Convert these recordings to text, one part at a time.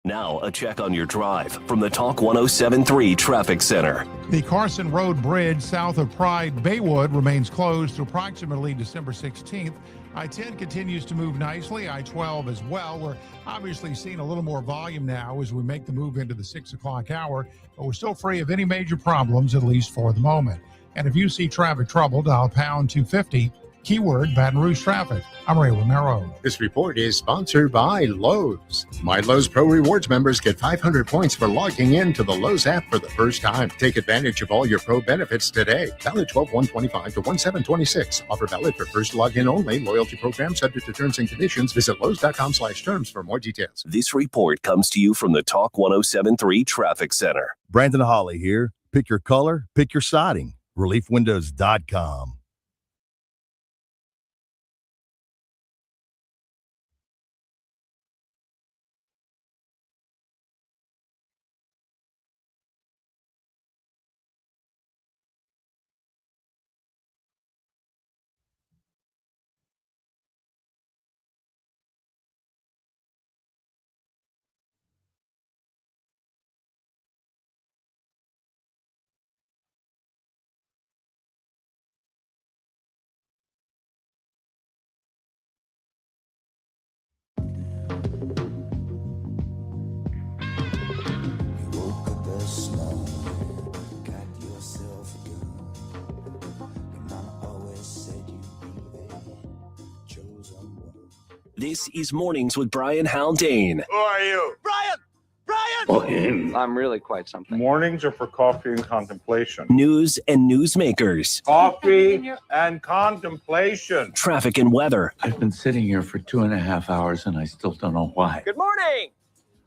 Now, a check on your drive from the Talk 107.3 Traffic Center. The Carson Road Bridge south of Pride Baywood remains closed through approximately December 16th. I-10 continues to move nicely. I-12 as well. We're obviously seeing a little more volume now as we make the move into the 6 o'clock hour, but we're still free of any major problems, at least for the moment. And if you see traffic trouble, dial pound 250, keyword Baton Rouge traffic. I'm Ray Romero. This report is sponsored by Lowe's. My Lowe's Pro Rewards members get 500 points for logging in to the Lowe's app for the first time. Take advantage of all your Pro benefits today. Valid 12/1/25 to 1/7/26. Offer valid for first login only. Loyalty program subject to terms and conditions. Visit Lowe's.com/terms for more details. This report comes to you from the Talk 107.3 Traffic Center. Brandon Holly here. Pick your color, pick your siding. ReliefWindows.com. This is Mornings with Brian Haldane. Who are you? Brian! I'm really quite something. Mornings are for coffee and contemplation. News and newsmakers. Coffee and contemplation. Traffic and weather. I've been sitting here for 2.5 hours and I still don't know why. Good morning.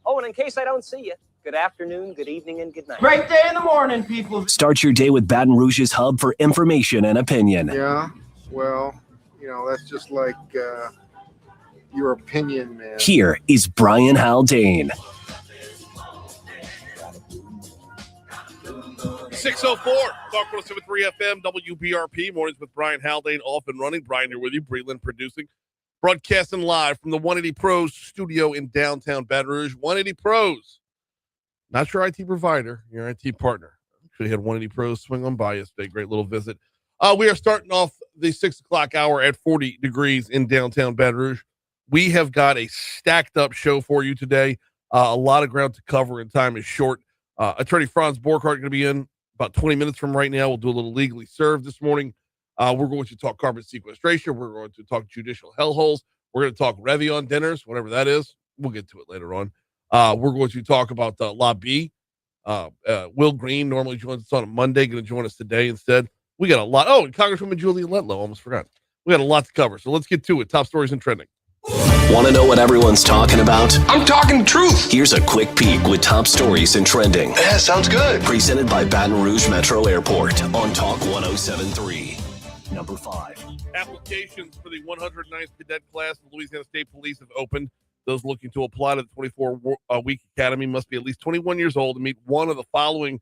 Oh, and in case I don't see you, good afternoon, good evening, and good night. Great day in the morning, people. Start your day with Baton Rouge's hub for information and opinion. Yeah, well, that's just like your opinion, man. Here is Brian Haldane. 604, Talk 107.3 FM, WBRP, Mornings with Brian Haldane, off and running. Brian here with you, Breland producing, broadcasting live from the 180 Pros studio in downtown Baton Rouge. 180 Pros, not your IT provider, your IT partner. Actually had 180 Pros swing on by yesterday. Great little visit. We are starting off the 6 o'clock hour at 40 degrees in downtown Baton Rouge. We have got a stacked up show for you today. A lot of ground to cover and time is short. Attorney Franz Borghardt going to be in about 20 minutes from right now. We'll do a little legally served this morning. We're going to talk carbon sequestration. We're going to talk judicial hellholes. We're going to talk Revion dinners, whatever that is. We'll get to it later on. We're going to talk about the LABI. Will Green normally joins us on a Monday, going to join us today instead. We got a lot. Oh, and Congresswoman Julia Letlow, almost forgot. We got a lot to cover. So let's get to it. Top stories and trending. Want to know what everyone's talking about? I'm talking the truth. Here's a quick peek with top stories and trending. Yeah, sounds good. Presented by Baton Rouge Metro Airport on Talk 107.3. Number 5. Applications for the 109th cadet class of Louisiana State Police have opened. Those looking to apply to the 24-week academy must be at least 21 years old and meet one of the following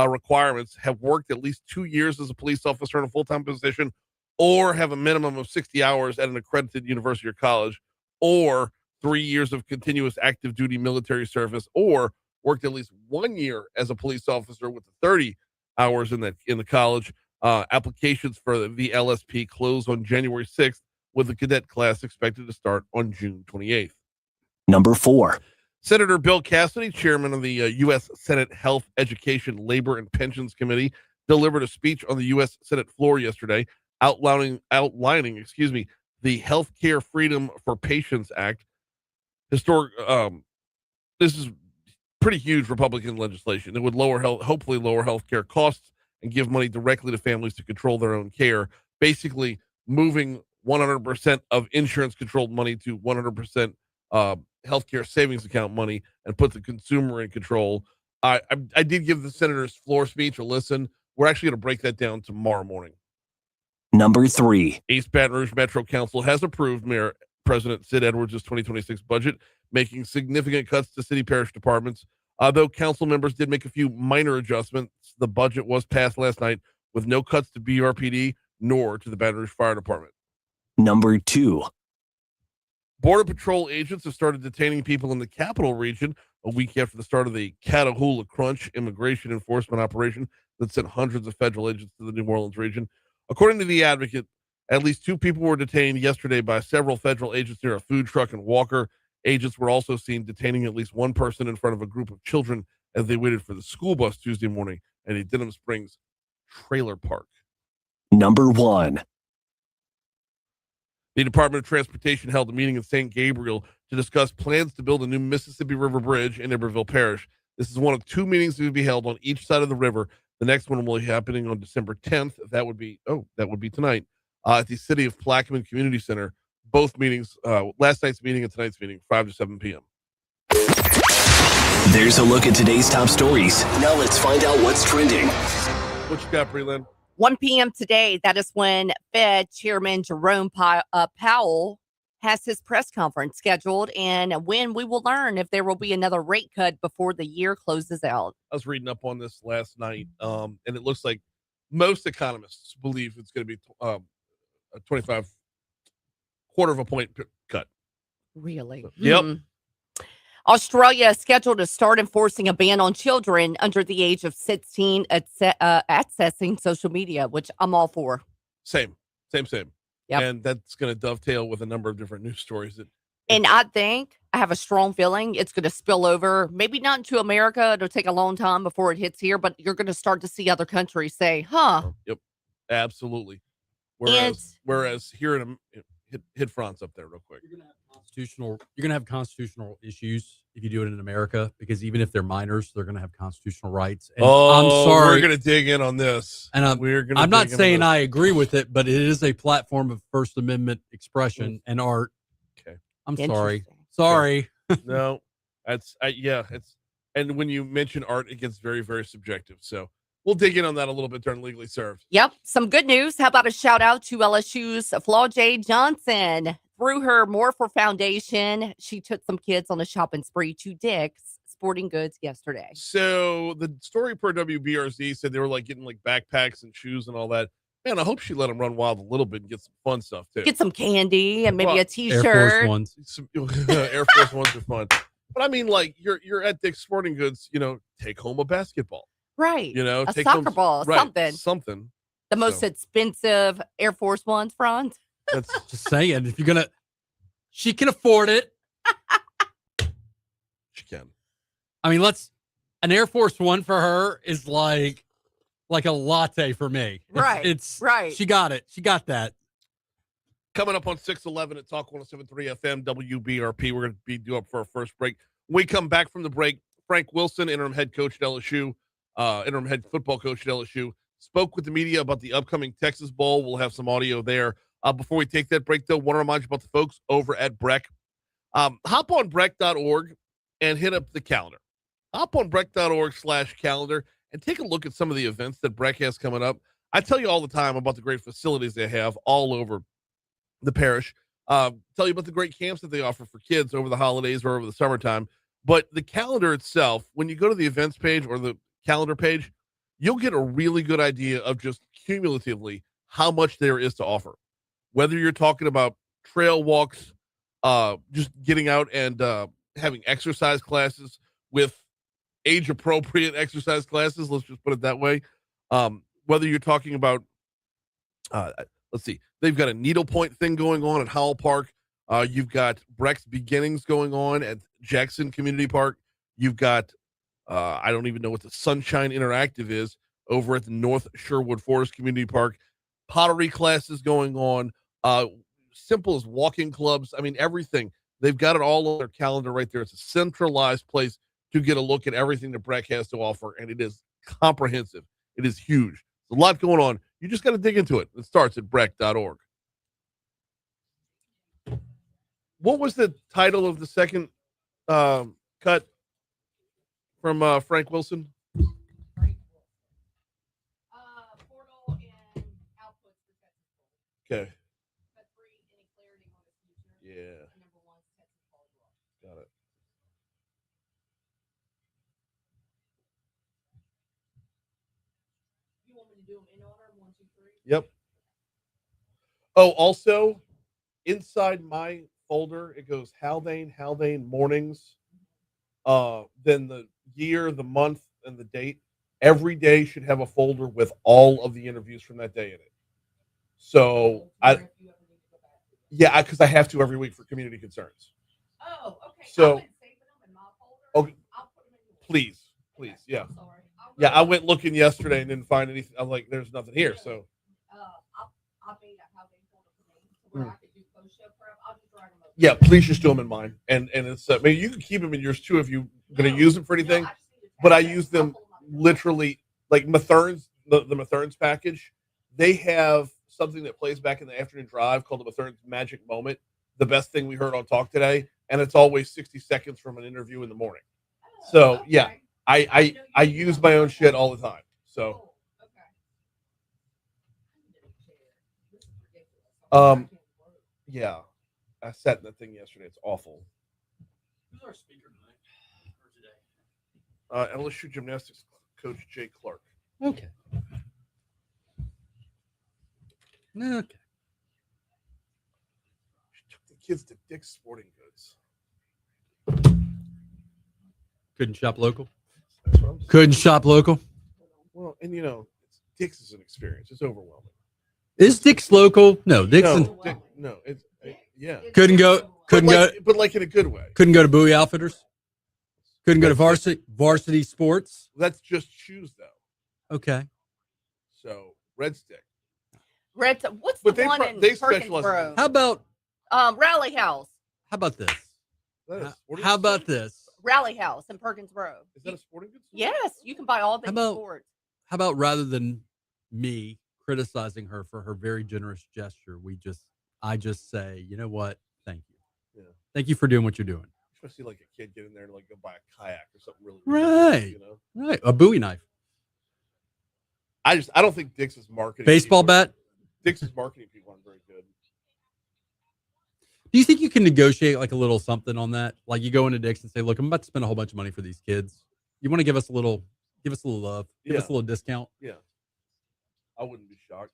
requirements: have worked at least 2 years as a police officer in a full-time position, or have a minimum of 60 hours at an accredited university or college, or 3 years of continuous active duty military service, or worked at least 1 year as a police officer with 30 hours in the college. Applications for the LSP close on January 6th, with the cadet class expected to start on June 28th. Number 4. Senator Bill Cassidy, chairman of the U.S. Senate Health, Education, Labor, and Pensions Committee, delivered a speech on the U.S. Senate floor yesterday, outlining, the Healthcare Freedom for Patients Act. Historic. This is pretty huge Republican legislation. It would hopefully lower healthcare costs and give money directly to families to control their own care. Basically, moving 100% of insurance-controlled money to 100% healthcare savings account money, and put the consumer in control. I did give the senator's floor speech a listen. We're actually going to break that down tomorrow morning. Number 3. East Baton Rouge Metro Council has approved Mayor President Sid Edwards' 2026 budget, making significant cuts to city parish departments. Though council members did make a few minor adjustments, the budget was passed last night with no cuts to BRPD nor to the Baton Rouge Fire Department. Number 2. Border Patrol agents have started detaining people in the capital region a week after the start of the Catahoula Crunch immigration enforcement operation that sent hundreds of federal agents to the New Orleans region. According to the Advocate, at least 2 people were detained yesterday by several federal agents near a food truck in Walker. Agents were also seen detaining at least 1 person in front of a group of children as they waited for the school bus Tuesday morning at a Denham Springs trailer park. Number 1. The Department of Transportation held a meeting in St. Gabriel to discuss plans to build a new Mississippi River Bridge in Iberville Parish. This is one of 2 meetings that will be held on each side of the river. The next one will be happening on December 10th. That would be tonight at the City of Plaquemine Community Center. Both meetings, last night's meeting and tonight's meeting, 5 to 7 p.m. There's a look at today's top stories. Now let's find out what's trending. What you got, Breland? 1 p.m. today, that is when Fed Chairman Jerome Powell has his press conference scheduled, and when we will learn if there will be another rate cut before the year closes out. I was reading up on this last night, and it looks like most economists believe it's going to be a 25 quarter of a point cut. Really? Yep. Australia is scheduled to start enforcing a ban on children under the age of 16 accessing social media, which I'm all for. Same. Yep. And that's going to dovetail with a number of different news stories. And I think, I have a strong feeling it's going to spill over, maybe not into America. It'll take a long time before it hits here, but you're going to start to see other countries say, Yep, absolutely. Whereas here in hit Franz up there real quick. You're going to have constitutional issues if you do it in America, because even if they're minors, they're going to have constitutional rights. And I'm sorry, we're going to dig in on this. And I'm not saying I agree with it, but it is a platform of First Amendment expression and art. Okay. I'm sorry. No, and when you mention art, it gets very, very subjective. So we'll dig in on that a little bit during Legally Served. Yep. Some good news. How about a shout out to LSU's Flaw-J Johnson? Through her Morpher Foundation, she took some kids on a shopping spree to Dick's Sporting Goods yesterday. So the story per WBRZ said they were getting backpacks and shoes and all that. Man, I hope she let them run wild a little bit and get some fun stuff too. Get some candy and maybe a T-shirt. Air Force Ones. Air Force Ones are fun. But I mean, you're at Dick's Sporting Goods, take home a basketball. Right. A take soccer ball, right, something. The most expensive Air Force Ones, Franz. That's just saying, if you're going to, she can afford it. She can. I mean, an Air Force One for her is like a latte for me. Right. It's right. She got it. She got that. Coming up on 611 at Talk 107.3 FM WBRP. We're going to be due up for our first break. When we come back from the break, Frank Wilson, interim head coach at LSU, interim head football coach at LSU, spoke with the media about the upcoming Texas Bowl. We'll have some audio there. Before we take that break, though, want to remind you about the folks over at Breck. Hop on Breck.org and hit up the calendar. Hop on Breck.org/calendar and take a look at some of the events that Breck has coming up. I tell you all the time about the great facilities they have all over the parish. Tell you about the great camps that they offer for kids over the holidays or over the summertime. But the calendar itself, when you go to the events page or the calendar page, you'll get a really good idea of just cumulatively how much there is to offer. Whether you're talking about trail walks, just getting out and having exercise classes with age-appropriate exercise classes, let's just put it that way. Whether you're talking about, let's see, they've got a needlepoint thing going on at Howell Park. You've got Breck's Beginnings going on at Jackson Community Park. You've got, I don't even know what the Sunshine Interactive is over at the North Sherwood Forest Community Park. Pottery classes going on. Simple as walking clubs. I mean, everything. They've got it all on their calendar right there. It's a centralized place to get a look at everything that Breck has to offer, and it is comprehensive. It is huge. There's a lot going on. You just got to dig into it. It starts at Breck.org. What was the title of the second cut from Frank Wilson? Okay. Yeah. Got it. You want me to do them in order? 1, 2, 3? Yep. Oh, also, inside my folder, it goes Haldane Mornings. then the year, the month, and the date. Every day should have a folder with all of the interviews from that day in it. So because I have to every week for community concerns. Oh, okay. So, okay, please, yeah. Yeah, I went looking yesterday and didn't find anything. I'm like, there's nothing here. So, yeah, please just do them in mine. And it's, maybe you can keep them in yours too if you're going to use them for anything. But I use them literally like Mathern's, the Mathern's package. They have something that plays back in the afternoon drive called the Mathern's Magic Moment, the best thing we heard on Talk today. And it's always 60 seconds from an interview in the morning. So, yeah. I use my own shit all the time. So, yeah, I sat in that thing yesterday. It's awful. Who's our speaker tonight or today? LSU gymnastics coach Jay Clark. Okay. Okay. She took the kids to Dick's Sporting Goods. Couldn't shop local. That's what I'm saying. Couldn't shop local. Well, and Dick's is an experience. It's overwhelming. Is Dick's local? No, Dick's. No, it's yeah. Couldn't go, but like in a good way. Couldn't go to Bowie Outfitters. Couldn't go to varsity sports. That's just shoes, though. Okay. So Red Stick. What's the one in Perkinsboro? How about Rally House? How about this? How about this? Rally House in Perkinsboro. Is that a sporting goods? Yes, you can buy all things sports. How about rather than me criticizing her for her very generous gesture, I just say, you know what? Thank you. Yeah. Thank you for doing what you're doing. Especially like a kid get in there and like go buy a kayak or something really right. Right. A Bowie knife. I don't think Dick's is marketing. Baseball bat. Dick's is marketing people aren't very good. Do you think you can negotiate like a little something on that? Like you go into Dick's and say, look, I'm about to spend a whole bunch of money for these kids. You want to give us a little love, give us a little discount. Yeah. I wouldn't be shocked.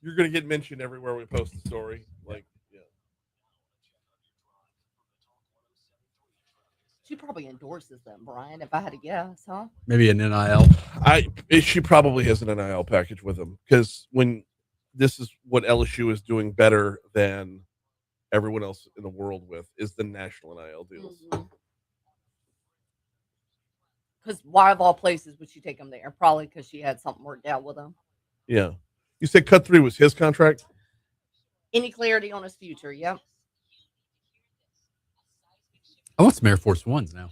You're going to get mentioned everywhere we post the story. Like, yeah. She probably endorses them, Brian, if I had to guess, huh? Maybe an NIL. She probably has an NIL package with them because when this is what LSU is doing better than everyone else in the world with is the national NIL deals. Because why of all places would she take them there? Probably because she had something worked out with them. Yeah. You said Cut 3 was his contract? Any clarity on his future? Yep. I want some Air Force Ones now.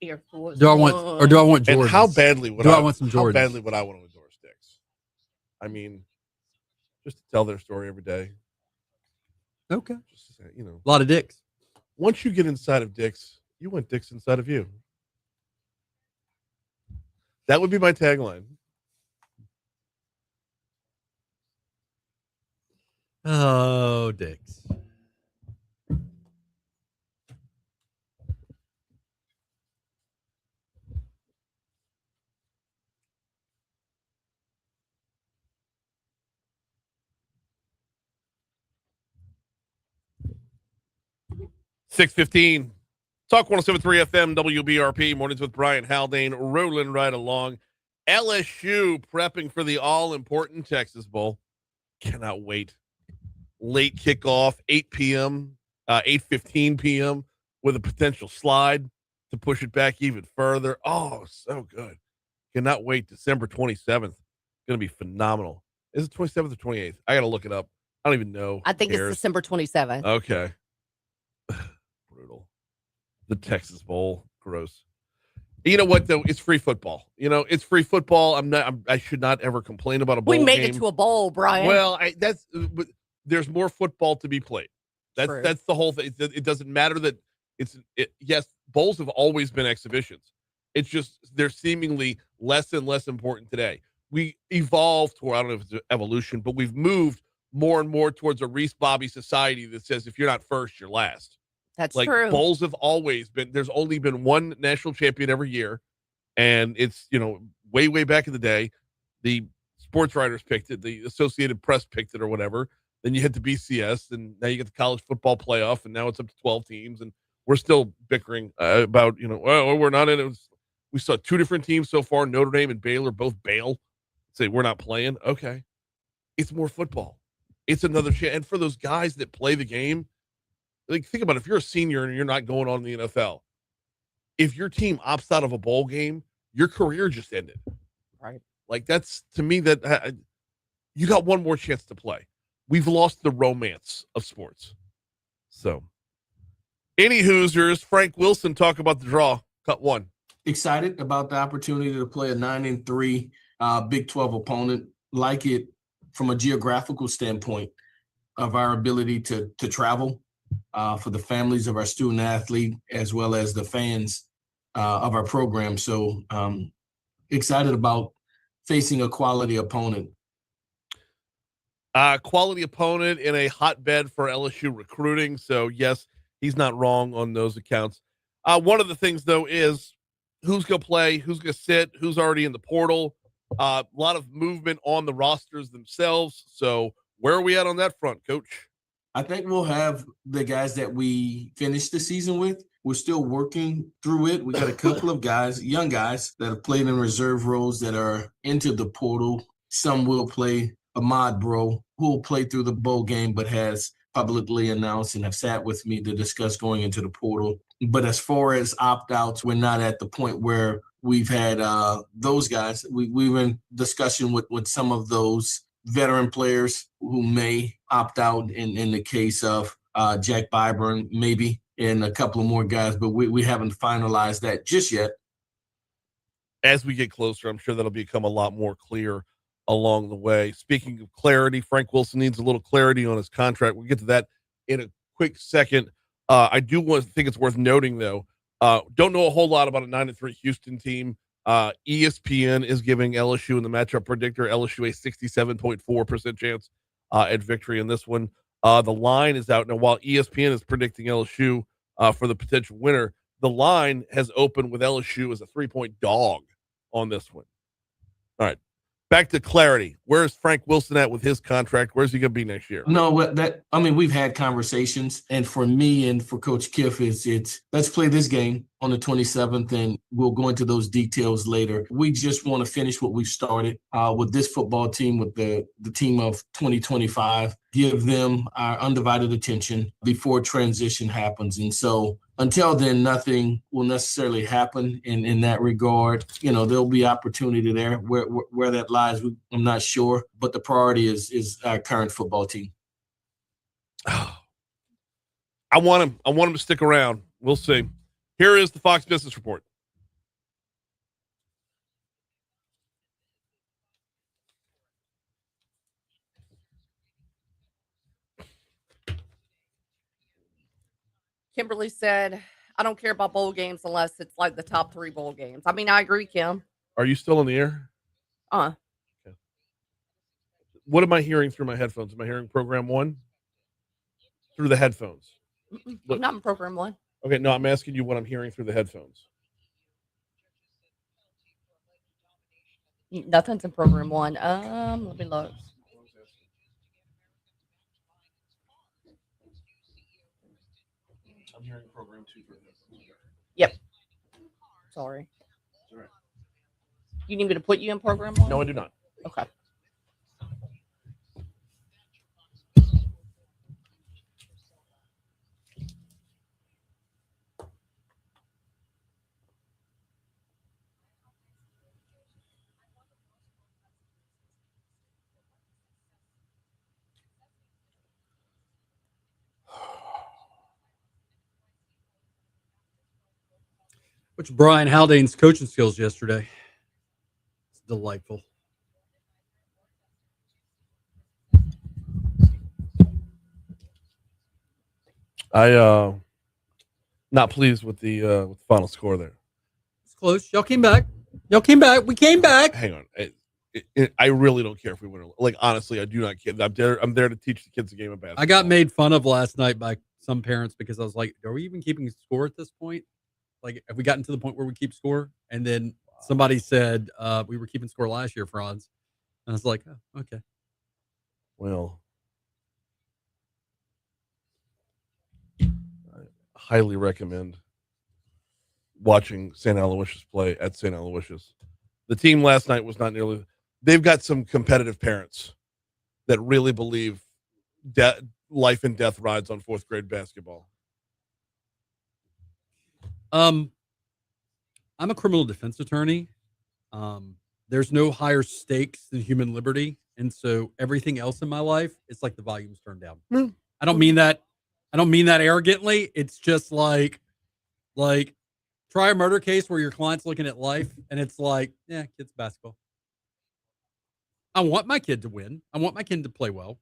Air Force. Do I want Jordans? And how badly would I want some Jordans? How badly would I want to endorse Dick's? I mean, just to tell their story every day. Okay. Just to say, a lot of Dicks. Once you get inside of Dick's, you want Dick's inside of you. That would be my tagline. Oh, Dicks. $6:15. Talk 107.3 FM, WBRP. Mornings with Brian Haldane, rolling right along. LSU prepping for the all-important Texas Bowl. Cannot wait. Late kickoff, 8 p.m., 8:15 p.m. with a potential slide to push it back even further. Oh, so good. Cannot wait. December 27th. Going to be phenomenal. Is it 27th or 28th? I got to look it up. I don't even know. I think it's December 27th. Okay. Brutal. The Texas Bowl. Gross. You know what, though? It's free football. It's free football. I should not ever complain about a bowl We made game. it to a bowl, Brian. Well, there's more football to be played. That's the whole thing. It doesn't matter that yes, bowls have always been exhibitions. It's just they're seemingly less and less important today. We evolved toward, I don't know if it's evolution, but we've moved more and more towards a Reese Bobby society that says if you're not first, you're last. That's true. Bowls have always been, there's only been one national champion every year. And it's, way, way back in the day, the sports writers picked it, the Associated Press picked it or whatever. Then you hit the BCS, and now you get the college football playoff, and now it's up to 12 teams. And we're still bickering about, we're not in it. We saw two different teams so far, Notre Dame and Baylor, both bail, say we're not playing. Okay. It's more football. It's another chance. And for those guys that play the game, like, think about it. If you're a senior and you're not going on in the NFL, if your team opts out of a bowl game, your career just ended. Right. Like, that's, to me, that you got one more chance to play. We've lost the romance of sports. So, any Hoosiers, Frank Wilson, talk about the draw. Cut one. Excited about the opportunity to play a 9-3 Big 12 opponent. Like it from a geographical standpoint of our ability to travel for the families of our student athlete as well as the fans of our program. So excited about facing a quality opponent. Quality opponent in a hotbed for LSU recruiting. So, yes, he's not wrong on those accounts. One of the things, though, is who's going to play, who's going to sit, who's already in the portal. A lot of movement on the rosters themselves. So where are we at on that front, Coach? I think we'll have the guys that we finished the season with. We're still working through it. We got a couple of guys, young guys, that have played in reserve roles that are into the portal. Some will play. Ahmad Bro, who will play through the bowl game, but has publicly announced and have sat with me to discuss going into the portal. But as far as opt-outs, we're not at the point where we've had those guys. We were in discussion with some of those veteran players who may opt out in the case of Jack Byburn, maybe, and a couple of more guys, but we haven't finalized that just yet. As we get closer, I'm sure that'll become a lot more clear along the way. Speaking of clarity, Frank Wilson needs a little clarity on his contract. We'll get to that in a quick second. I do think it's worth noting, though, don't know a whole lot about a 9-3 Houston team. ESPN is giving LSU in the matchup predictor, LSU a 67.4% chance at victory in this one. The line is out now. While ESPN is predicting LSU for the potential winner, the line has opened with LSU as a 3-point dog on this one. All right. Back to clarity. Where's Frank Wilson at with his contract? Where's he going to be next year? No, we've had conversations, and for me and for Coach Kiff, it's let's play this game on the 27th, and we'll go into those details later. We just want to finish what we've started with this football team, with the team of 2025, give them our undivided attention before transition happens. And so until then, nothing will necessarily happen in that regard. There'll be opportunity there. Where that lies, I'm not sure. But the priority is our current football team. I want him to stick around. We'll see. Here is the Fox Business Report. Kimberly said, I don't care about bowl games unless it's like the top 3 bowl games. I mean, I agree, Kim. Are you still in the air? Okay. What am I hearing through my headphones? Am I hearing program 1? Through the headphones? I'm not in program 1. Okay, no, I'm asking you what I'm hearing through the headphones. Nothing's in program 1. Let me look. I'm hearing program 2. Yep. Sorry. All right. You need me to put you in program 1? No, I do not. Okay. Which Brian Haldane's coaching skills yesterday. It's delightful. Not pleased with the final score there. It's close. Y'all came back. We came back. Hang on. I really don't care if we win. Like, honestly, I do not care. I'm there to teach the kids the game of basketball. I got made fun of last night by some parents because I was like, are we even keeping score at this point? Like, have we gotten to the point where we keep score? And then somebody said we were keeping score last year, Franz. And I was like, oh, okay. Well, highly recommend watching St. Aloysius play at St. Aloysius. The team last night was not nearly. They've got some competitive parents that really believe life and death rides on fourth grade basketball. I'm a criminal defense attorney. There's no higher stakes than human liberty, and so everything else in my life, it's like the volume's turned down. I don't mean that arrogantly. It's just like try a murder case where your client's looking at life, and it's like, yeah, kids basketball. I want my kid to win. I want my kid to play well.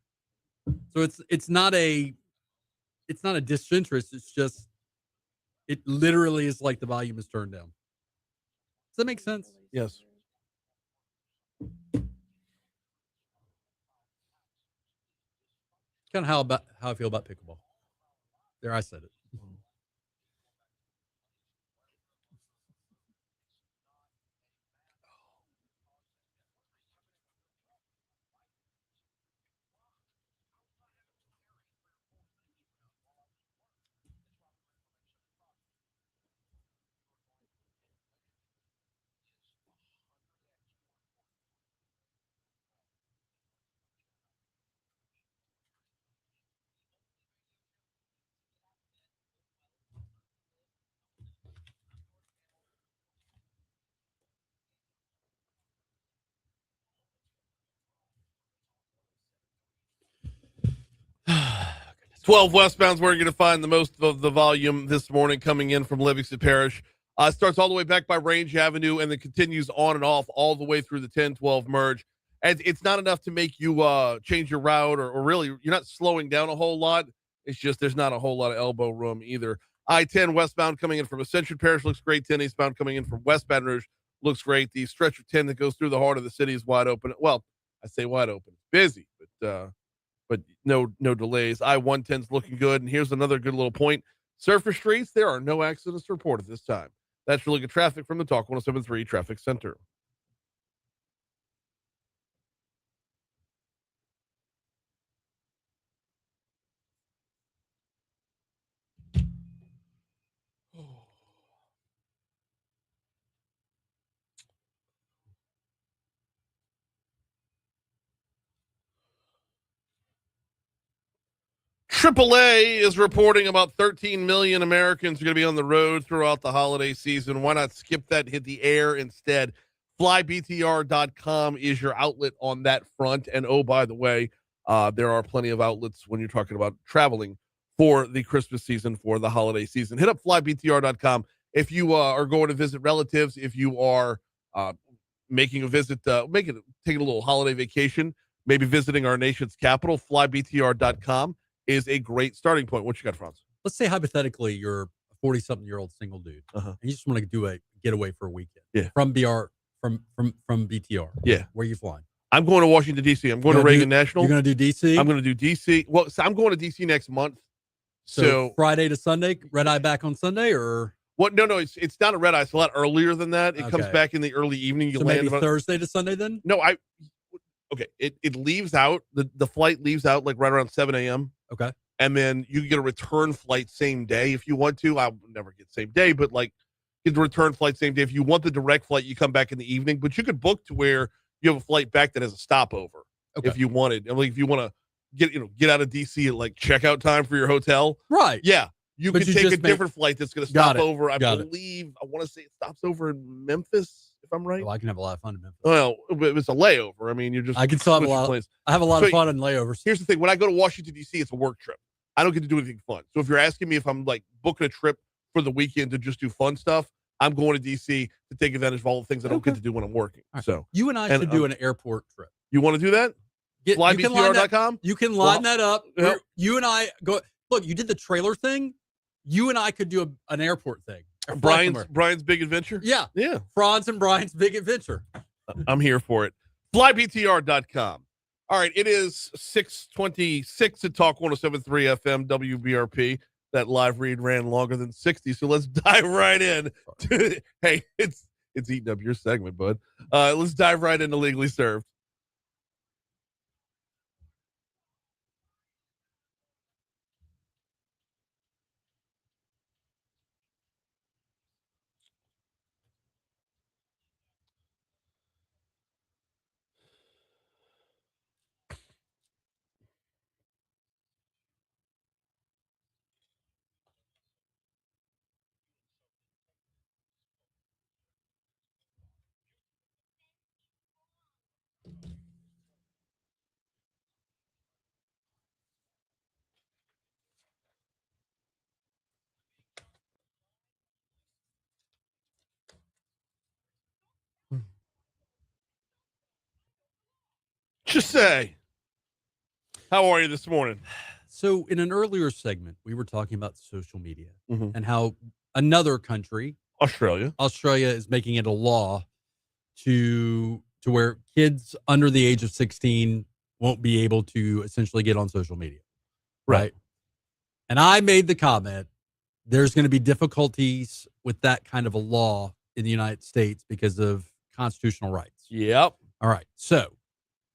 So it's not a disinterest. It's just it literally is like the volume is turned down. Does that make sense? Yes. Kind of how I feel about pickleball. There, I said it. 12 westbounds, where you're going to find the most of the volume this morning coming in from Livingston Parish. Starts all the way back by Range Avenue and then continues on and off all the way through the 10-12 merge. And it's not enough to make you change your route or really you're not slowing down a whole lot. It's just there's not a whole lot of elbow room either. I-10 westbound coming in from Ascension Parish looks great. 10 eastbound coming in from West Baton Rouge looks great. The stretch of 10 that goes through the heart of the city is wide open. Well, I say wide open. It's busy, but no delays. I-110's looking good. And here's another good little point. Surfer Streets, there are no accidents reported this time. That's really good traffic from the Talk 107.3 Traffic Center. AAA is reporting about 13 million Americans are going to be on the road throughout the holiday season. Why not skip that and hit the air instead? FlyBTR.com is your outlet on that front. And oh, by the way, there are plenty of outlets when you're talking about traveling for the Christmas season, for the holiday season. Hit up FlyBTR.com if you are going to visit relatives, if you are making a visit, taking a little holiday vacation, maybe visiting our nation's capital. FlyBTR.com is a great starting point. What you got, Franz? Let's say hypothetically you're a 40-something-year-old single dude, and you just want to do a getaway for a weekend. Yeah. From BTR. Yeah. Where are you flying? I'm going to Washington, D.C. I'm going to Reagan National. You're going to do D.C.? I'm going to do D.C. Well, so I'm going to D.C. next month. So Friday to Sunday, red eye back on Sunday, or what? No, it's not a red eye. It's a lot earlier than that. It comes back in the early evening. You so land maybe Thursday to Sunday then? No, okay. It leaves out the flight leaves out like right around 7 a.m. Okay. And then you can get a return flight same day if you want to. I'll never get same day, but like get the return flight same day. If you want the direct flight, you come back in the evening. But you could book to where you have a flight back that has a stopover if you wanted. And like if you want to get out of DC at like checkout time for your hotel, right? Yeah, you can take a different flight that's going to stop over. I want to say it stops over in Memphis, if I'm right. Well, I can have a lot of fun in Memphis. Well, it's a layover. I mean, I can still have a lot. I have a lot of fun in layovers. Here's the thing: when I go to Washington D.C., it's a work trip. I don't get to do anything fun. So if you're asking me if I'm like booking a trip for the weekend to just do fun stuff, I'm going to DC to take advantage of all the things I don't get to do when I'm working. Right. So you and I should do an airport trip. You want to do that? FlyBTR.com? You can line that up. Yep. You and I go. Look, you did the trailer thing. You and I could do an airport thing. Brian's Big Adventure? Yeah. Yeah. Franz and Brian's Big Adventure. I'm here for it. FlyBTR.com. All right, it is 6:26 at Talk 107.3 FM WBRP. That live read ran longer than 60, so let's dive right in. Hey, it's eating up your segment, bud. Let's dive right into Legally Served. you say? How are you this morning? So in an earlier segment, we were talking about social media Mhm. and how another country, Australia, is making it a law to where kids under the age of 16 won't be able to essentially get on social media. Right. And I made the comment, there's going to be difficulties with that kind of a law in the United States because of constitutional rights. Yep. All right. So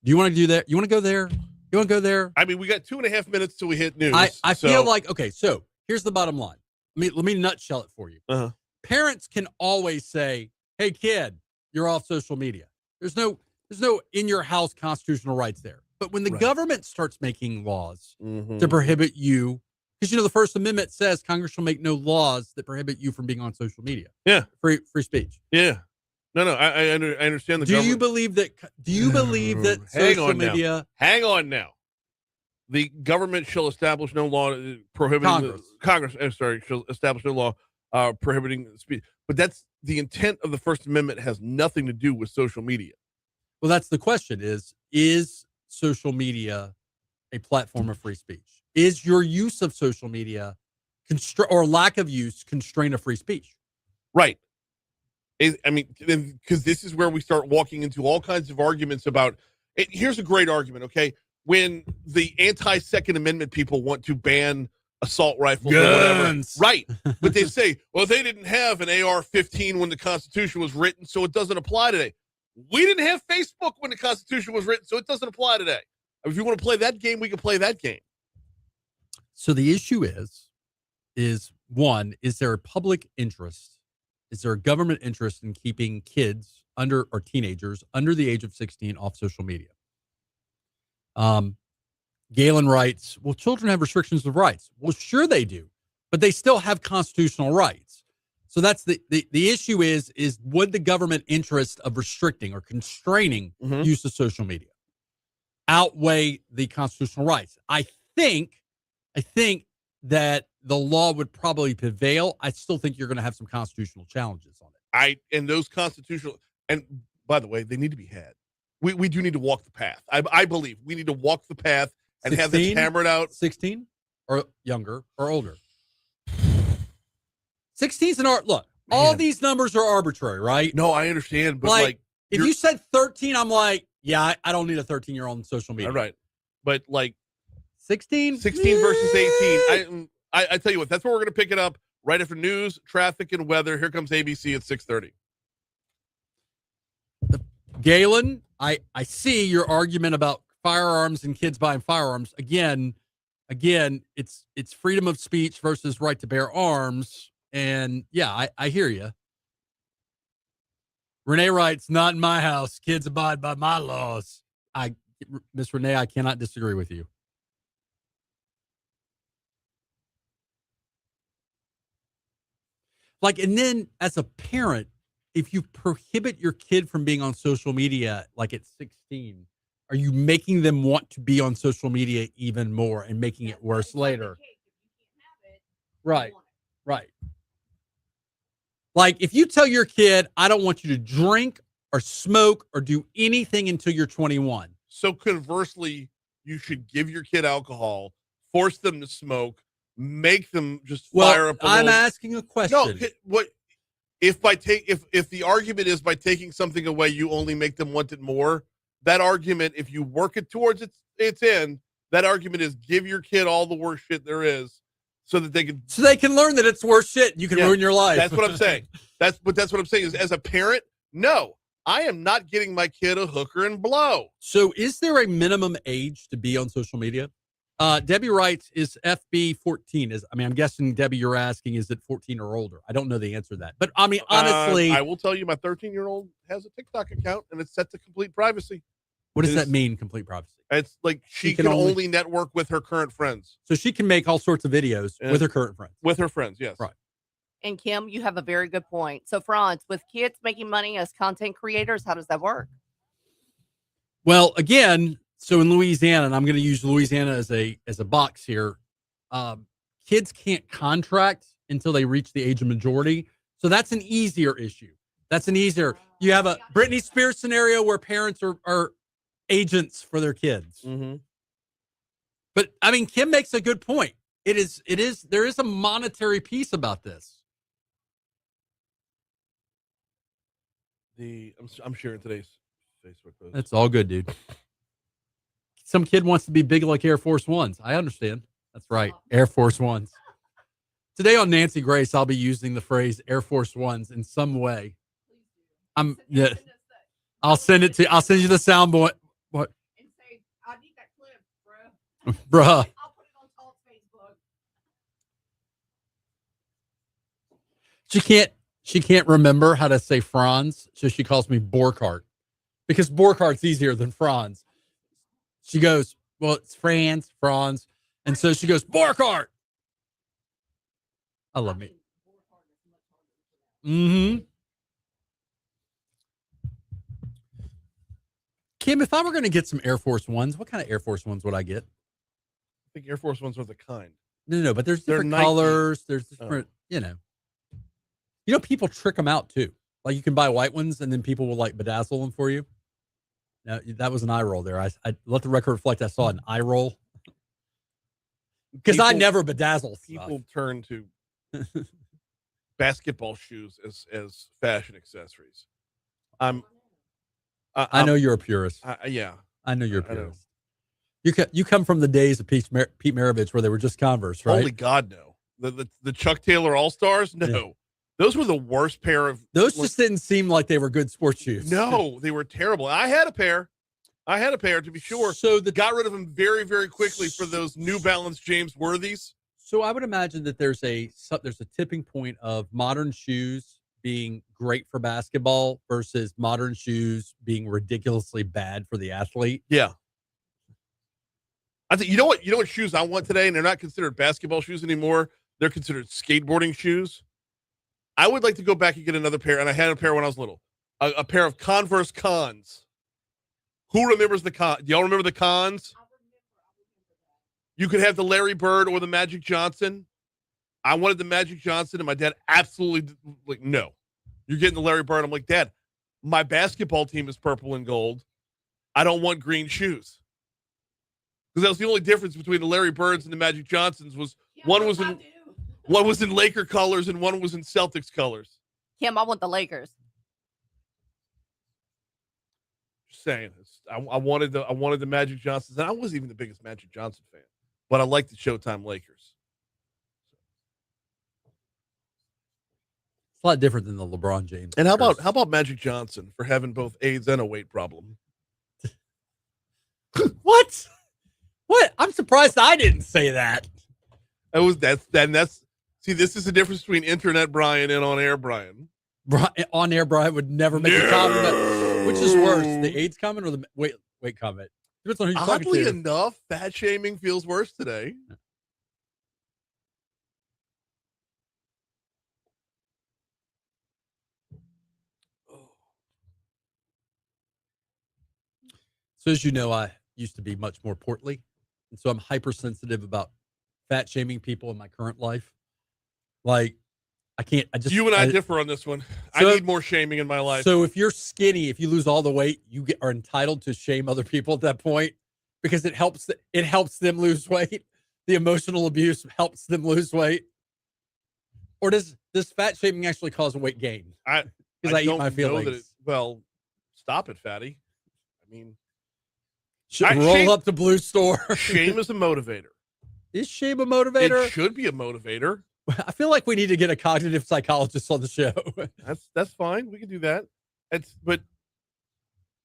do you want to do that? You want to go there? You want to go there? I mean, we got 2.5 minutes till we hit news. I feel like, okay, so here's the bottom line. Let me nutshell it for you. Uh-huh. Parents can always say, hey, kid, you're off social media. There's no in your house constitutional rights there. But when the government starts making laws to prohibit you, because, the First Amendment says Congress shall make no laws that prohibit you from being on social media. Yeah. Free speech. Yeah. No, I understand the Do you government. believe that Hang social on now. media? Hang on now. The government shall establish no law prohibiting Congress shall establish no law prohibiting speech. But that's the intent of the First Amendment has nothing to do with social media. Well, that's the question is social media a platform of free speech? Is your use of social media or lack of use constrain of free speech? Right. I mean, because this is where we start walking into all kinds of arguments about it. Here's a great argument, okay? When the anti-Second Amendment people want to ban assault rifles or whatever. Right. But they say, well, they didn't have an AR-15 when the Constitution was written, so it doesn't apply today. We didn't have Facebook when the Constitution was written, so it doesn't apply today. If you want to play that game, we can play that game. So the issue is one, is there a public interest? Is there a government interest in keeping kids or teenagers under the age of 16 off social media? Galen writes, well, children have restrictions of rights. Well, sure they do, but they still have constitutional rights. So that's the issue is would the government interest of restricting or constraining use of social media outweigh the constitutional rights? I think that the law would probably prevail. I still think you're going to have some constitutional challenges on it. And those constitutional, and by the way, they need to be had. We do need to walk the path. I believe we need to walk the path and 16, have this hammered out. 16 or younger or older. 16's an art. Look, all these numbers are arbitrary, right? No, I understand, but like if you said 13, I'm like, yeah, I don't need a 13-year-old on social media. All right, but like 16 versus 18. I tell you what, that's where we're going to pick it up right after news, traffic, and weather. Here comes ABC at 6:30. Galen, I see your argument about firearms and kids buying firearms. Again, it's freedom of speech versus right to bear arms. And yeah, I hear you. Renee writes, not in my house. Kids abide by my laws. Miss Renee, I cannot disagree with you. And then as a parent, if you prohibit your kid from being on social media, like at 16, are you making them want to be on social media even more and making it worse later? Right. Like if you tell your kid, I don't want you to drink or smoke or do anything until you're 21. So conversely, you should give your kid alcohol, force them to smoke, make them just fire up. I'm asking a question. No, what if the argument is by taking something away, you only make them want it more? That argument, if you work it towards its end, that argument is give your kid all the worst shit there is, so they can learn that it's worse shit. You can ruin your life. That's what I'm saying. That's what I'm saying is, as a parent, no, I am not getting my kid a hooker and blow. So, is there a minimum age to be on social media? Debbie writes, is FB 14? I'm guessing, Debbie, you're asking, is it 14 or older? I don't know the answer to that. But, honestly. I will tell you, my 13-year-old has a TikTok account, and it's set to complete privacy. What does that mean, complete privacy? It's like she can only network with her current friends. So she can make all sorts of videos with her current friends. With her friends, yes. Right. And Kim, you have a very good point. So Franz, with kids making money as content creators, how does that work? Well, again, so in Louisiana, and I'm going to use Louisiana as a box here, kids can't contract until they reach the age of majority. So that's an easier issue. You have a Britney Spears scenario where parents are agents for their kids. Mm-hmm. But I mean, Kim makes a good point. There is a monetary piece about this. I'm sharing today's Facebook post. That's all good, dude. Some kid wants to be big like Air Force Ones. I understand. That's right. Air Force Ones. Today on Nancy Grace, I'll be using the phrase Air Force Ones in some way. I'll send it to. I'll send you the soundboard. What? And say, I need that clip, Bruh. I'll put it on Talk's Facebook. She can't remember how to say Franz, so she calls me Borghardt because Borghardt's easier than Franz. She goes, well, it's Franz, and so she goes Borghardt. I love me. Mm-hmm. Kim, if I were going to get some Air Force Ones, what kind of Air Force Ones would I get? I think Air Force Ones are the kind. No, but there's They're different Nike. colors. There's different, people trick them out too. Like you can buy white ones and then people will like bedazzle them for you. Now, that was an eye roll there. I let the record reflect I saw an eye roll. Because I never bedazzle stuff. People turn to basketball shoes as fashion accessories. I know you're a purist. Yeah. I know you're a purist. You come from the days of Pete Maravich where they were just Converse, right? Holy God, no. The Chuck Taylor All-Stars? No. Yeah. Those were the worst pair of... Those just didn't seem like they were good sports shoes. No, they were terrible. I had a pair, to be sure. So got rid of them very, very quickly for those New Balance James Worthies. So I would imagine that there's a tipping point of modern shoes being great for basketball versus modern shoes being ridiculously bad for the athlete. Yeah. I think you know what shoes I want today, and they're not considered basketball shoes anymore. They're considered skateboarding shoes. I would like to go back and get another pair, and I had a pair when I was little. A pair of Converse Cons. Who remembers the Cons? Do y'all remember the Cons? You could have the Larry Bird or the Magic Johnson. I wanted the Magic Johnson, and my dad absolutely like, no. You're getting the Larry Bird. I'm like, Dad, my basketball team is purple and gold. I don't want green shoes. Because that was the only difference between the Larry Birds and the Magic Johnsons was one was in Laker colors and one was in Celtics colors. Kim, I want the Lakers. Just saying. I wanted the Magic Johnsons, and I wasn't even the biggest Magic Johnson fan, but I liked the Showtime Lakers. It's a lot different than the LeBron James. And how about Magic Johnson for having both AIDS and a weight problem? What? I'm surprised I didn't say that. That's see, this is the difference between internet Brian and on air Brian. On air Brian would never make a comment. Which is worse, the AIDS comment or the weight comment? Depends on who you're talking Oddly to. enough, fat shaming feels worse today. So as you know, I used to be much more portly. And so I'm hypersensitive about fat shaming people in my current life. Like, You and I differ on this one. I need more shaming in my life. So if you're skinny, if you lose all the weight, you are entitled to shame other people at that point because it helps them lose weight. The emotional abuse helps them lose weight. Or does fat shaming actually cause a weight gain? Because I eat my feelings. Well, stop it, fatty. I mean, roll up the blue store. Shame is a motivator. Is shame a motivator? It should be a motivator. I feel like we need to get a cognitive psychologist on the show. That's fine. We can do that. But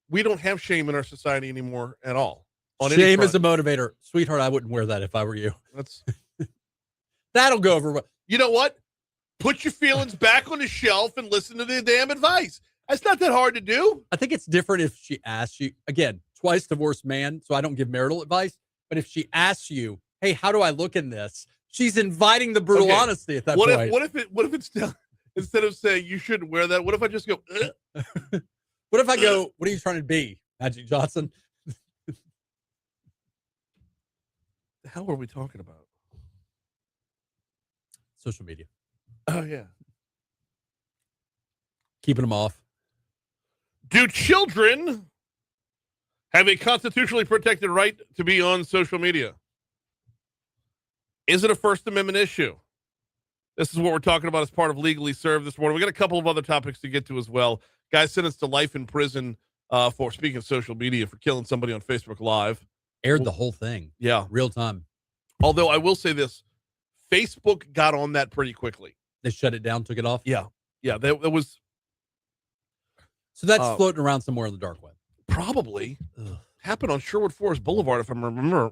we don't have shame in our society anymore at all. Shame is a motivator. Sweetheart, I wouldn't wear that if I were you. That'll go over. You know what? Put your feelings back on the shelf and listen to the damn advice. That's not that hard to do. I think it's different if she asks you, again, twice divorced man, so I don't give marital advice. But if she asks you, hey, how do I look in this? She's inviting the brutal honesty at that point. What if it's still, instead of saying you shouldn't wear that, what if I just go, What if I go, what are you trying to be, Magic Johnson? The hell are we talking about? Social media. Oh, yeah. Keeping them off. Do children have a constitutionally protected right to be on social media. Is it a First Amendment issue? This is what we're talking about as part of Legally Served this morning. We got a couple of other topics to get to as well. Guy sentenced to life in prison for, speaking of social media, for killing somebody on Facebook Live. Aired the whole thing. Yeah. Real time. Although I will say this, Facebook got on that pretty quickly. They shut it down, took it off? Yeah. Yeah, that was... So that's floating around somewhere in the dark web. Probably. Happened on Sherwood Forest Boulevard, if I'm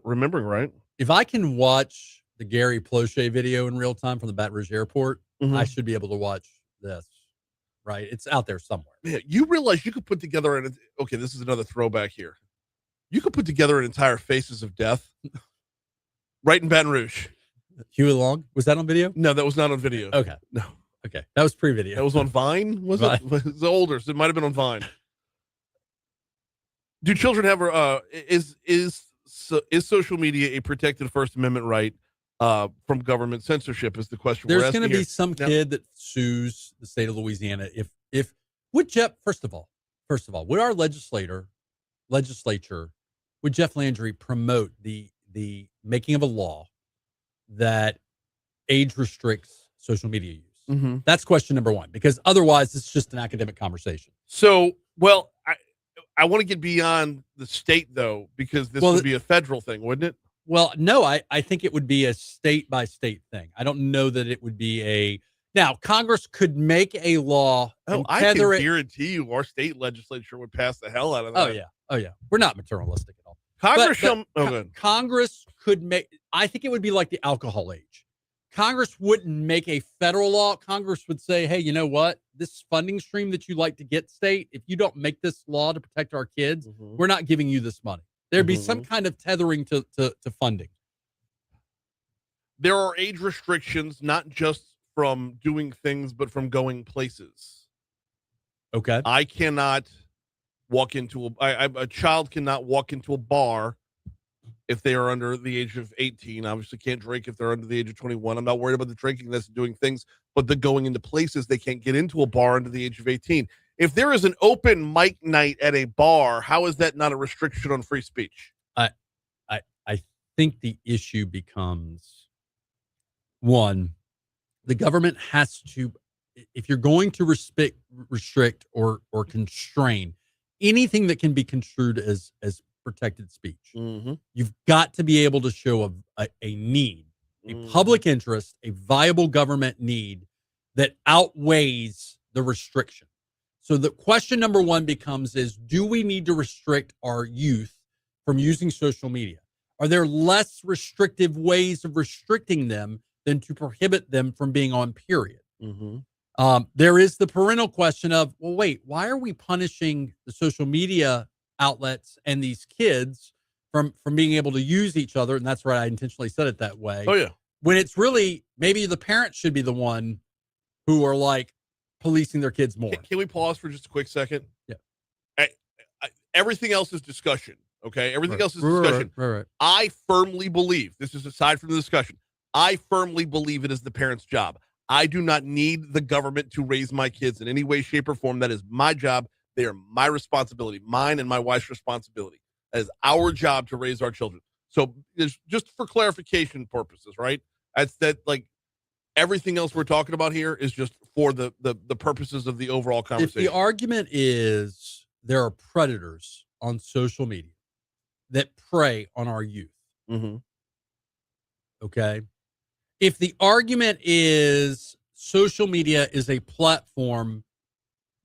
remembering right. If I can watch the Gary Plauché video in real time from the Baton Rouge airport, I should be able to watch this, right? It's out there somewhere. Man, you realize you could put together okay, this is another throwback here. You could put together an entire Faces of Death right in Baton Rouge. Huey Long? Was that on video? No, that was not on video. Okay. No. Okay. That was pre-video. That was on Vine? Was Vine. it? It's older, so it might have been on Vine. Do children have is social media a protected First Amendment right from government censorship is the question we're There's asking going to be here. some kid that sues the state of Louisiana if would Jeff first of all would our legislature would Jeff Landry promote the making of a law that age restricts social media use? Mm-hmm. That's question number one, because otherwise it's just an academic conversation. So, well, I want to get beyond the state though, because this would be a federal thing, wouldn't it? Well, no, I think it would be a state by state thing. I don't know that it would be now Congress could make a law. I can guarantee you our state legislature would pass the hell out of that. Oh yeah. We're not materialistic at all. Congress could make, I think it would be like the alcohol age. Congress wouldn't make a federal law. Congress would say, hey, you know what? This funding stream that you like to get, state, if you don't make this law to protect our kids, we're not giving you this money. There'd be some kind of tethering to funding. There are age restrictions, not just from doing things, but from going places. Okay. I cannot walk into a child cannot walk into a bar if they are under the age of 18. Obviously can't drink if they're under the age of 21. I'm not worried about the drinking, that's doing things, but the going into places, they can't get into a bar under the age of 18. If there is an open mic night at a bar, how is that not a restriction on free speech? I think the issue becomes, one, the government has to, if you're going to restrict or constrain anything that can be construed as protected speech, you've got to be able to show a need, a public interest, a viable government need that outweighs the restriction. So the question number one becomes do we need to restrict our youth from using social media? Are there less restrictive ways of restricting them than to prohibit them from being on, period? There is the parental question of, well, wait, why are we punishing the social media outlets and these kids from being able to use each other? And that's right, I intentionally said it that way. Oh, yeah. When it's really, maybe the parents should be the one who are like policing their kids more. Can we pause for just a quick second? Yeah. Everything else is discussion, okay? Everything else is discussion. Right. I firmly believe, this is aside from the discussion, I firmly believe it is the parent's job. I do not need the government to raise my kids in any way, shape, or form. That is my job. They are my responsibility, mine and my wife's responsibility. That is our job to raise our children. So there's just for clarification purposes, right? That's that, like, everything else we're talking about here is just for the purposes of the overall conversation. If the argument is there are predators on social media that prey on our youth, okay? If the argument is social media is a platform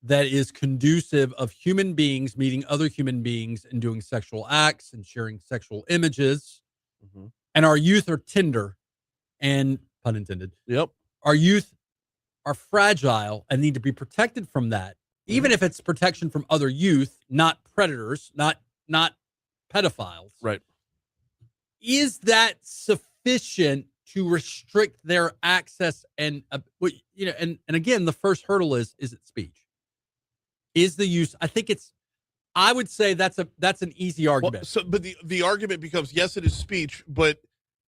that is conducive of human beings meeting other human beings and doing sexual acts and sharing sexual images, and our youth are tender and, pun intended, our youth are fragile and need to be protected from that, even if it's protection from other youth, not predators, not pedophiles. Right. Is that sufficient to restrict their access? And and again, the first hurdle is it speech? Is the use? I would say that's an easy argument. But the argument becomes, yes, it is speech, but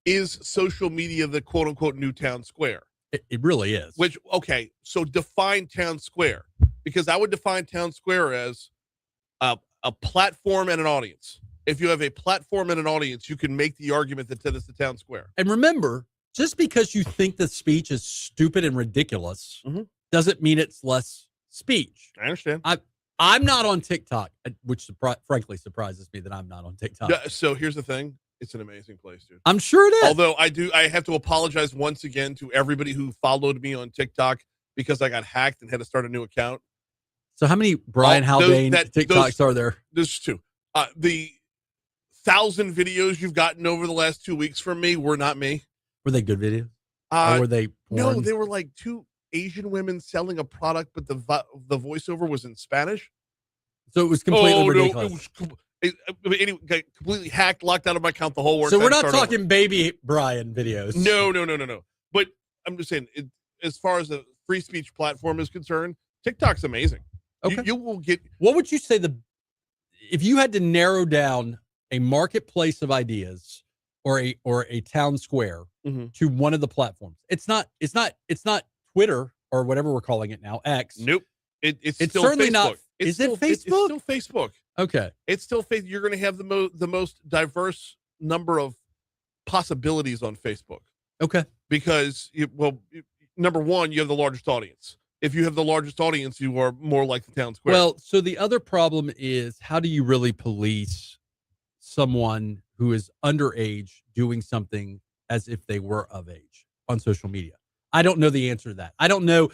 is social media the quote unquote new town square? It really is. Which, okay, so define town square, because I would define town square as a platform and an audience. If you have a platform and an audience, you can make the argument that this is town square. And remember, just because you think the speech is stupid and ridiculous doesn't mean it's less speech. I understand. I'm not on TikTok, which frankly surprises me that I'm not on TikTok. Yeah, so here's the thing. It's an amazing place, dude. I'm sure it is. Although I have to apologize once again to everybody who followed me on TikTok because I got hacked and had to start a new account. So how many Brian Haldane TikToks are there? There's 2. The 1,000 videos you've gotten over the last 2 weeks from me were not me. Were they good videos? Or were they porn? No, they were like 2 Asian women selling a product, but the voiceover was in Spanish. So it was completely ridiculous. Anyway, completely hacked, locked out of my account the whole work. So we're not talking baby Brian videos. No. But I'm just saying, as far as the free speech platform is concerned, TikTok's amazing. Okay. You will get. What would you say if you had to narrow down a marketplace of ideas or a town square to one of the platforms? It's not Twitter or whatever we're calling it now, X. Nope. It's still certainly Facebook. not. Is it Facebook? It's still Facebook. Okay. It's still Facebook. You're going to have the most diverse number of possibilities on Facebook. Okay. Because number one, you have the largest audience. If you have the largest audience, you are more like the town square. Well, so the other problem is, how do you really police someone who is underage doing something as if they were of age on social media? I don't know the answer to that. I don't know.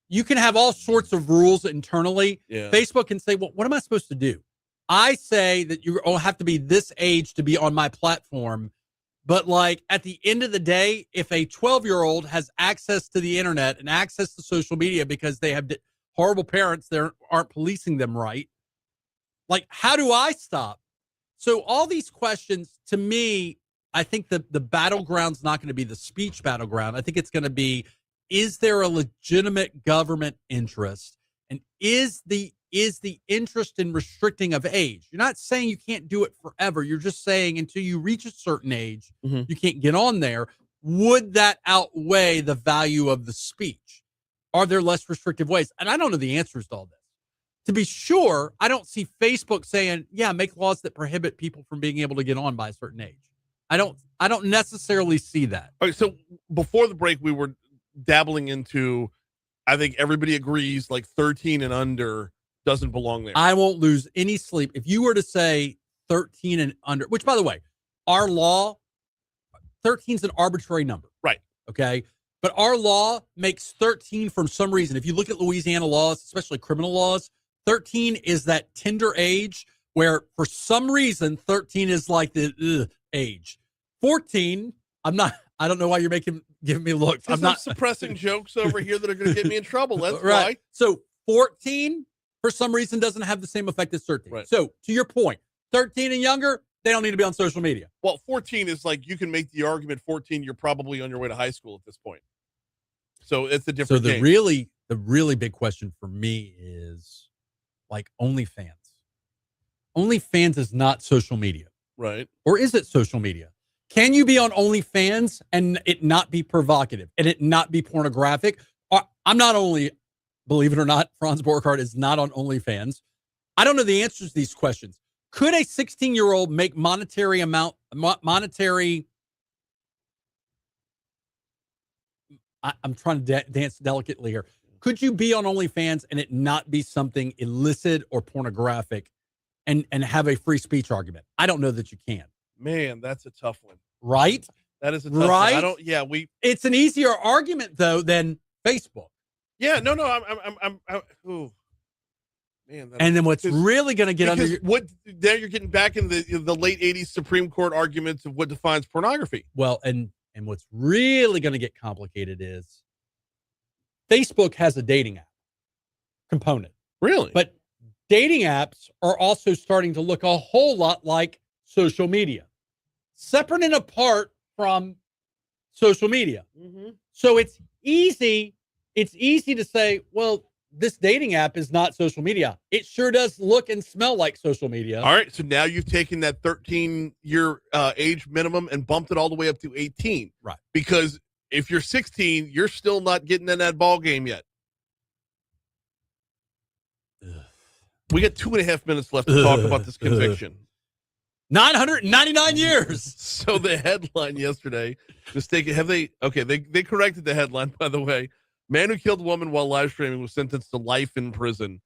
You can have all sorts of rules internally. Yeah. Facebook can say, well, what am I supposed to do? I say that you all have to be this age to be on my platform. But like at the end of the day, if a 12-year-old has access to the internet and access to social media because they have horrible parents that aren't policing them right, like how do I stop? So all these questions, to me, I think the battleground's not going to be the speech battleground. I think it's going to be, is there a legitimate government interest? And is the interest in restricting of age? You're not saying you can't do it forever. You're just saying until you reach a certain age, you can't get on there. Would that outweigh the value of the speech? Are there less restrictive ways? And I don't know the answers to all this. To be sure, I don't see Facebook saying, yeah, make laws that prohibit people from being able to get on by a certain age. I don't necessarily see that. All right, so before the break, we were dabbling into, I think everybody agrees, like 13 and under doesn't belong there. I won't lose any sleep. If you were to say 13 and under, which by the way, our law, 13 is an arbitrary number. Right. Okay. But our law makes 13 for some reason. If you look at Louisiana laws, especially criminal laws, 13 is that tender age where for some reason 13 is like the age. 14, I don't know why you're giving me looks. I'm not suppressing jokes over here that are going to get me in trouble. That's right. why. So 14 for some reason doesn't have the same effect as 13. Right. So to your point, 13 and younger, they don't need to be on social media. Well, 14 is like, you can make the argument 14, you're probably on your way to high school at this point. So it's a different So the game. really big question for me is like OnlyFans. OnlyFans is not social media. Right. Or is it social media? Can you be on OnlyFans and it not be provocative and it not be pornographic? I'm not only, believe it or not, Franz Borghardt is not on OnlyFans. I don't know the answers to these questions. Could a 16-year-old make monetary? I'm trying to dance delicately here. Could you be on OnlyFans and it not be something illicit or pornographic and have a free speech argument? I don't know that you can. Man, that's a tough one. Right? That is a tough one. It's an easier argument though than Facebook. Yeah, no, ooh. Man, and then what's really going to get under your, there you're getting back in the late 80s Supreme Court arguments of what defines pornography. Well, and what's really going to get complicated is Facebook has a dating app component. Really? But dating apps are also starting to look a whole lot like social media, separate and apart from social media. Mm-hmm. So it's easy to say, well, this dating app is not social media. It sure does look and smell like social media. All right. So now you've taken that 13-year age minimum and bumped it all the way up to 18. Right. Because if you're 16, you're still not getting in that ball game yet. We got 2.5 minutes left to talk about this conviction. 999 years. So the headline yesterday, mistaken. They corrected the headline, by the way. Man who killed a woman while live streaming was sentenced to life in prison.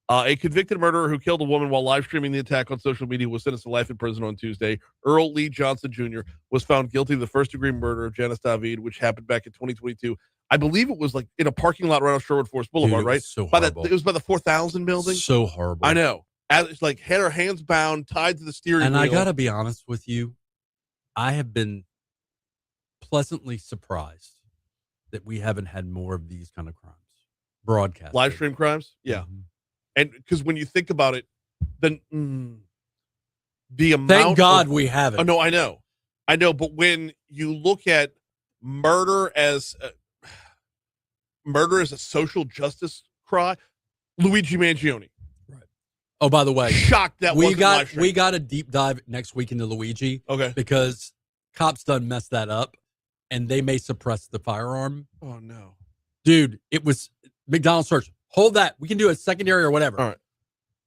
A convicted murderer who killed a woman while live streaming the attack on social media was sentenced to life in prison on Tuesday. Earl Lee Johnson Jr. was found guilty of the first-degree murder of Janice David, which happened back in 2022. I believe it was like in a parking lot right off Sherwood Forest Boulevard, Dude, right? So it was by the 4000 building. So horrible. I know. It's like had her hands bound, tied to the steering wheel. And I got to be honest with you, I have been pleasantly surprised that we haven't had more of these kind of crimes. Broadcast. Live stream crimes? Yeah. Mm-hmm. And because when you think about it, the amount. Thank God we haven't. Oh, no, I know. But when you look at murder as a social justice crime, Luigi Mangione. Right. Oh, by the way, shocked that we got a deep dive next week into Luigi. Okay. Because cops done messed that up, and they may suppress the firearm. Oh no, dude! It was McDonald's search. Hold that. We can do a secondary or whatever. All right.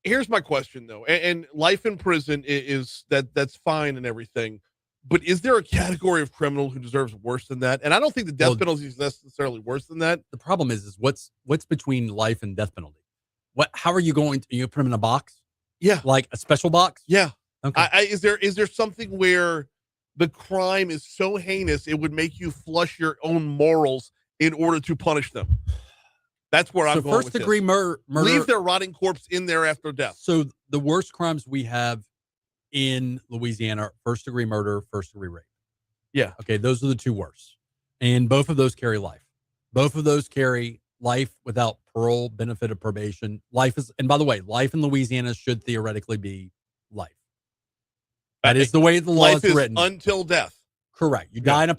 Here's my question though, and life in prison is that's fine and everything, but is there a category of criminal who deserves worse than that? And I don't think the death penalty is necessarily worse than that. The problem is what's between life and death penalty? How are you going to you put them in a box? Yeah, like a special box. Yeah. Okay. Is there something where the crime is so heinous it would make you flush your own morals in order to punish them? That's where I'm going with this. First degree murder. Leave their rotting corpse in there after death. So the worst crimes we have in Louisiana are first degree murder, first degree rape. Yeah. Okay, those are the two worst. And both of those carry life. Both of those carry life without parole, benefit of probation. Life is, and by the way, life in Louisiana should theoretically be life. That is the way the law is written. Until death. Correct. You die in a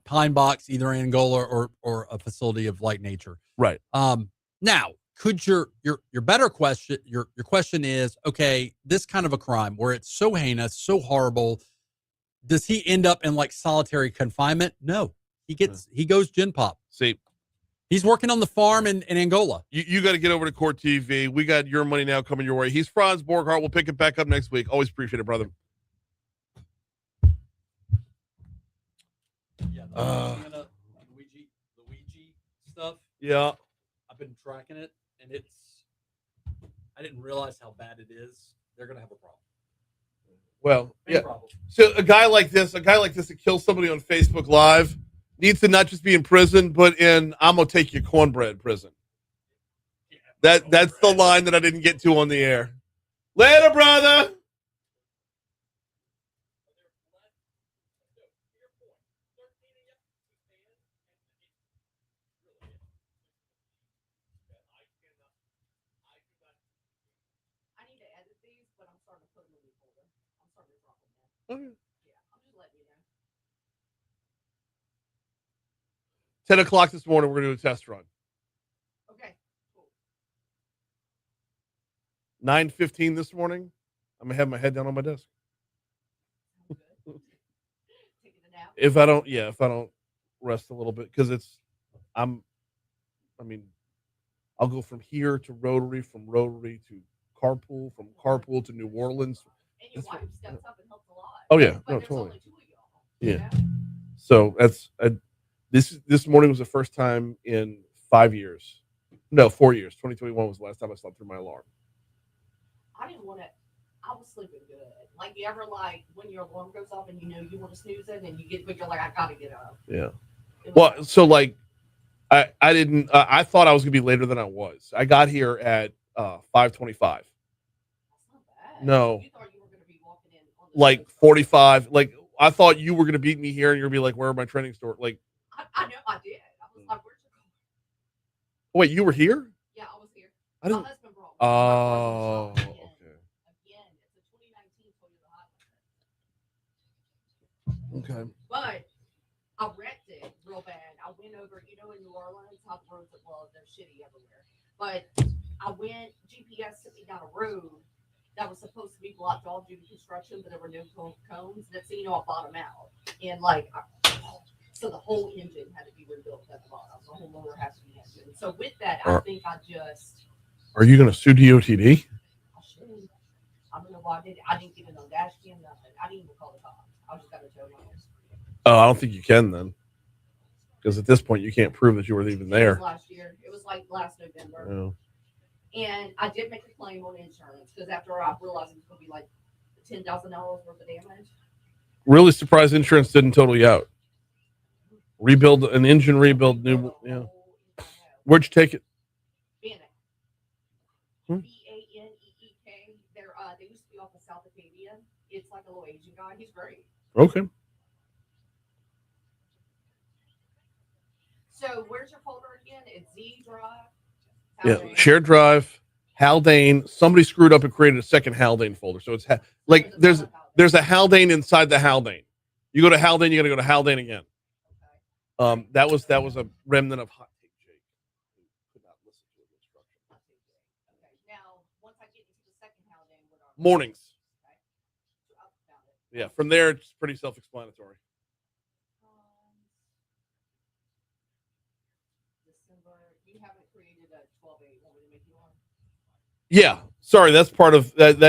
pine box, either in Angola or a facility of like nature. Right. Now, could your better question, your question is, okay, this kind of a crime where it's so heinous, so horrible, does he end up in like solitary confinement? No. He goes gen pop. See, he's working on the farm in Angola. You got to get over to Court TV. We got Your Money Now coming your way. He's Franz Borghardt. We'll pick it back up next week. Always appreciate it, brother. Yeah, Luigi stuff. Yeah, I've been tracking it, and I didn't realize how bad it is. They're gonna have a problem. Well, yeah. So a guy like this that kills somebody on Facebook Live needs to not just be in prison, but in I'm gonna take your cornbread prison. That's the line that I didn't get to on the air. Later, brother. Okay. Yeah, I'm just letting you know. 10 o'clock this morning, we're going to do a test run. Okay, cool. 9:15 this morning, I'm going to have my head down on my desk. If I don't rest a little bit, because I'll go from here to Rotary, from Rotary to Carpool, from Carpool to New Orleans. And your wife steps up and helps a lot. Oh yeah, But no, there's totally. only two of y'all. Yeah. So that's this morning was the first time in 5 years. No, 4 years. 2021 was the last time I slept through my alarm. I didn't want to. I was sleeping good. Like you ever like when your alarm goes off and you know you want to snooze it and you get, but you're like, I gotta get up. Yeah. Well, so like, I didn't. I thought I was gonna be later than I was. I got here at 5:25. No. You thought you were gonna be walking in on the Like 45. Like I thought you were gonna beat me here, and you're gonna be like, "Where are my training store?" Like, I know I did. I was like, "Where's your car?" wait, you were here? Yeah, I was here. I didn't. My husband brought me. Oh, okay. Again, it's a 2019 Toyota Highlander. Okay. But I wrecked it real bad. I went over, in New Orleans, how the roads are, they're shitty everywhere. But I went, GPS took me down a road that was supposed to be blocked off due to construction, but there were no cones. Next thing you know, I bottomed out. And so the whole engine had to be rebuilt at the bottom. The whole lower half of the engine. So with that, I think I just. Are you going to sue DOTD? I'll I didn't get it on dash cam, nothing. I didn't even call the cops. I just got to tow mine. Oh, I don't think you can then. Because at this point, you can't prove that you were even there. It was last year. It was like last November. Oh. And I did make a claim on insurance because after I realized it was going to be like $10,000 worth of damage. Really surprised insurance didn't total you out. Rebuild an engine rebuild. New. Yeah. Where'd you take it? Bannock. Hmm? Baneek. They used to be off of South Acadia. It's like a little Asian guy. He's great. Okay. So where's your folder again? It's Z Drive. Yeah, shared drive, Haldane. Somebody screwed up and created a second Haldane folder. So it's like there's a Haldane inside the Haldane. You go to Haldane, you got to go to Haldane again. That was a remnant of hot take Jake. Who could not listen to the instruction. Okay. Now, once I get into the second Haldane, what are Mornings. Okay. Yeah, from there it's pretty self-explanatory. You haven't created a 12-8. Want me to make you one? Yeah, sorry, that's part of that.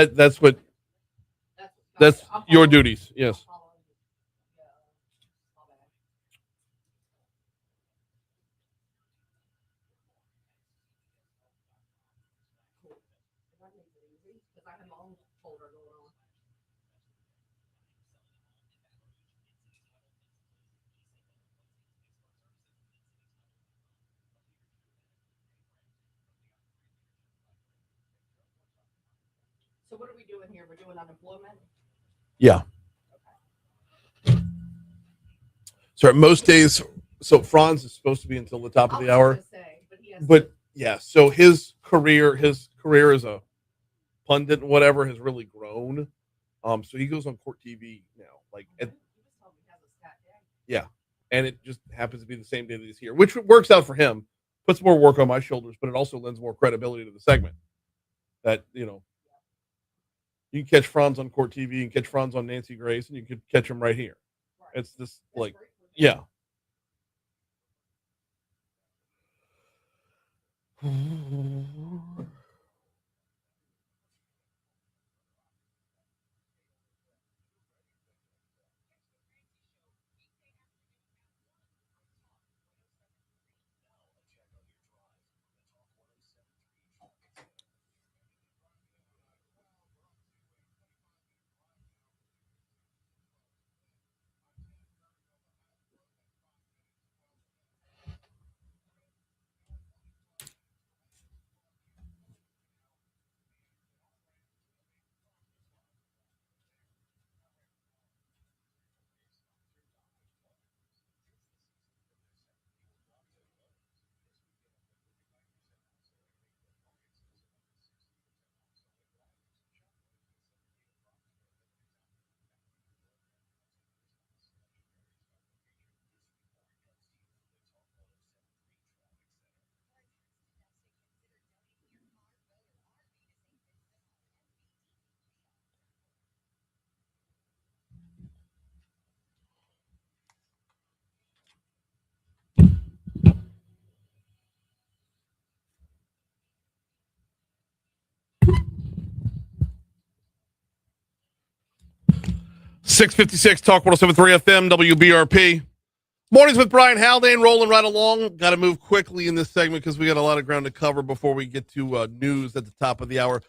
That's your duties. Yes. Because I have my own folder going on. So what are we doing here? We're doing unemployment? Yeah. So at most days, so Franz is supposed to be until the top of the hour. But yeah, so his career as a pundit and whatever has really grown. So he goes on Court TV now. Yeah. And it just happens to be the same day that he's here, which works out for him. Puts more work on my shoulders, but it also lends more credibility to the segment. That, you can catch Franz on Court TV, you can catch Franz on Nancy Grace, and you could catch him right here. It's just yeah. .656 Talk 107.3 FM WBRP. Mornings with Brian Haldane, rolling right along. Got to move quickly in this segment because we got a lot of ground to cover before we get to news at the top of the hour.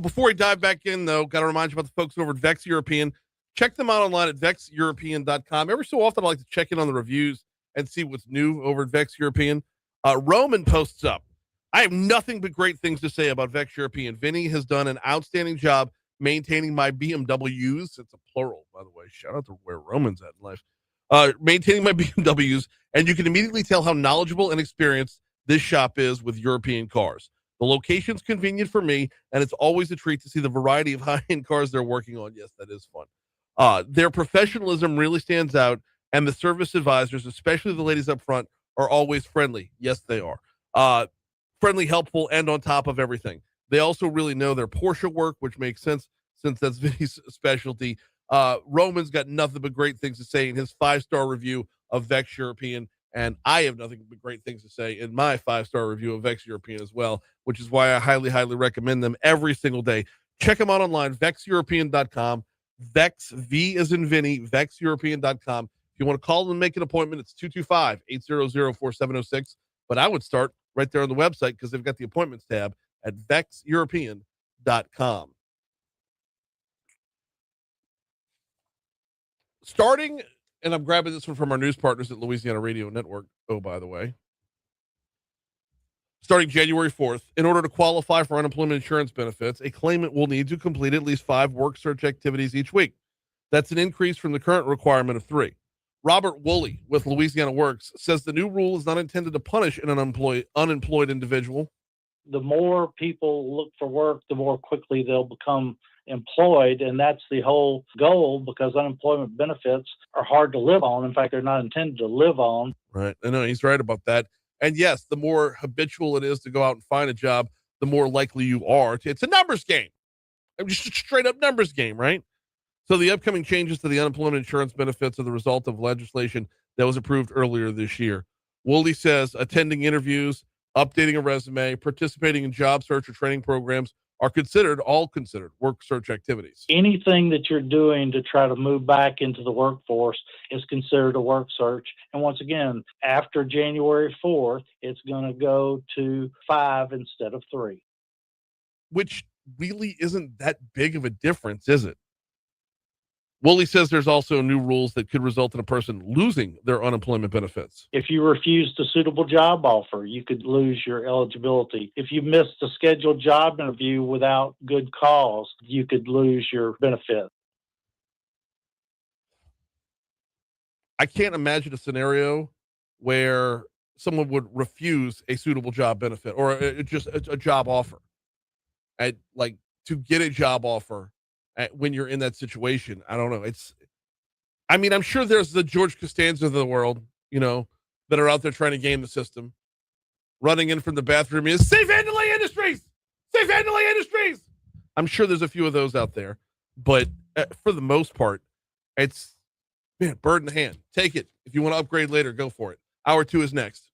Before we dive back in, though, got to remind you about the folks over at Vex European. Check them out online at vexeuropean.com. Every so often, I like to check in on the reviews and see what's new over at Vex European. Roman posts up. I have nothing but great things to say about Vex European. Vinny has done an outstanding job maintaining my BMWs. It's a plural, by the way. Shout out to where Roman's at in life. Maintaining my BMWs, and you can immediately tell how knowledgeable and experienced this shop is with European cars. The location's convenient for me, and it's always a treat to see the variety of high-end cars they're working on. Yes, that is fun. Their professionalism really stands out, and the service advisors, especially the ladies up front, are always friendly. Yes, they are. Friendly, helpful, and on top of everything. They also really know their Porsche work, which makes sense since that's Vinny's specialty. Roman's got nothing but great things to say in his 5-star review of Vex European, and I have nothing but great things to say in my 5-star review of Vex European as well, which is why I highly, highly recommend them every single day. Check them out online, vexeuropean.com. Vex, V as in Vinny, vexeuropean.com. If you want to call them and make an appointment, it's 225-800-4706. But I would start right there on the website because they've got the appointments tab at vexeuropean.com. Starting, and I'm grabbing this one from our news partners at Louisiana Radio Network. Oh, by the way. Starting January 4th, in order to qualify for unemployment insurance benefits, a claimant will need to complete at least 5 work search activities each week. That's an increase from the current requirement of 3. Robert Woolley with Louisiana Works says the new rule is not intended to punish an unemployed individual. The more people look for work, the more quickly they'll become employed, and that's the whole goal, because unemployment benefits are hard to live on. In fact, they're not intended to live on. Right. I know he's right about that. And yes, the more habitual it is to go out and find a job, the more likely you are to. It's a numbers game. Just a straight up numbers game, right? So the upcoming changes to the unemployment insurance benefits are the result of legislation that was approved earlier this year. Woolley says attending interviews, updating a resume, participating in job search or training programs are all considered work search activities. Anything that you're doing to try to move back into the workforce is considered a work search. And once again, after January 4th, it's going to go to 5 instead of 3. Which really isn't that big of a difference, is it? Woolley says there's also new rules that could result in a person losing their unemployment benefits. If you refused a suitable job offer, you could lose your eligibility. If you missed a scheduled job interview without good cause, you could lose your benefit. I can't imagine a scenario where someone would refuse a suitable job benefit or just a job offer. To get a job offer when you're in that situation. I don't know. I'm sure there's the George Costanza of the world, that are out there trying to game the system. Running in from the bathroom is Safe Handling Industries! Safe Handling Industries! I'm sure there's a few of those out there. But for the most part, it's, bird in the hand. Take it. If you want to upgrade later, go for it. Hour 2 is next.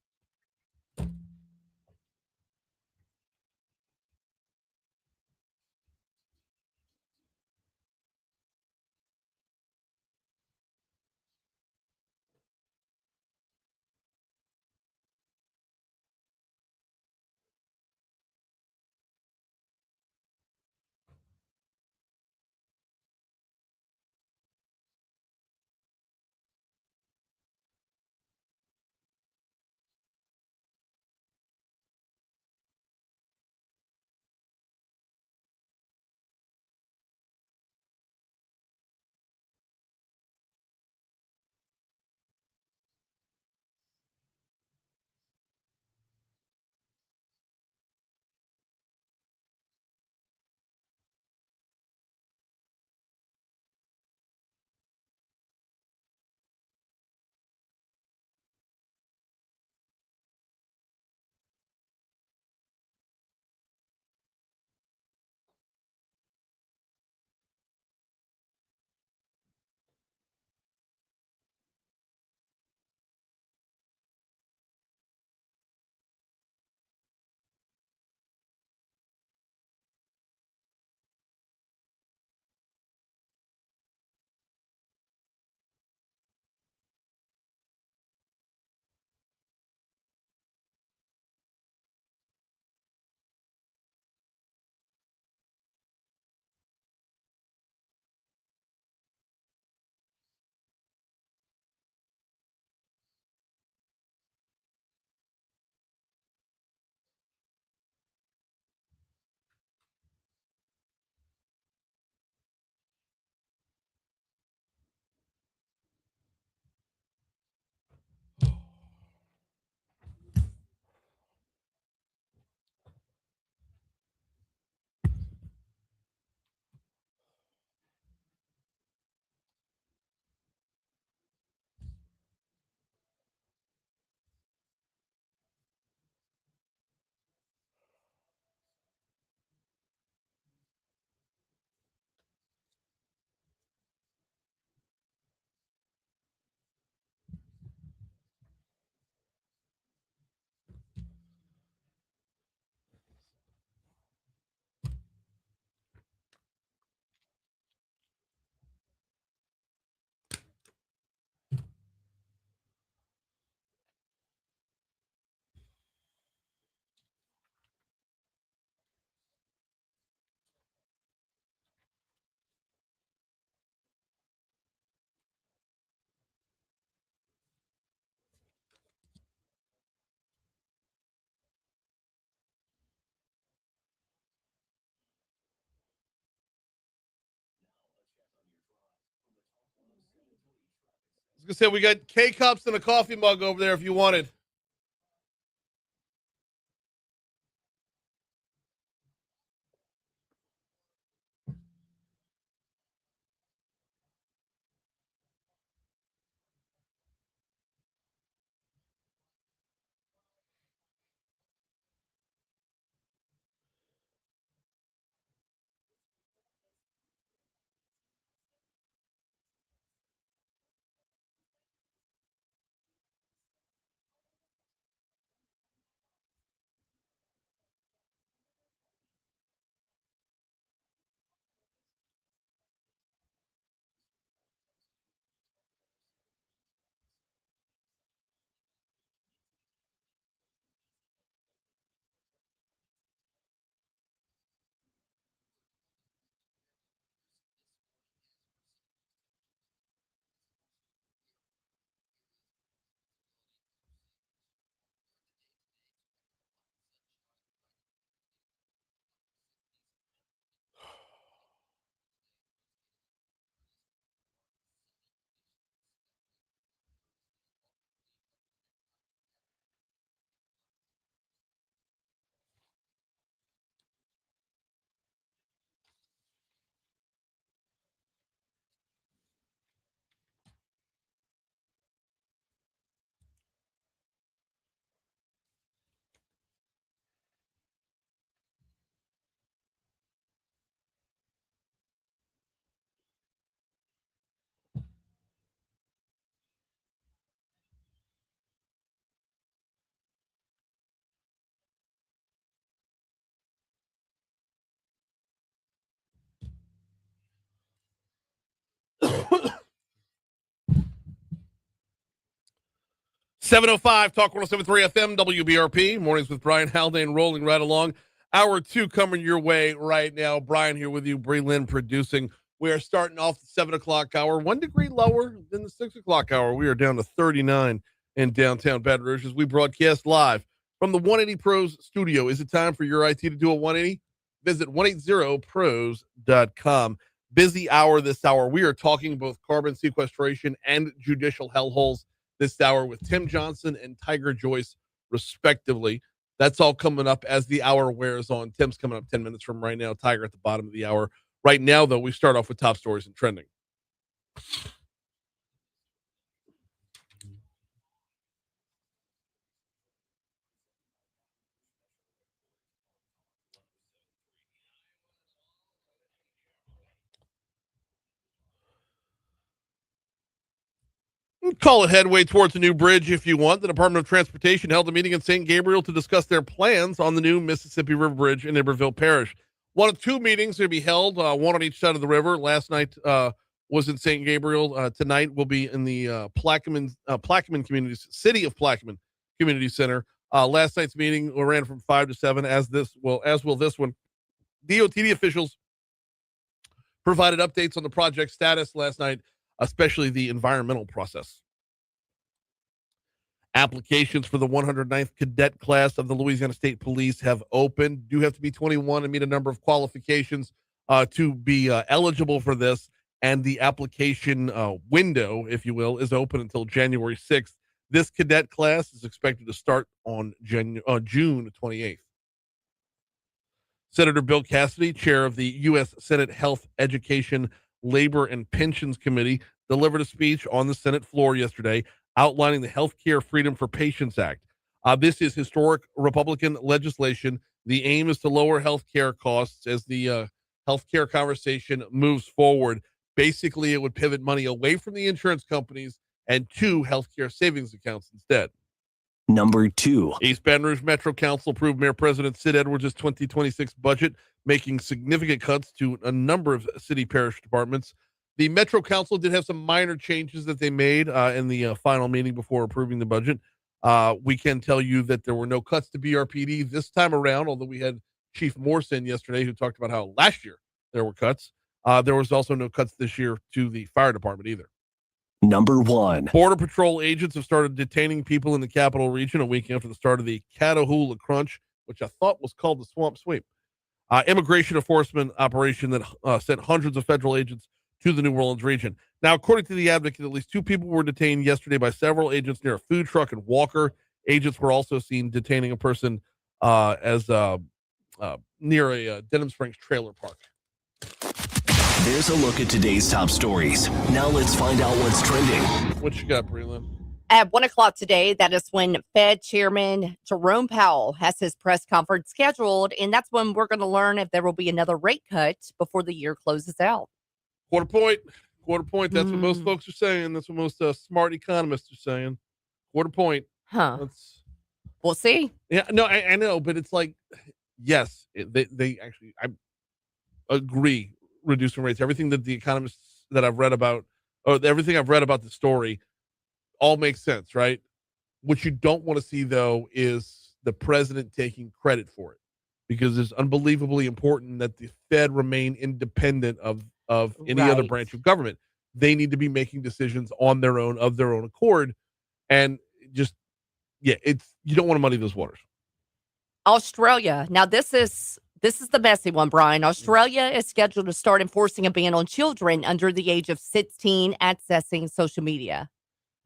I said, we got K-Cups and a coffee mug over there if you wanted. .705 Talk 107.3 FM WBRP. Mornings with Brian Haldane rolling right along. Hour 2 coming your way right now. Brian here with you. Bree Lynn producing. We are starting off the 7 o'clock hour. 1 degree lower than the 6 o'clock hour. We are down to 39 in downtown Baton Rouge as we broadcast live from the 180 Pros studio. Is it time for your IT to do a 180? Visit 180pros.com. Busy hour this hour. We are talking both carbon sequestration and judicial hellholes this hour with Tim Johnson and Tiger Joyce, respectively. That's all coming up as the hour wears on. Tim's coming up 10 minutes from right now. Tiger at the bottom of the hour. Right now, though, we start off with top stories and trending. Call it headway towards a new bridge if you want. The Department of Transportation held a meeting in St. Gabriel to discuss their plans on the new Mississippi River Bridge in Iberville Parish. One of 2 meetings to be held, one on each side of the river. Last night was in St. Gabriel. Tonight will be in the Plaquemine Community, City of Plaquemine Community Center. Last night's meeting ran from 5 to 7, as will this one. DOTD officials provided updates on the project status last night, especially the environmental process. Applications for the 109th cadet class of the Louisiana State Police have opened. You have to be 21 and meet a number of qualifications to be eligible for this. And the application window, if you will, is open until January 6th. This cadet class is expected to start on June 28th. Senator Bill Cassidy, chair of the U.S. Senate Health, Education, Labor, and Pensions Committee, delivered a speech on the Senate floor yesterday outlining the Healthcare Freedom for Patients Act. This is historic Republican legislation. The aim is to lower healthcare costs as the healthcare conversation moves forward. Basically, it would pivot money away from the insurance companies and to healthcare savings accounts instead. Number 2. East Baton Rouge Metro Council approved Mayor President Sid Edwards' 2026 budget, making significant cuts to a number of city parish departments. The Metro Council did have some minor changes that they made in the final meeting before approving the budget. We can tell you that there were no cuts to BRPD this time around, although we had Chief Morse in yesterday who talked about how last year there were cuts. There was also no cuts this year to the fire department either. Number 1. Border Patrol agents have started detaining people in the capital region a week after the start of the Catahoula Crunch, which I thought was called the Swamp Sweep. Immigration enforcement operation that sent hundreds of federal agents to the New Orleans region. Now, according to the Advocate, at least 2 people were detained yesterday by several agents near a food truck in Walker. Agents were also seen detaining a person near a Denham Springs trailer park. There's a look at today's top stories. Now let's find out what's trending. What you got, Breland? At 1 o'clock today, that is when Fed Chairman Jerome Powell has his press conference scheduled, and that's when we're going to learn if there will be another rate cut before the year closes out. Quarter point. That's what most folks are saying. That's what most smart economists are saying. Quarter point. Huh. We'll see. Yeah, no, I know, but it's like, yes, they actually, I agree, reducing rates. Everything that the economists that I've read about, or everything I've read about the story, all makes sense, right? What you don't want to see, though, is the president taking credit for it, because it's unbelievably important that the Fed remain independent of any other branch of government. They need to be making decisions on their own, of their own accord, and just, you don't want to muddy those waters. Australia. Now, this is the messy one, Brian. Australia is scheduled to start enforcing a ban on children under the age of 16 accessing social media.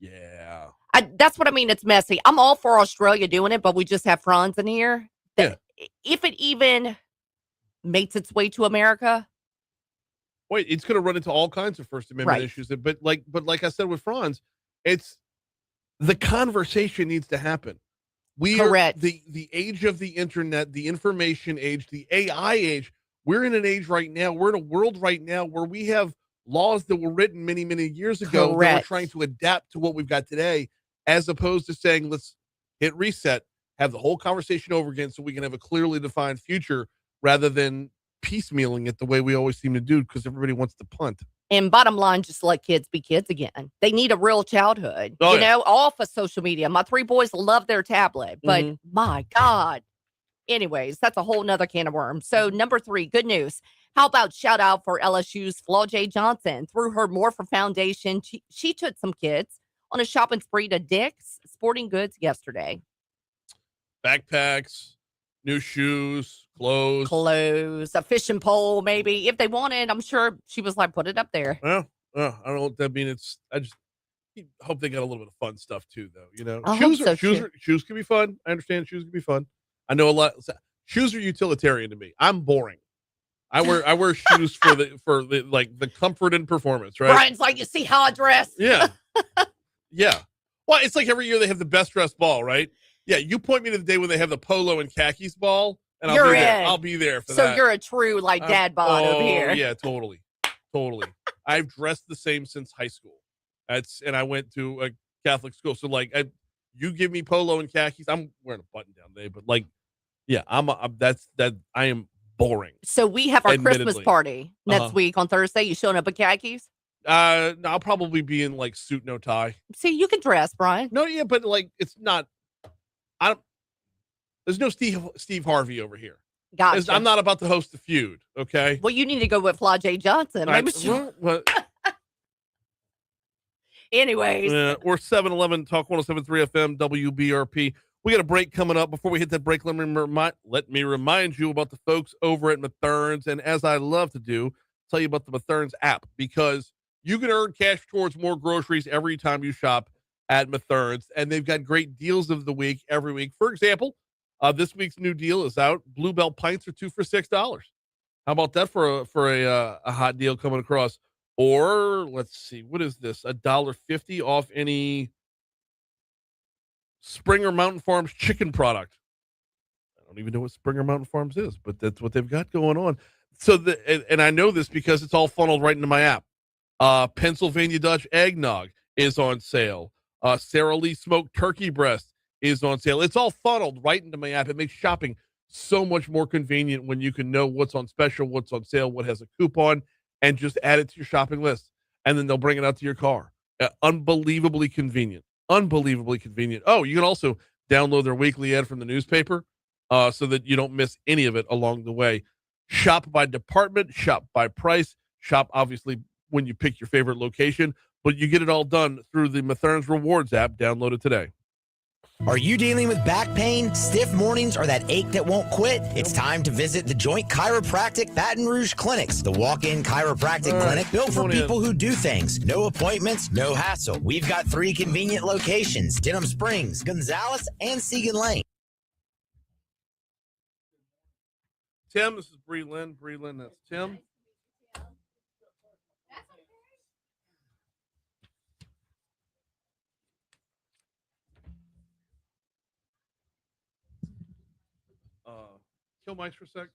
Yeah. That's what I mean. It's messy. I'm all for Australia doing it, but we just have Franz in here. If it even makes its way to America. Wait, it's going to run into all kinds of First Amendment issues. But like I said with Franz, it's the conversation needs to happen. We Correct. are the age of the internet, the information age, the AI age. We're in an age right now. We're in a world right now where we have laws that were written many, many years ago that we're trying to adapt to what we've got today, as opposed to saying, let's hit reset, have the whole conversation over again so we can have a clearly defined future, rather than piecemealing it the way we always seem to do, because everybody wants to punt. And bottom line, just let kids be kids again. They need a real childhood, off of social media. My 3 boys love their tablet, but my God. Anyways, that's a whole nother can of worms. So number 3, good news. How about shout out for LSU's Flaw J. Johnson? Through her Morpher Foundation, she took some kids on a shopping spree to Dick's Sporting Goods yesterday. Backpacks, new shoes, clothes, a fishing pole, maybe. If they wanted, I'm sure she was like, put it up there. Well, I don't know what that means. I just hope they got a little bit of fun stuff too, though. I Shoes hope so, shoes can be fun. I understand shoes can be fun. I know a lot. Shoes are utilitarian to me. I'm boring. I wear shoes for the comfort and performance, right? Brian's like, you see how I dress? Yeah. Yeah. Well, it's like every year they have the best dressed ball, right? Yeah, you point me to the day when they have the polo and khakis ball, and I'll be there. I'll be there for that. So you're a true dad bod over here. Yeah, totally. I've dressed the same since high school. And I went to a Catholic school, so you give me polo and khakis, I'm wearing a button down today, but I am boring. So we have our Christmas party next week on Thursday. You showing up in khakis? No, I'll probably be in suit, no tie. See, you can dress, Brian. No, yeah, but it's not. There's no Steve Harvey over here. Gotcha. I'm not about to host the feud. Okay. Well, you need to go with Flaw J. Johnson. Anyways, or 7-Eleven Talk 107.3 FM WBRP. We got a break coming up. Before we hit that break, let me remind you about the folks over at Mathern's, and as I love to do, tell you about the Mathern's app, because you can earn cash towards more groceries every time you shop at Mathern's, and they've got great deals of the week every week. For example, this week's new deal is out. Bluebell pints are 2 for $6. How about that for a hot deal coming across? Or let's see, what is this? $1.50 off any Springer Mountain Farms chicken product. I don't even know what Springer Mountain Farms is, but that's what they've got going on. So and I know this because it's all funneled right into my app. Pennsylvania Dutch eggnog is on sale. Sara Lee smoked turkey breast is on sale. It's all funneled right into my app. It makes shopping so much more convenient when you can know what's on special, what's on sale, what has a coupon, and just add it to your shopping list. And then they'll bring it out to your car. Unbelievably convenient. Unbelievably convenient. Oh, you can also download their weekly ad from the newspaper so that you don't miss any of it along the way. Shop by department, shop by price, shop obviously when you pick your favorite location, but you get it all done through the Mathern's Rewards app. Download it today. Are you dealing with back pain, stiff mornings, or that ache that won't quit? It's time to visit the Joint Chiropractic Baton Rouge Clinics, the walk-in chiropractic clinic built for people who do things. No appointments, no hassle. We've got 3 convenient locations: Denham Springs, Gonzales, and Segan Lane. Tim, this is Bree Lynn. That's Tim. Kill mics for a sec.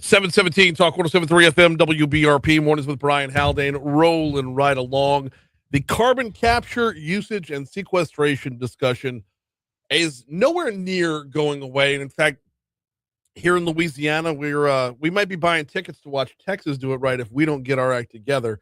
.717 Talk 107.3 FM WBRP mornings with Brian Haldane, rolling right along. The carbon capture, usage, and sequestration discussion is nowhere near going away. And in fact, here in Louisiana, we might be buying tickets to watch Texas do it right if we don't get our act together.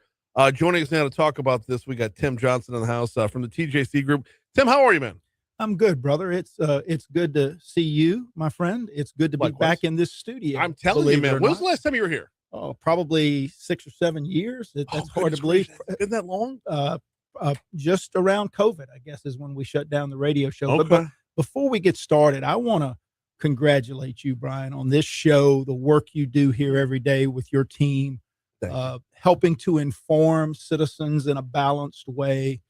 Joining us now to talk about this, we got Tim Johnson in the house from the TJC Group. Tim, how are you, man? I'm good, brother. It's good to see you, my friend. It's good to be back in this studio. I'm telling you, man. When was the last time you were here? Oh, probably 6 or 7 years. That's hard to believe. Been that long? Just around COVID, I guess, is when we shut down the radio show. Okay. But before we get started, I want to congratulate you, Brian, on this show, the work you do here every day with your team, helping to inform citizens in a balanced way.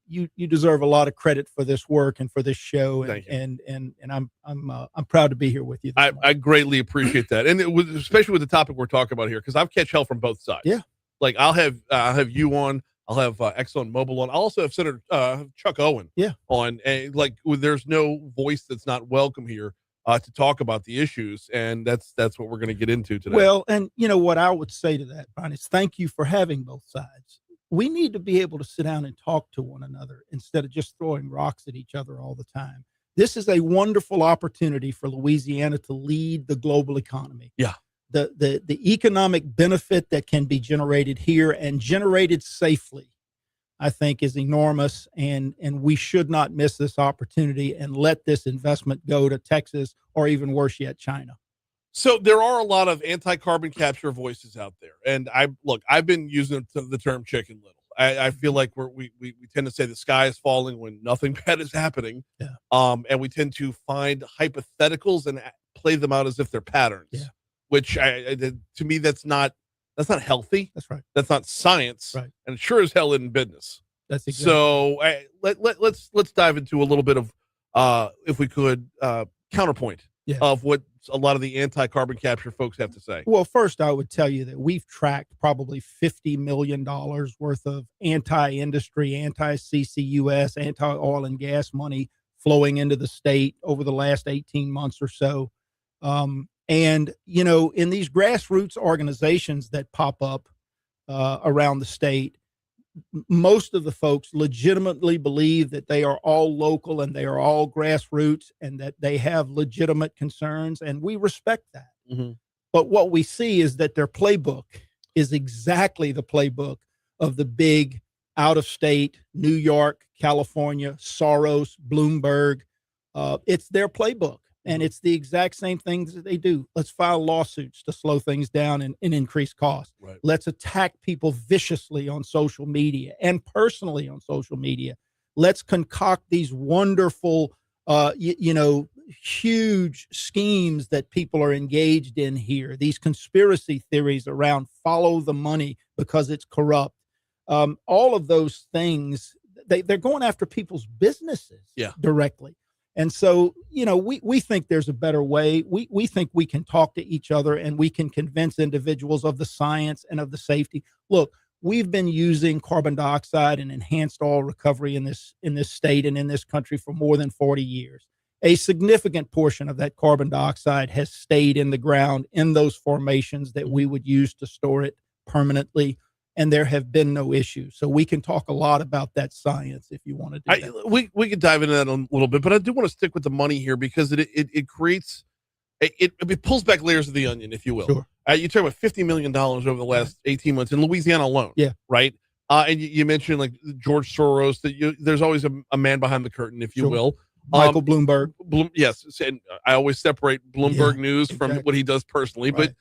You deserve a lot of credit for this work and for this show, and I'm proud to be here with you. I greatly appreciate that, and especially with the topic we're talking about here, because I've catch hell from both sides. Yeah, like I'll have you on, I'll have Exxon Mobil on, I'll also have Senator Chuck Owen on, and there's no voice that's not welcome here to talk about the issues, and that's what we're going to get into today. Well, and you know what I would say to that, Brian, is thank you for having both sides. We need to be able to sit down and talk to one another instead of just throwing rocks at each other all the time. This is a wonderful opportunity for Louisiana to lead the global economy. Yeah. The economic benefit that can be generated here and generated safely, I think, is enormous, and we should not miss this opportunity and let this investment go to Texas or even worse yet, China. So there are a lot of anti-carbon capture voices out there, and I've been using the term chicken little. I feel like we tend to say the sky is falling when nothing bad is happening. Yeah. And we tend to find hypotheticals and play them out as if they're patterns. Yeah. Which to me that's not healthy. That's right. That's not science. Right. And it sure as hell isn't business. That's exactly. So let's dive into a little bit of if we could counterpoint of what a lot of the anti-carbon capture folks have to say. Well, first, I would tell you that we've tracked probably $50 million worth of anti-industry, anti-CCUS, anti-oil and gas money flowing into the state over the last 18 months or so. And, you know, in these grassroots organizations that pop up around the state, most of the folks legitimately believe that they are all local and they are all grassroots and that they have legitimate concerns, and we respect that. Mm-hmm. But what we see is that their playbook is exactly the playbook of the big out-of-state, New York, California, Soros, Bloomberg. It's their playbook, and it's the exact same things that they do. Let's file lawsuits to slow things down and increase costs. Right. Let's attack people viciously on social media and personally on social media. Let's concoct these wonderful, huge schemes that people are engaged in here. These conspiracy theories around follow the money because it's corrupt. All of those things, they're going after people's businesses directly. And so, you know, we think there's a better way. We think we can talk to each other and we can convince individuals of the science and of the safety. Look, we've been using carbon dioxide and enhanced oil recovery in this state and in this country for more than 40 years. A significant portion of that carbon dioxide has stayed in the ground in those formations that we would use to store it permanently. And there have been no issues. So we can talk a lot about that science if you want to do that. We could dive into that a little bit, but I do want to stick with the money here because it creates, it pulls back layers of the onion, if you will. Sure. You talk about $50 million over the last 18 months in Louisiana alone. Yeah. Right. And you mentioned like George Soros, there's always a man behind the curtain, if you will. Michael Bloomberg. Yes. And I always separate Bloomberg news from what he does personally, but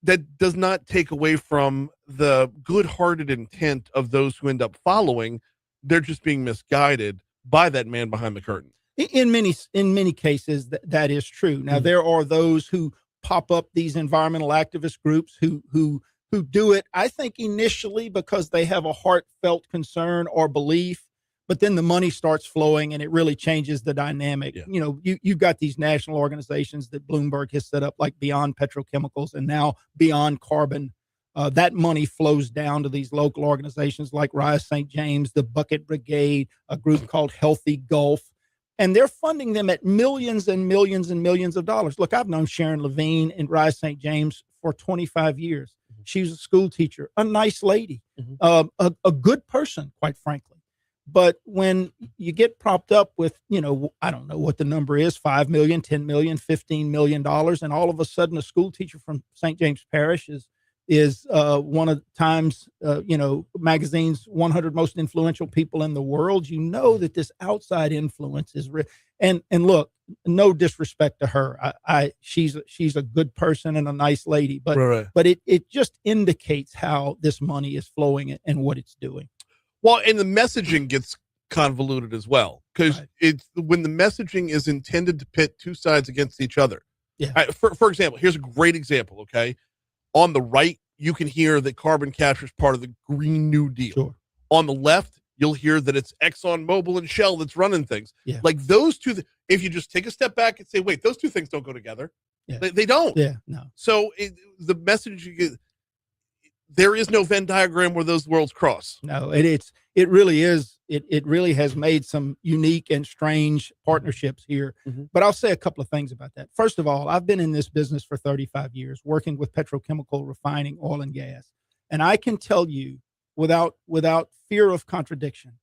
that does not take away from the good-hearted intent of those who end up following. They're just being misguided by that man behind the curtain. In many cases, that is true. Now, there are those who pop up, these environmental activist groups who do it, I think, initially because they have a heartfelt concern or belief, but then the money starts flowing and it really changes the dynamic. Yeah. You know, you've got these national organizations that Bloomberg has set up, like Beyond Petrochemicals and now Beyond Carbon. That money flows down to these local organizations like Rise St. James, the Bucket Brigade, a group called Healthy Gulf, and they're funding them at millions and millions and millions of dollars. Look, I've known Sharon Levine and Rise St. James for 25 years. She was a school teacher, a nice lady, a good person, quite frankly. But when you get propped up with, you know, I don't know what the number is, $5 million, $10 million, $15 million, and all of a sudden a school teacher from St. James Parish is is one of Time's, magazine's 100 most influential people in the world. You know that this outside influence is real. And look, no disrespect to her. She's a good person and a nice lady, but Right. but it just indicates how this money is flowing and what it's doing. Well, and the messaging gets convoluted as well, because it's when the messaging is intended to pit two sides against each other. Yeah. For example, here's a great example. Okay, on the right, you can hear that carbon capture is part of the Green New Deal. Sure. On the left, you'll hear that it's ExxonMobil and Shell that's running things. Yeah. Like those two. If you just take a step back and say, "Wait, those two things don't go together," Yeah. they don't. Yeah, no. So the message you get, there is no Venn diagram where those worlds cross. No, it really is. It really has made some unique and strange partnerships here. Mm-hmm. But I'll say a couple of things about that. First of all, I've been in this business for 35 years, working with petrochemical refining, oil and gas. And I can tell you without fear of contradiction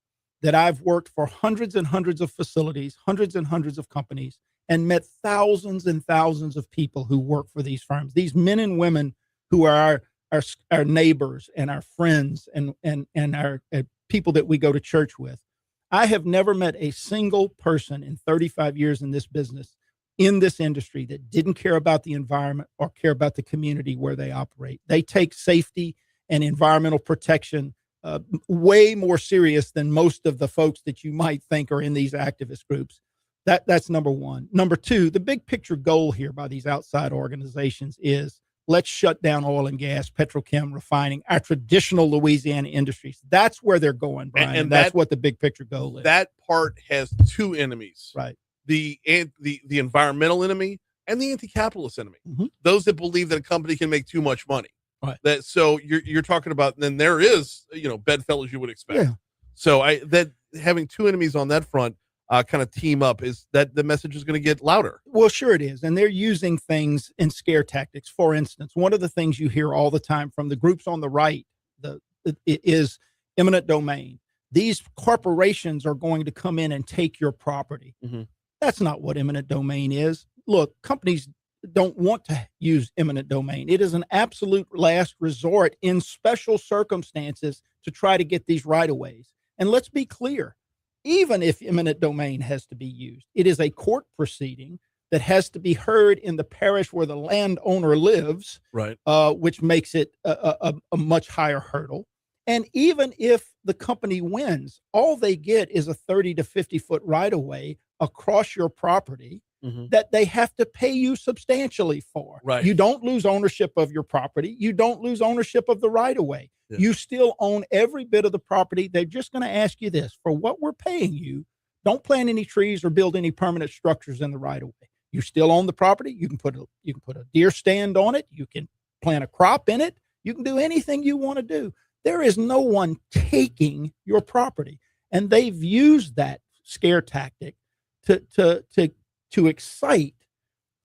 that I've worked for hundreds and hundreds of facilities, hundreds and hundreds of companies, and met thousands and thousands of people who work for these firms. These men and women who are our neighbors and our friends and our people that we go to church with. I have never met a single person in 35 years in this business, in this industry, that didn't care about the environment or care about the community where they operate. They take safety and environmental protection way more serious than most of the folks that you might think are in these activist groups. That's number one. Number two, the big picture goal here by these outside organizations is let's shut down oil and gas, petrochem, refining, our traditional Louisiana industries. That's where they're going, Brian. And that's what the big picture goal is. That part has two enemies. Right. The environmental enemy and the anti-capitalist enemy. Mm-hmm. Those that believe that a company can make too much money. Right. That so you're talking about, then there is, bedfellows you would expect. Yeah. So that having two enemies on that front kind of team up, is that the message is going to get louder. Well, sure it is. And they're using things in scare tactics. For instance, one of the things you hear all the time from the groups on the right is eminent domain. These corporations are going to come in and take your property. Mm-hmm. That's not what eminent domain is. Look, companies don't want to use eminent domain. It is an absolute last resort in special circumstances to try to get these right-of-ways. And let's be clear, even if eminent domain has to be used, it is a court proceeding that has to be heard in the parish where the landowner lives, right? Which makes it a much higher hurdle. And even if the company wins, all they get is a 30 to 50 foot right-of-way across your property. Mm-hmm. That they have to pay you substantially for. Right. You don't lose ownership of your property. You don't lose ownership of the right-of-way. Yeah. You still own every bit of the property. They're just going to ask you this: for what we're paying you, don't plant any trees or build any permanent structures in the right-of-way. You still own the property. You can put a deer stand on it. You can plant a crop in it. You can do anything you want to do. There is no one taking your property, and they've used that scare tactic to excite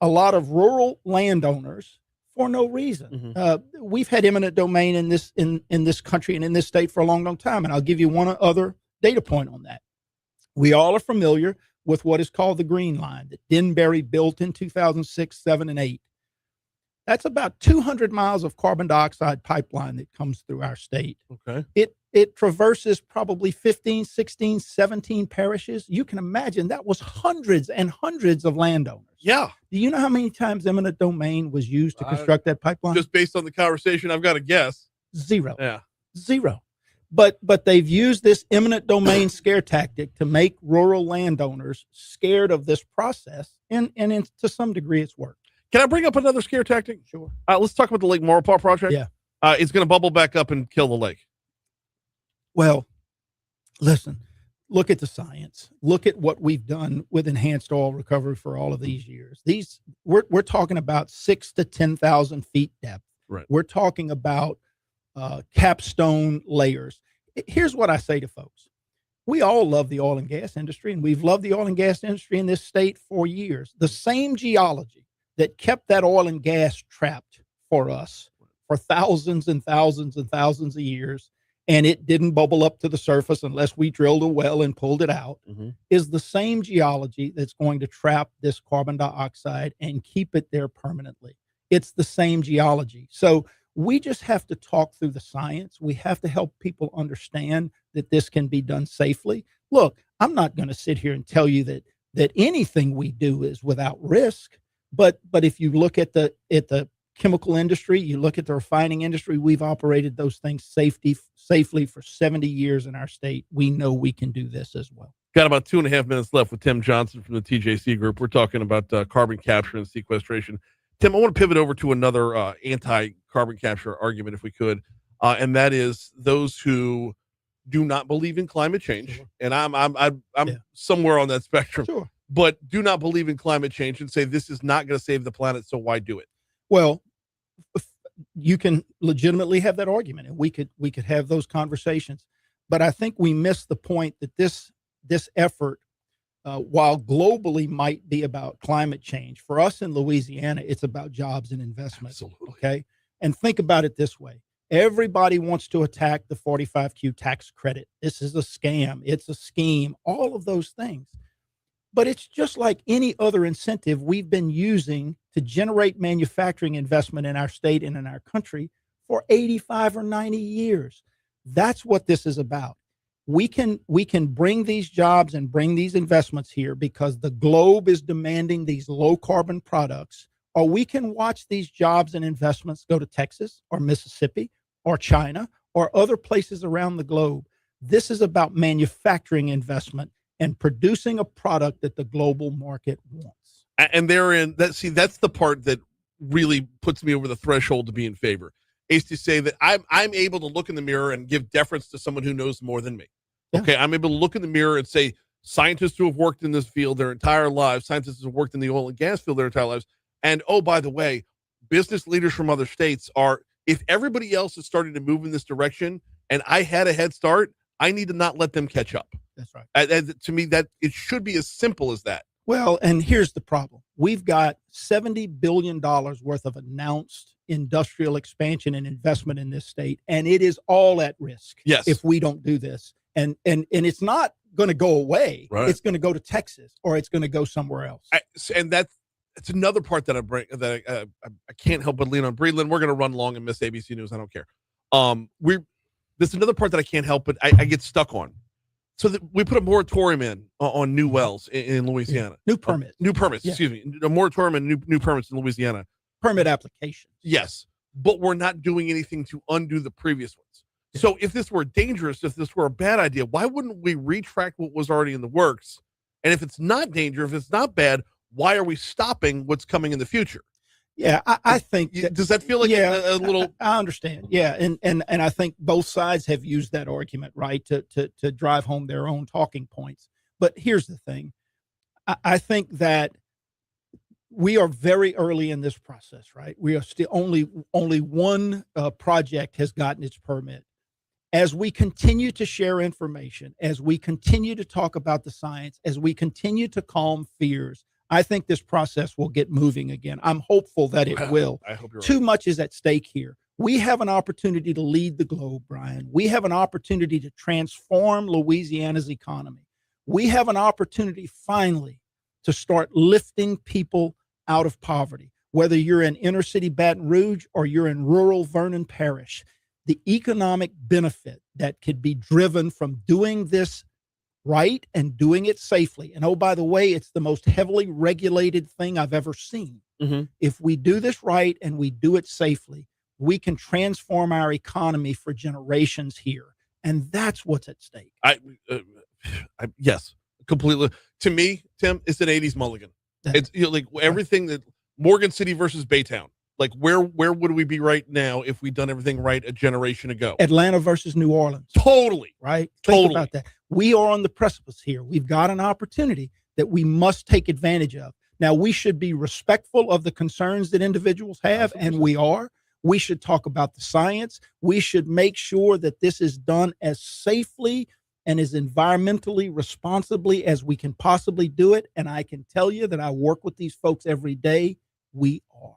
a lot of rural landowners for no reason. Mm-hmm. We've had eminent domain in this country and in this state for a long, long time. And I'll give you one other data point on that. We all are familiar with what is called the Green Line that Denbury built in 2006, 7, and 8. That's about 200 miles of carbon dioxide pipeline that comes through our state. Okay. It traverses probably 15, 16, 17 parishes. You can imagine that was hundreds and hundreds of landowners. Yeah. Do you know how many times eminent domain was used to construct that pipeline? Just based on the conversation, I've got to guess. 0. Yeah. 0. But they've used this eminent domain scare tactic to make rural landowners scared of this process. And to some degree, it's worked. Can I bring up another scare tactic? Sure. Let's talk about the Lake Maurepas project. Yeah. It's going to bubble back up and kill the lake. Well, listen, look at the science. Look at what we've done with enhanced oil recovery for all of these years. We're talking about 6,000 to 10,000 feet depth. Right. We're talking about capstone layers. Here's what I say to folks. We all love the oil and gas industry, and we've loved the oil and gas industry in this state for years. The same geology that kept that oil and gas trapped for us for thousands and thousands and thousands of years, and it didn't bubble up to the surface unless we drilled a well and pulled it out, is the same geology that's going to trap this carbon dioxide and keep it there permanently. It's the same geology. So We just have to talk through the science. We have to help people understand that this can be done safely. Look, I'm not going to sit here and tell you that anything we do is without risk. But if you look at the chemical industry, you look at the refining industry, we've operated those things safely for 70 years in our state. We know we can do this as well. Got about 2.5 minutes left with Tim Johnson from the TJC Group. We're talking about carbon capture and sequestration. Tim, I want to pivot over to another anti-carbon capture argument, if we could, and that is those who do not believe in climate change, and I'm somewhere on that spectrum, but do not believe in climate change and say this is not going to save the planet, so why do it? Well, you can legitimately have that argument, and we could have those conversations, but I think we miss the point that this effort, while globally might be about climate change, for us in Louisiana, it's about jobs and investment. Absolutely. Okay. And think about it this way. Everybody wants to attack the 45Q tax credit. This is a scam. It's a scheme, all of those things. But it's just like any other incentive we've been using to generate manufacturing investment in our state and in our country for 85 or 90 years. That's what this is about. We can bring these jobs and bring these investments here because the globe is demanding these low carbon products, or we can watch these jobs and investments go to Texas or Mississippi or China or other places around the globe. This is about manufacturing investment and producing a product that the global market wants. And that's the part that really puts me over the threshold to be in favor, is to say that I'm able to look in the mirror and give deference to someone who knows more than me. Yeah. Okay, I'm able to look in the mirror and say, scientists who have worked in this field their entire lives, scientists who have worked in the oil and gas field their entire lives, and oh, by the way, business leaders from other states are, if everybody else is starting to move in this direction and I had a head start, I need to not let them catch up. That's right. To me, that it should be as simple as that. Well, and here's the problem. We've got $70 billion worth of announced industrial expansion and investment in this state, and it is all at risk if we don't do this. And it's not going to go away. Right. It's going to go to Texas or it's going to go somewhere else. It's another part that I can't help but lean on. Breland, we're going to run long and miss ABC News. I don't care. There's another part that I can't help but I get stuck on. So that we put a moratorium in on new wells in Louisiana. New permits. New permits, excuse me. A moratorium and new permits in Louisiana. Permit applications. Yes. But we're not doing anything to undo the previous ones. Yeah. So if this were dangerous, if this were a bad idea, why wouldn't we retract what was already in the works? And if it's not dangerous, if it's not bad, why are we stopping what's coming in the future? Yeah, I think. Does that feel like a little? I understand. Yeah, and I think both sides have used that argument, right, to drive home their own talking points. But here's the thing: I think that we are very early in this process, right? We are still only one project has gotten its permit. As we continue to share information, as we continue to talk about the science, as we continue to calm fears, I think this process will get moving again. I'm hopeful that it will. I hope you're right. Too much is at stake here. We have an opportunity to lead the globe, Brian. We have an opportunity to transform Louisiana's economy. We have an opportunity finally to start lifting people out of poverty, whether you're in inner city Baton Rouge or you're in rural Vernon Parish. The economic benefit that could be driven from doing this right and doing it safely. And oh, by the way, it's the most heavily regulated thing I've ever seen. Mm-hmm. If we do this right and we do it safely, we can transform our economy for generations here. And that's what's at stake. Yes, completely. To me, Tim, it's an 80s mulligan. It's like everything that Morgan City versus Baytown. Like where would we be right now if we'd done everything right a generation ago? Atlanta versus New Orleans. Totally. Right? Totally. Think about that. We are on the precipice here. We've got an opportunity that we must take advantage of. Now, we should be respectful of the concerns that individuals have, and we are. We should talk about the science. We should make sure that this is done as safely and as environmentally responsibly as we can possibly do it. And I can tell you that I work with these folks every day. We are.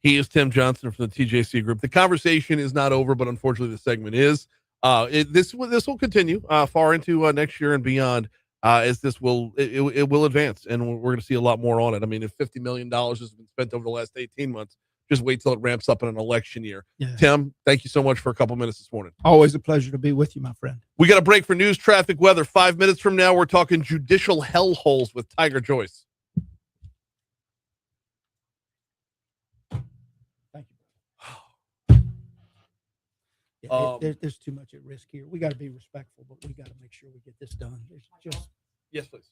He is Tim Johnson from the TJC Group. The conversation is not over, but unfortunately the segment is. This will continue far into next year and beyond, as this will advance, and we're going to see a lot more on it. I mean, if $50 million has been spent over the last 18 months Just wait till it ramps up in an election year. Yeah. Tim, thank you so much for a couple minutes this morning. Always a pleasure to be with you, my friend. We got a break for news, traffic, weather. 5 minutes from now, we're talking judicial hellholes with Tiger Joyce. Thank you. Yeah, there's too much at risk here. We got to be respectful, but we got to make sure we get this done. It's just Yes, please.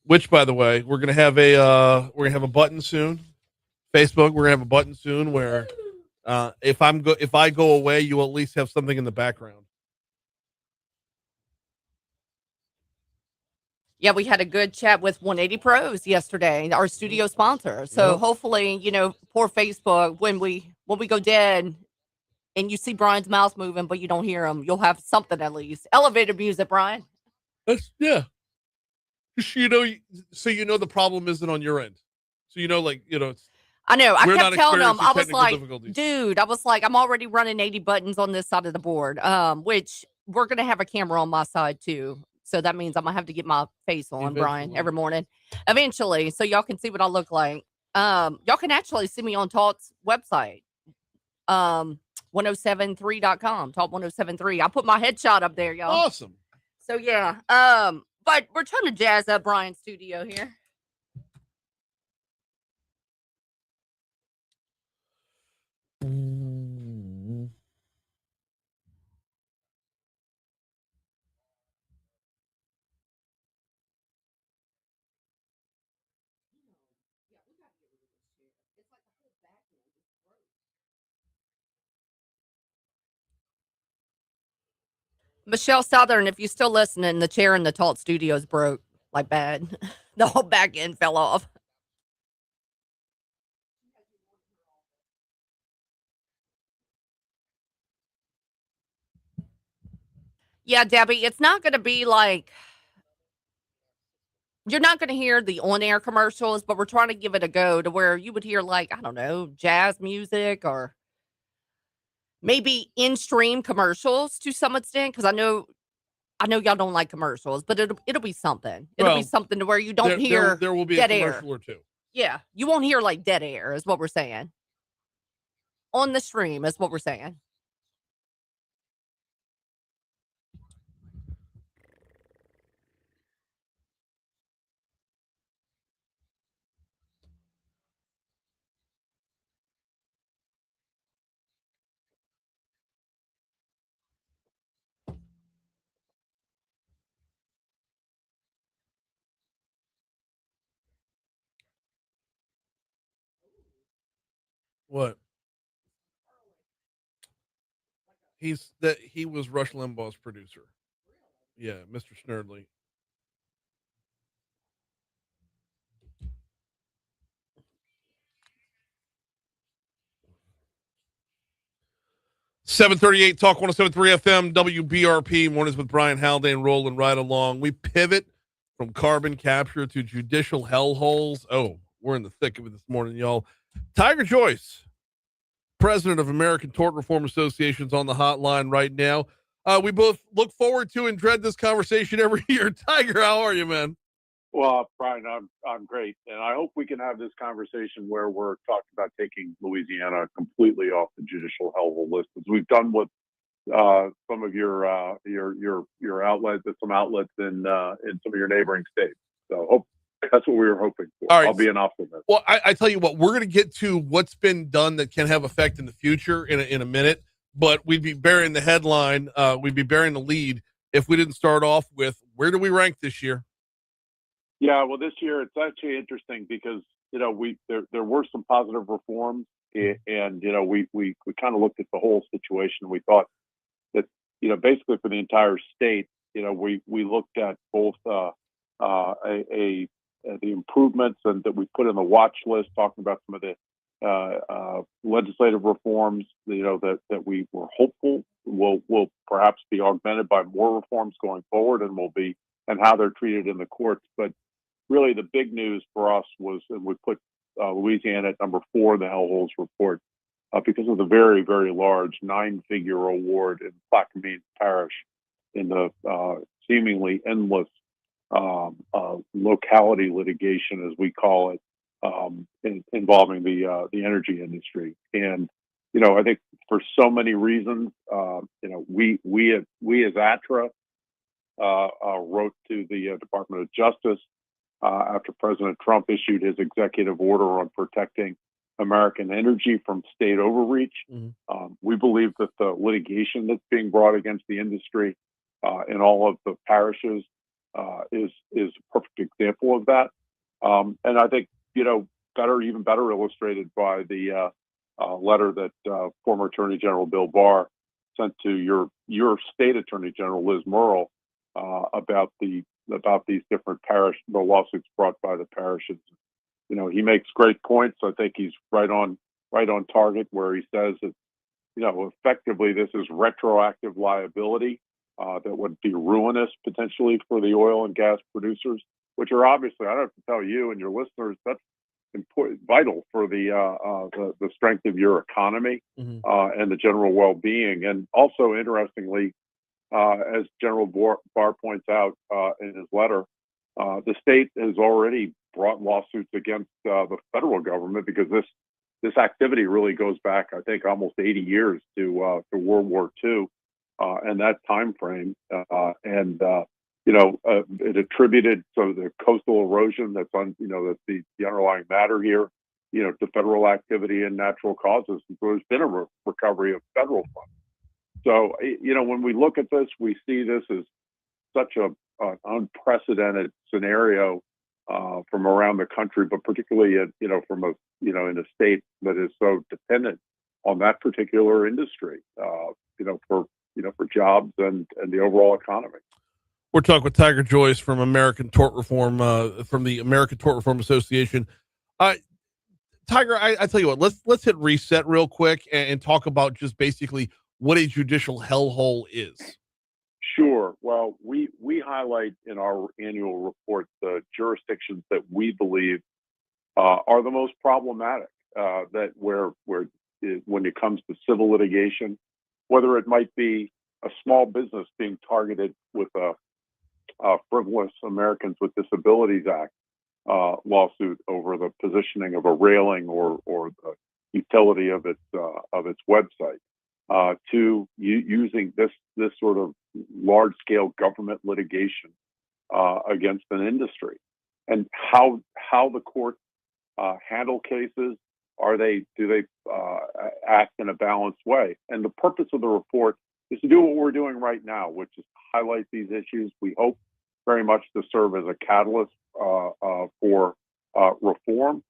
Which, by the way, we're gonna have a button soon. Facebook, we're gonna have a button soon where if I go away, you will at least have something in the background. Yeah, we had a good chat with 180 Pros yesterday, our studio sponsor. So Yep. hopefully, poor Facebook, when we go dead and you see Brian's mouth moving, but you don't hear him, you'll have something at least. Elevator music, Brian. Yeah. So the problem isn't on your end. So it's I know. I we're kept not telling him, experiencing I was technical like, difficulties. dude, I'm already running 80 buttons on this side of the board, which we're going to have a camera on my side too. So that means I'm going to have to get my face on, Brian, every morning. Eventually. So y'all can see what I look like. Y'all can actually see me on Tort's website. 1073.com, Talk 1073. I put my headshot up there, y'all. Awesome. So yeah. But we're trying to jazz up Brian's studio here. Michelle Southern, if you're still listening, the chair in the Talt Studios broke like bad. The whole back end fell off. Yeah, Debbie, it's not going to be like You're not going to hear the on-air commercials, but we're trying to give it a go to where you would hear, like, I don't know, jazz music or maybe in-stream commercials to some extent, because I know y'all don't like commercials, but it'll be something. It'll be something to where you don't hear there will be dead a air. commercial or two. Yeah, you won't hear like dead air is what we're saying. On the stream is what we're saying. What? He was Rush Limbaugh's producer. Yeah, Mr. Snerdley. .738 Talk 107.3 FM WBRP mornings with Brian Haldane rolling right along. We pivot from carbon capture to judicial hellholes. Oh, we're in the thick of it this morning, y'all. Tiger Joyce, president of American Tort Reform Association's on the hotline right now. We both look forward to and dread this conversation every year. Tiger, how are you, man? Well, Brian, I'm great, and I hope we can have this conversation where we're talking about taking Louisiana completely off the judicial hellhole list, as we've done with some of your outlets, some outlets in some of your neighboring states. So that's what we were hoping for. All right. I'll be an optimist. Well, I tell you what, we're going to get to what's been done that can have effect in the future in a minute, but we'd be burying the headline, we'd be burying the lead if we didn't start off with where do we rank this year? Yeah, well, this year it's actually interesting because there were some positive reforms, and we kind of looked at the whole situation. We thought that basically for the entire state, we looked at both the improvements and that we put in the watch list, talking about some of the legislative reforms, that we were hopeful will perhaps be augmented by more reforms going forward, and how they're treated in the courts. But really, the big news for us was, and we put Louisiana at number 4 in the Hellholes report because of the very, very large 9-figure award in Plaquemine Parish in the seemingly endless locality litigation, as we call it, involving the energy industry. And I think for so many reasons, we as ATRA wrote to the Department of Justice after President Trump issued his executive order on protecting American energy from state overreach. Mm-hmm. We believe that the litigation that's being brought against the industry in all of the parishes is a perfect example of that. And I think, even better illustrated by the letter that former Attorney General Bill Barr sent to your state Attorney General, Liz Murrell, about these different the lawsuits brought by the parishes. He makes great points. I think he's right on target where he says that, effectively this is retroactive liability that would be ruinous potentially for the oil and gas producers, which are obviously, I don't have to tell you and your listeners, that's important, vital for the strength of your economy, Mm-hmm. and the general well-being. And also, interestingly, as General Barr points out in his letter, the state has already brought lawsuits against the federal government because this activity really goes back, I think, almost 80 years to World War II and that time frame. It attributed the coastal erosion that's that's the underlying matter here, to federal activity and natural causes. And so there's been a recovery of federal funds. So, when we look at this, we see this as such an unprecedented scenario from around the country, but particularly, from in a state that is so dependent on that particular industry, for jobs and the overall economy. We're talking with Tiger Joyce from American Tort Reform, from the American Tort Reform Association. Tiger, I tell you what, let's hit reset real quick and talk about just basically what a judicial hellhole is. Sure. Well, we highlight in our annual report the jurisdictions that we believe are the most problematic. That where when it comes to civil litigation, whether it might be a small business being targeted with a frivolous Americans with Disabilities Act lawsuit over the positioning of a railing or the utility of its website, to using this sort of large scale government litigation against an industry, and how the courts handle cases. Do they act in a balanced way? And the purpose of the report is to do what we're doing right now, which is highlight these issues. We hope very much to serve as a catalyst for reform.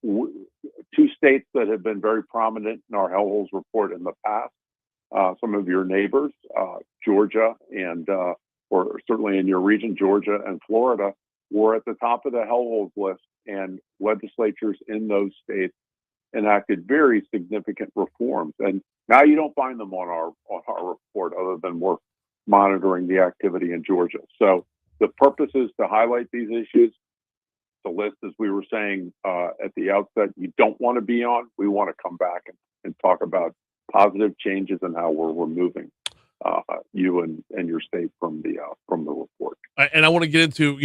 Two states that have been very prominent in our hellholes report in the past, some of your neighbors, Georgia and, or certainly in your region, Georgia and Florida, were at the top of the hellholes list, and legislatures in those states enacted very significant reforms. And now you don't find them on our report, other than we're monitoring the activity in Georgia. So the purpose is to highlight these issues. The list, as we were saying at the outset, you don't want to be on. We want to come back and talk about positive changes and how we're removing you and your state from the report. And I want to get into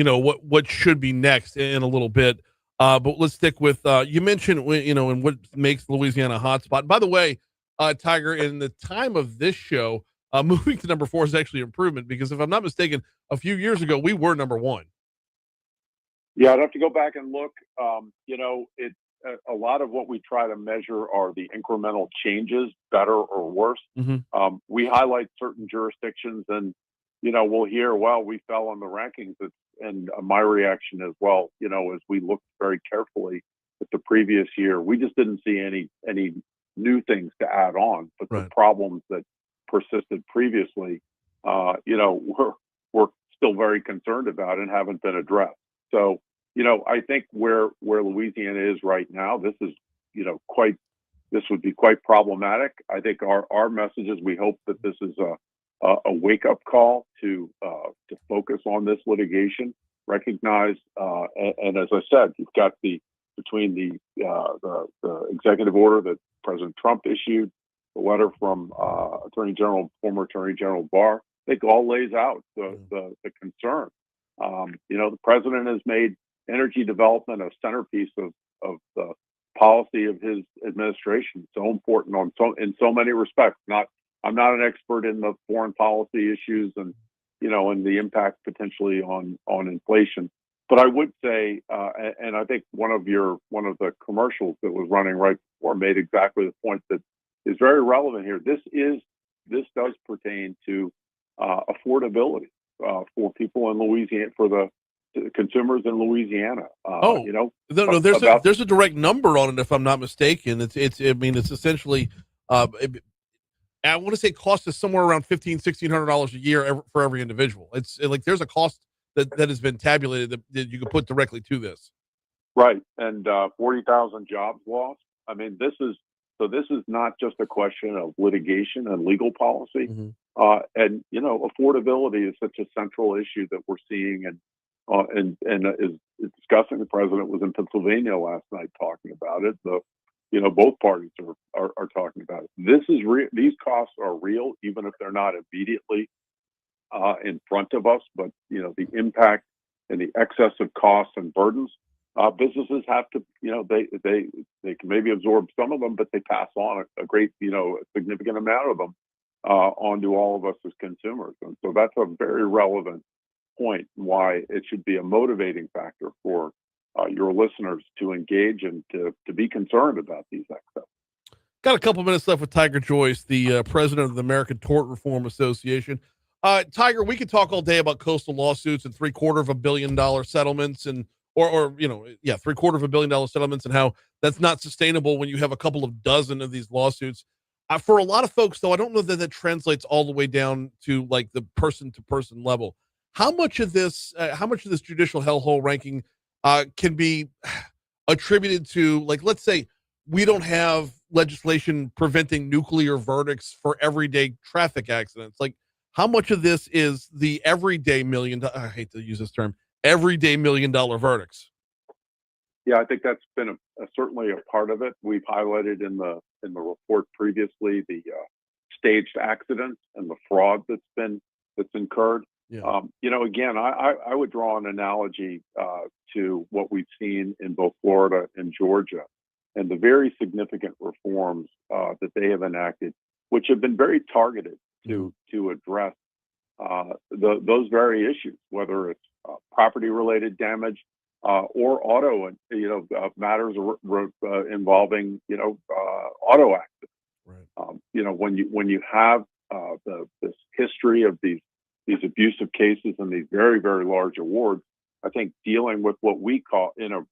what should be next in a little bit, but let's stick with you mentioned and what makes Louisiana a hotspot. By the way, Tiger, in the time of this show, moving to number 4 is actually an improvement, because if I'm not mistaken, a few years ago we were number 1. Yeah, I'd have to go back and look. A lot of what we try to measure are the incremental changes, better or worse. We highlight certain jurisdictions, and we'll hear, well, we fell on the rankings. And my reaction is, well, as we looked very carefully at the previous year, we just didn't see any new things to add on. But the problems that persisted previously, we're still very concerned about and haven't been addressed. So, I think where Louisiana is right now, this is, this would be quite problematic. I think our message is, we hope that this is a wake up call to focus on this litigation, recognize, and as I said, you've got between the executive order that President Trump issued, the letter from former Attorney General Barr, I think all lays out the concern. The president has made energy development a centerpiece of the policy of his administration. So important in so many respects. I'm not an expert in the foreign policy issues and the impact potentially on inflation. But I would say, and I think one of the commercials that was running right before made exactly the point that is very relevant here. This does pertain to affordability for people in Louisiana, for the consumers in Louisiana. There's a direct number on it, if I'm not mistaken. It's essentially, I want to say cost is somewhere around $1,500-$1,600 a year for every individual. It's like there's a cost that has been tabulated that you can put directly to this. Right, and 40,000 jobs lost. I mean, this is not just a question of litigation and legal policy. And affordability is such a central issue that we're seeing and is discussing. The president was in Pennsylvania last night talking about it. Both parties are talking about it. This is real. These costs are real, even if they're not immediately in front of us. But the impact and the excessive costs and burdens, businesses have to, they can maybe absorb some of them, but they pass on a great, a significant amount of them onto all of us as consumers. And so that's a very relevant point, why it should be a motivating factor for your listeners to engage and to be concerned about these excesses. Got a couple minutes left with Tiger Joyce, the president of the American Tort Reform Association. Tiger, we could talk all day about coastal lawsuits and $750 million settlements and $750 million settlements, and how that's not sustainable when you have a couple of dozen of these lawsuits. For a lot of folks, though, I don't know that translates all the way down to like the person-to-person level. How much of this judicial hellhole ranking can be attributed to, like, let's say we don't have legislation preventing nuclear verdicts for everyday traffic accidents. Like, how much of this is the everyday I hate to use this term, everyday $1 million verdicts? Yeah, I think that's been certainly a part of it. We've highlighted in the report previously the staged accidents and the fraud that's incurred. Yeah. Again, I would draw an analogy to what we've seen in both Florida and Georgia, and the very significant reforms that they have enacted, which have been very targeted to address those very issues, whether it's property-related damage or auto, matters involving auto accidents. Right. When you have this history of these abusive cases and these very, very large awards, I think dealing with what we call in a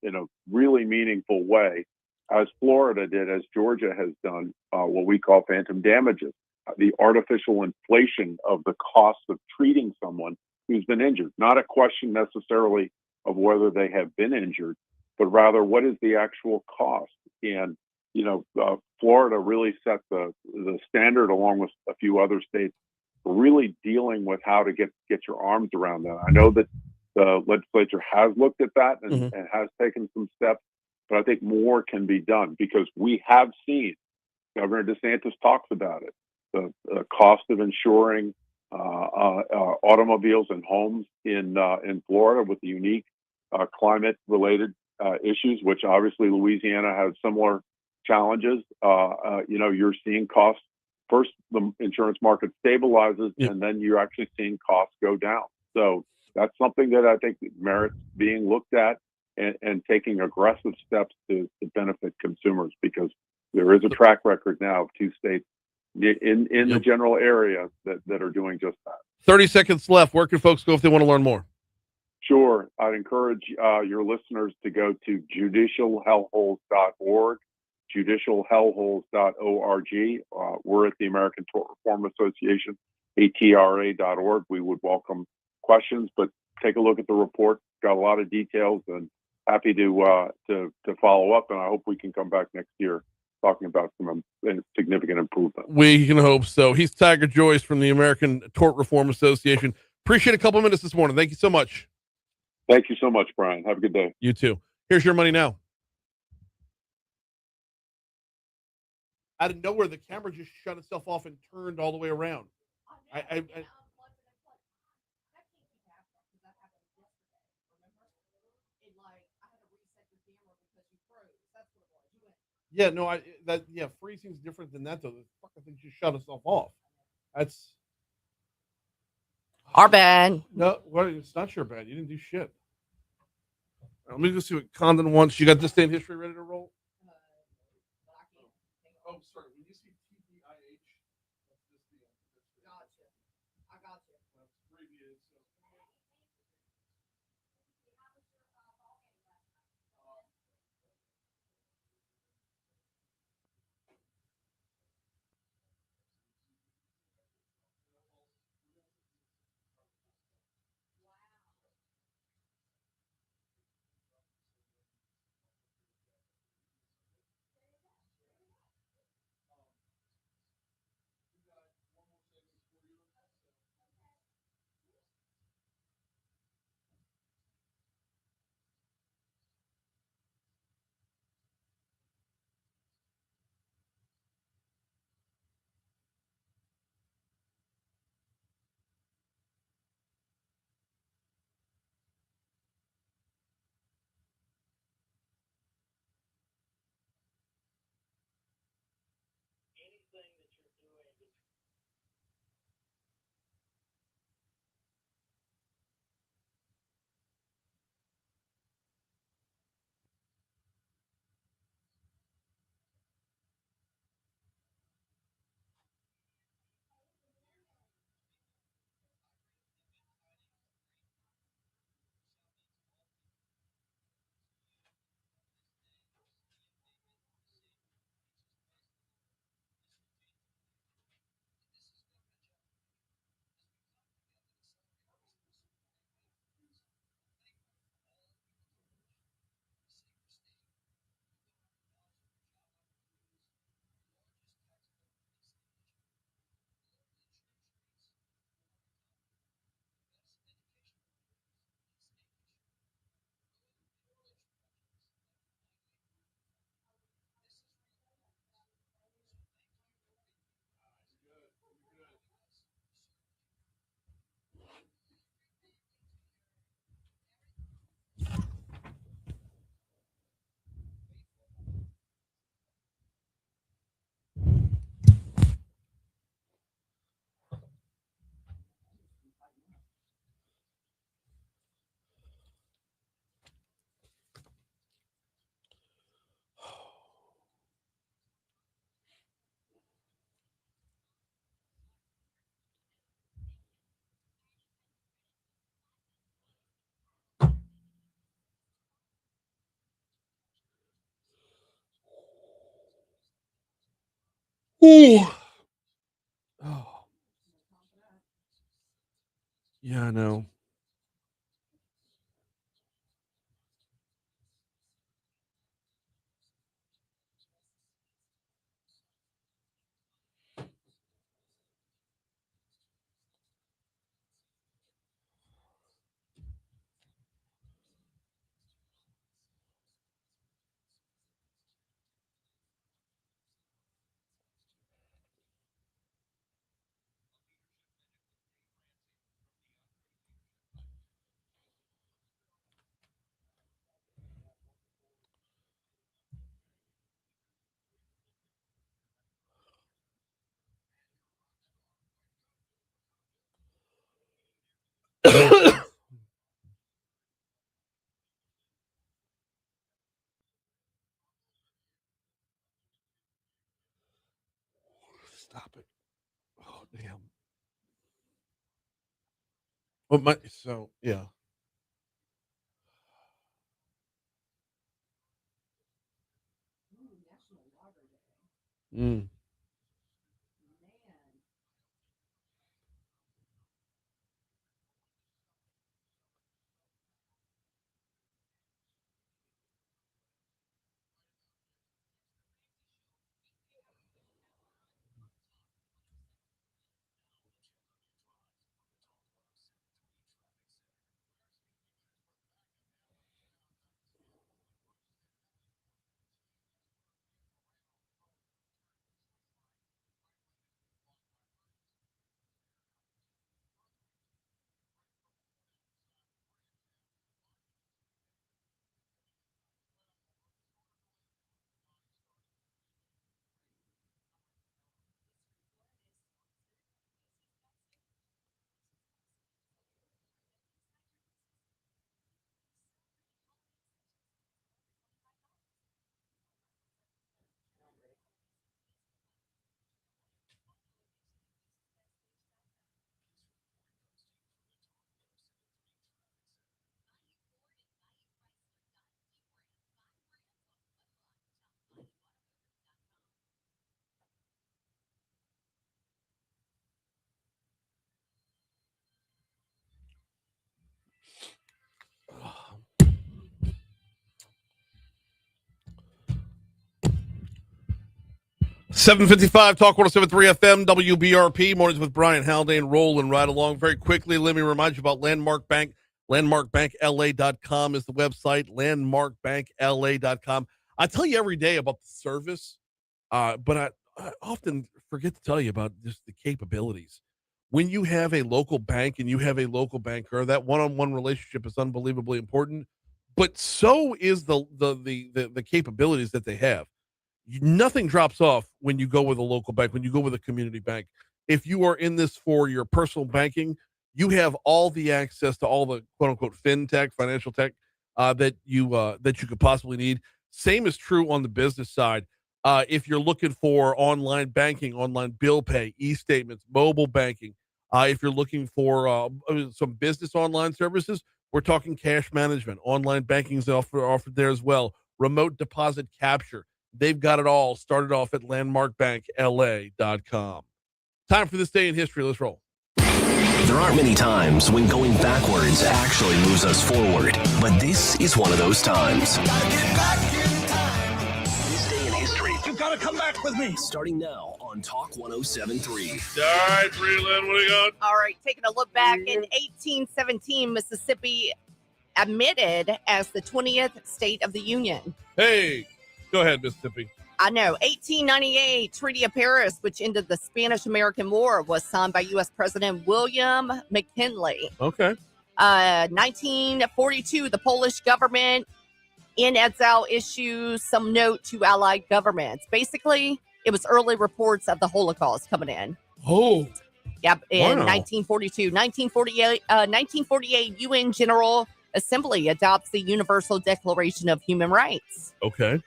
really meaningful way, as Florida did, as Georgia has done, what we call phantom damages, the artificial inflation of the cost of treating someone who's been injured. Not a question necessarily of whether they have been injured, but rather what is the actual cost. And Florida really set the standard, along with a few other states, for really dealing with how to get your arms around that. I know that the legislature has looked at that and has taken some steps, but I think more can be done, because we have seen, Governor DeSantis talks about it, the cost of insuring automobiles and homes in Florida with the unique climate-related issues, which obviously Louisiana has similar challenges. You're seeing costs. First, the insurance market stabilizes, and then you're actually seeing costs go down. So that's something that I think merits being looked at and taking aggressive steps to benefit consumers, because there is a track record now of two states in the general area that are doing just that. 30 seconds left. Where can folks go if they want to learn more? Sure. I'd encourage your listeners to go to judicialhellholes.org, judicialhellholes.org. We're at the American Tort Reform Association, atra.org. We would welcome questions, but take a look at the report. Got a lot of details, and happy to follow up. And I hope we can come back next year talking about some significant improvement. We can hope so. He's Tiger Joyce from the American Tort Reform Association. Appreciate a couple minutes this morning. Thank you so much. Thank you so much, Brian. Have a good day. You too. Here's your money now. Out of nowhere, the camera just shut itself off and turned all the way around. I Yeah, no, freezing's different than that though. The fucking thing just shut itself off. That's our bad. No, well, it's not your bad. You didn't do shit. Let me just see what Condon wants. You got this day in history ready to roll? Oh, sorry. When you see TBIH, that's just the Gotcha. I got you. That's abbreviated. Ooh. Oh. Yeah, I know. Stop it. Oh, damn. Yeah. Mm. Oh. 755 Talk 1073 FM WBRP mornings with Brian Haldane, rolling right along. Very quickly, let me remind you about Landmark Bank. LandmarkBankLA.com is the website. LandmarkBankLA.com. I tell you every day about the service, but I often forget to tell you about just the capabilities. When you have a local bank and you have a local banker, that one-on-one relationship is unbelievably important. But so is the capabilities that they have. Nothing drops off when you go with a local bank, when you go with a community bank. If you are in this for your personal banking, you have all the access to all the quote unquote fintech, financial tech that you could possibly need. Same is true on the business side. If you're looking for online banking, online bill pay, e-statements, mobile banking, if you're looking for some business online services, we're talking cash management, online banking is offered there as well. Remote deposit capture. They've got it all. Started off at landmarkbankla.com. Time for this day in history. Let's roll. There aren't many times when going backwards actually moves us forward, but this is one of those times. This day in history. You've got to come back with me. Starting now on Talk 1073. All right, Breland, what do you got? All right, taking a look back in 1817, Mississippi admitted as the 20th state of the Union. Hey, go ahead, Mississippi. I know. 1898, Treaty of Paris, which ended the Spanish-American War, was signed by U.S. President William McKinley. Okay. 1942, the Polish government in exile issues some note to Allied governments. Basically, it was early reports of the Holocaust coming in. Oh. Yep, in Wow. 1942. 1948, UN General Assembly adopts the Universal Declaration of Human Rights. Okay.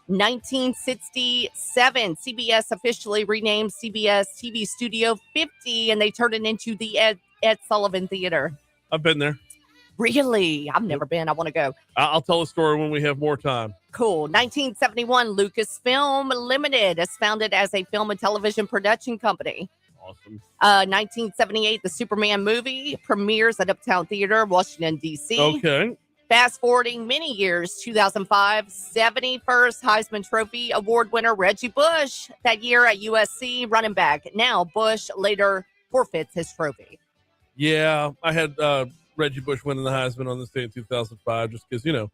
1967, CBS officially renamed CBS TV Studio 50, and they turned it into the Ed Sullivan Theater. I've been there. Really? I've never been. I want to go. I'll tell the story when we have more time. Cool. 1971, Lucasfilm Limited is founded as a film and television production company. Awesome. 1978, the Superman movie premieres at Uptown Theater, Washington, D.C. Okay. Fast forwarding many years, 2005, 71st Heisman Trophy Award winner Reggie Bush that year at USC running back. Now, Bush later forfeits his trophy. Yeah, I had Reggie Bush winning the Heisman on this day in 2005 just because,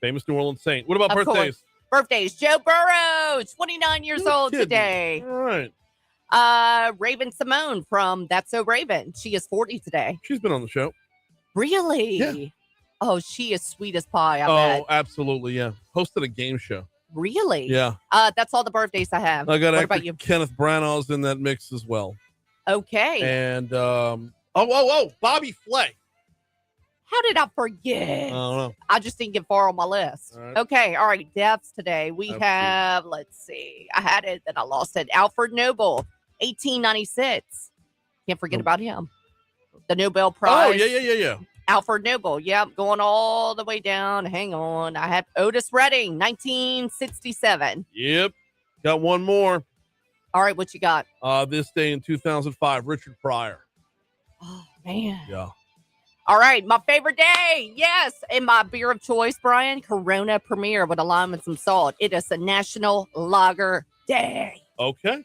famous New Orleans Saint. What about Of birthdays? course. Birthdays. Joe Burrow, 29 years old kidding. today. All right. Raven Simone from That's So Raven. She is 40 today. She's been on the show. Really? Yeah. Oh, she is sweet as pie, I bet. Absolutely, yeah. Hosted a game show. Really? Yeah. That's all the birthdays I have. I got what actor about you? Kenneth Branagh's in that mix as well. Okay. And, Bobby Flay. How did I forget? I don't know. I just didn't get far on my list. All right. Okay. All right. Deaths today. We Absolutely. have, let's see. I had it, then I lost it. Alfred Nobel, 1896. Can't forget about him. The Nobel Prize. Oh, yeah. Alfred Nobel. Yep. Going all the way down. Hang on. I had Otis Redding, 1967. Yep. Got one more. All right. What you got? This day in 2005, Richard Pryor. Oh, man. Yeah. All right, my favorite day. Yes. And my beer of choice, Brian, Corona Premier with a lime and some salt. It is a National Lager Day. Okay.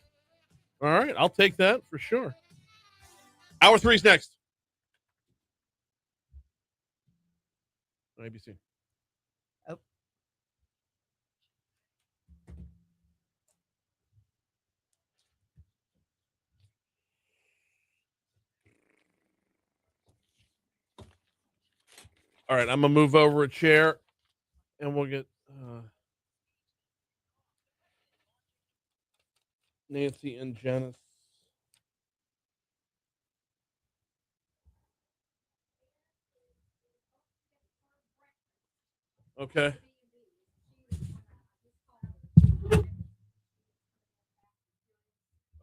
All right. I'll take that for sure. Hour 3's next. ABC. Oh. All right, I'm gonna move over a chair, and we'll get Nancy and Janice. Okay.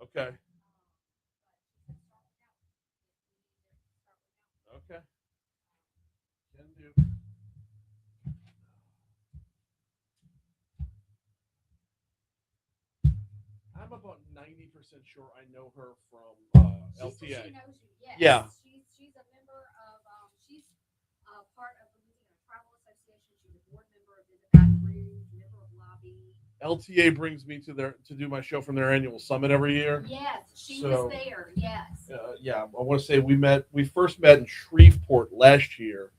Okay. Okay. Can do. I'm about 90% sure I know her from LTA. She knows you, yes. Yeah. She's a member of, she's part of the Louisiana Travel Association. She's a board member of the Baton Rouge, member of LABI. LTA brings me to do my show from their annual summit every year. Yes, she was there. Yes. Yeah, I want to say we first met in Shreveport last year,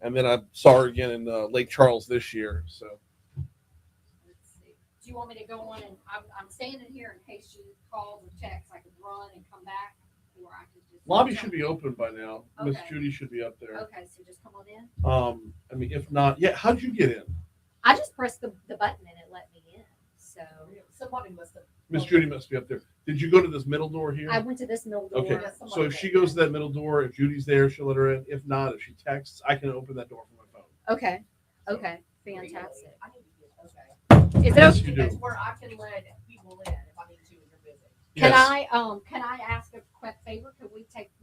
and then I saw her again in Lake Charles this year. So. Let's see. Do you want me to go on and I'm standing here in case she calls or texts. I could run and come back, or I could just. Lobby should be open by now. Okay. Miss Judy should be up there. Okay, so just come on in. I mean, if not, yeah. How'd you get in? I just pressed the button and it let me in. So somebody must have. Miss Judy must be up there. Did you go to this middle door here? I went to this middle door. Okay. So if she goes to that middle door, if Judy's there, she'll let her in. If not, if she texts, I can open that door from my phone. Okay. Okay. Fantastic. Okay. Is it Yes, okay? you do. That's where I can let people in if I need to and you're busy. Can I ask a quick favor?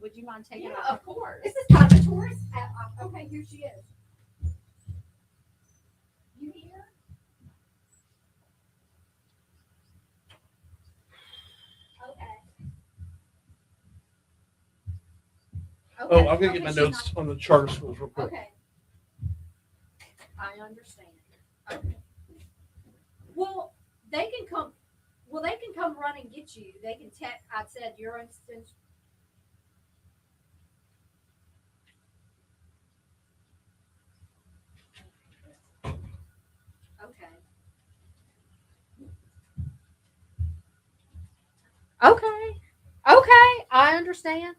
Would you mind taking? Yeah, of course. This is kind of a tourist. Okay, here she is. You here? Okay. Oh, I'm gonna get my notes on the charter schools real quick. Okay. I understand. Okay. Well, they can come. Well, they can come run and get you. They can text. I said your instance. Okay. Okay. Okay. I understand.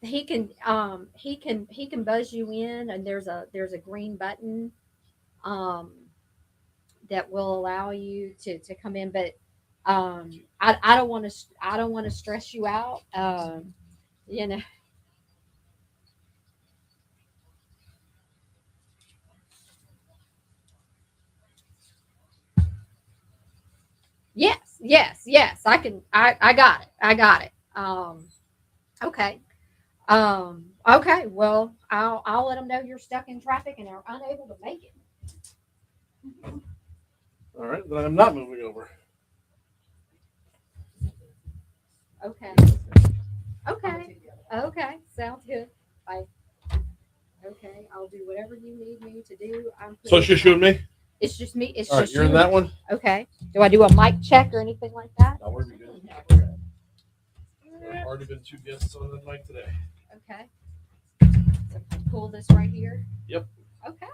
He can buzz you in, and there's a green button that will allow you to come in, but I don't want to stress you out, you know. Yes, I can. I got it. Okay. Okay. Well, I'll let them know you're stuck in traffic and are unable to make it. All right, then I'm not moving over. Okay. Okay. Okay. Sounds good. Bye. Okay. I'll do whatever you need me to do. So it's just you and me? It's just me. It's All right, just you're you. in that one? Okay. Do I do a mic check or anything like that? No, we're good. There's already been 2 guests on the mic today. Okay. So pull this right here. Yep. Okay.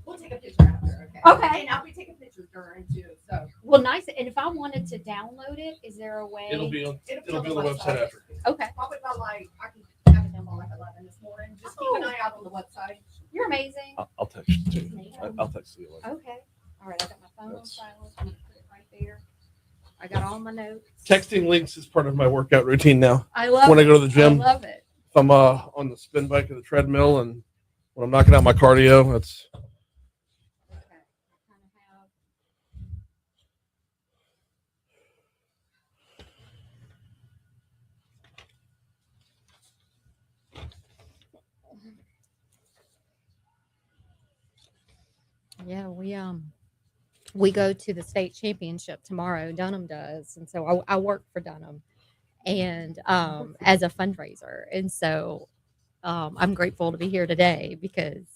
We'll take a picture after. Okay. And I'll be taking pictures during too. So Well, nice. And if I wanted to download it, is there a way? It'll be on the website after. Okay. probably by like I can have it done by like 11 this morning. Just keep an eye out on the website. You're amazing. I'll text you too. I'll text you. Okay. All right. I got my phone on silent. I'm gonna put it right there. I got all my notes. Texting links is part of my workout routine now. I love when it. I go to the gym. I love it. If I'm on the spin bike or the treadmill, and when I'm knocking out my cardio, that's. Yeah, we go to the state championship tomorrow. Dunham does, and so I work for Dunham, and as a fundraiser, and so I'm grateful to be here today because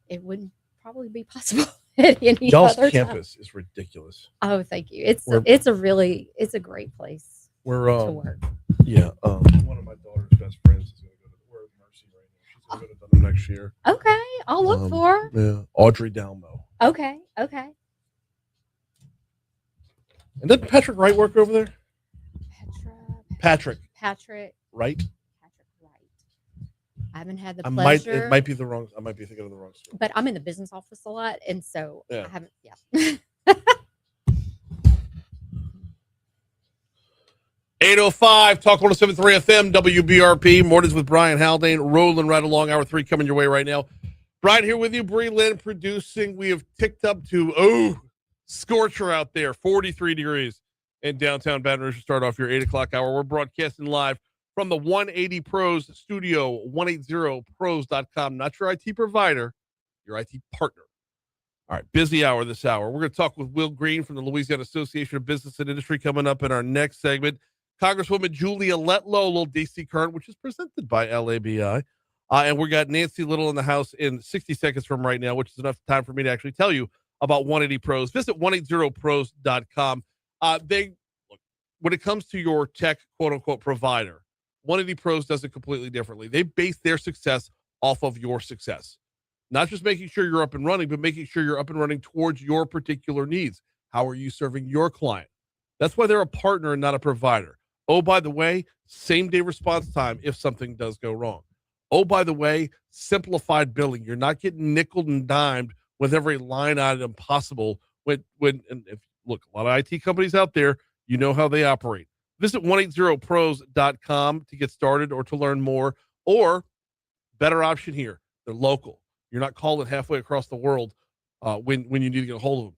it wouldn't probably be possible at any Y'all's other campus time. is ridiculous. Oh, thank you. It's We're- a great place We're to work. yeah. One of my daughter's best friends is going to go to Mercy right now. She's going to go to Dunham next year. Okay, I'll look for her. Yeah, Audrey Dalmo. Okay, okay. And did Patrick Wright work over there? Patrick Wright. Wright. I haven't had the It pleasure. might be the wrong. I might be thinking of the wrong story. But I'm in the business office a lot, and so Yeah. I haven't. Yeah. 805 Talk 107.3 FM WBRP mornings with Brian Haldane rolling right along. Hour 3 coming your way right now. Brian here with you. Bree Lynn producing. We have ticked up to scorcher out there, 43 degrees in downtown Baton Rouge to start off your 8 o'clock hour. We're broadcasting live from the 180 Pros studio, 180pros.com. Not your IT provider, your IT partner. All right, busy hour this hour. We're going to talk with Will Green from the Louisiana Association of Business and Industry coming up in our next segment. Congresswoman Julia Letlow, a little DC Current, which is presented by LABI. And we got Nancy Little in the house in 60 seconds from right now, which is enough time for me to actually tell you about 180 Pros. Visit 180pros.com. When it comes to your tech, quote unquote, provider, 180 Pros does it completely differently. They base their success off of your success. Not just making sure you're up and running, but making sure you're up and running towards your particular needs. How are you serving your client? That's why they're a partner and not a provider. Oh, by the way, same-day response time if something does go wrong. Oh, by the way, simplified billing. You're not getting nickeled and dimed with every line item possible. Look, a lot of IT companies out there, you know how they operate. Visit 180pros.com to get started or to learn more. Or, better option here, they're local. You're not calling halfway across the world when you need to get a hold of them.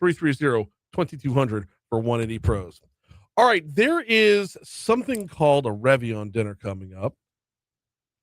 225-330-2200 for 180 Pros. All right, there is something called a Revion dinner coming up.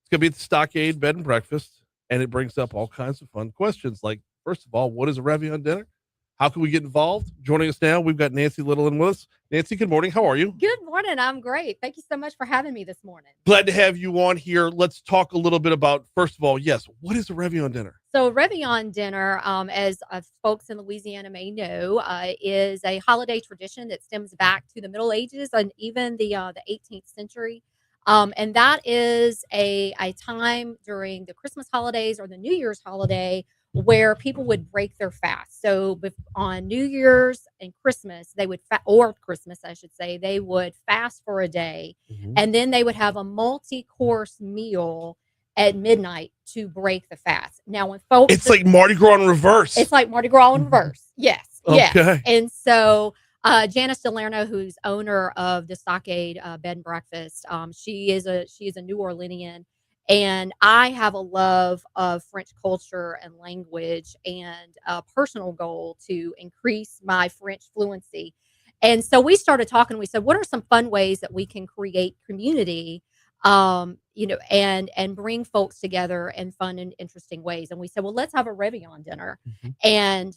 It's going to be at the Stockade Bed and Breakfast, and it brings up all kinds of fun questions like, first of all, what is a Revion dinner? How can we get involved? Joining us now, we've got Nancy Little in with us. Nancy, good morning. How are you? Good morning. I'm great. Thank you so much for having me this morning. Glad to have you on here. Let's talk a little bit about, first of all, yes, what is a Revion dinner? So Revion dinner, as folks in Louisiana may know, is a holiday tradition that stems back to the Middle Ages and even the 18th century. And that is a time during the Christmas holidays or the New Year's holiday where people would break their fast. So on New Year's and Christmas, they would or Christmas, I should say, they would fast for a day, and then they would have a multi-course meal at midnight to break the fast. Now, when folks, it's like Mardi Gras in reverse. It's like Mardi Gras in reverse. Yes. Okay. Yes. And so Janice Delarno, who's owner of the Stockade Bed and Breakfast, she is a New Orleanian. And I have a love of French culture and language and a personal goal to increase my French fluency. And so we started talking. We said, what are some fun ways that we can create community, and bring folks together in fun and interesting ways? And we said, well, let's have a Revillon dinner. And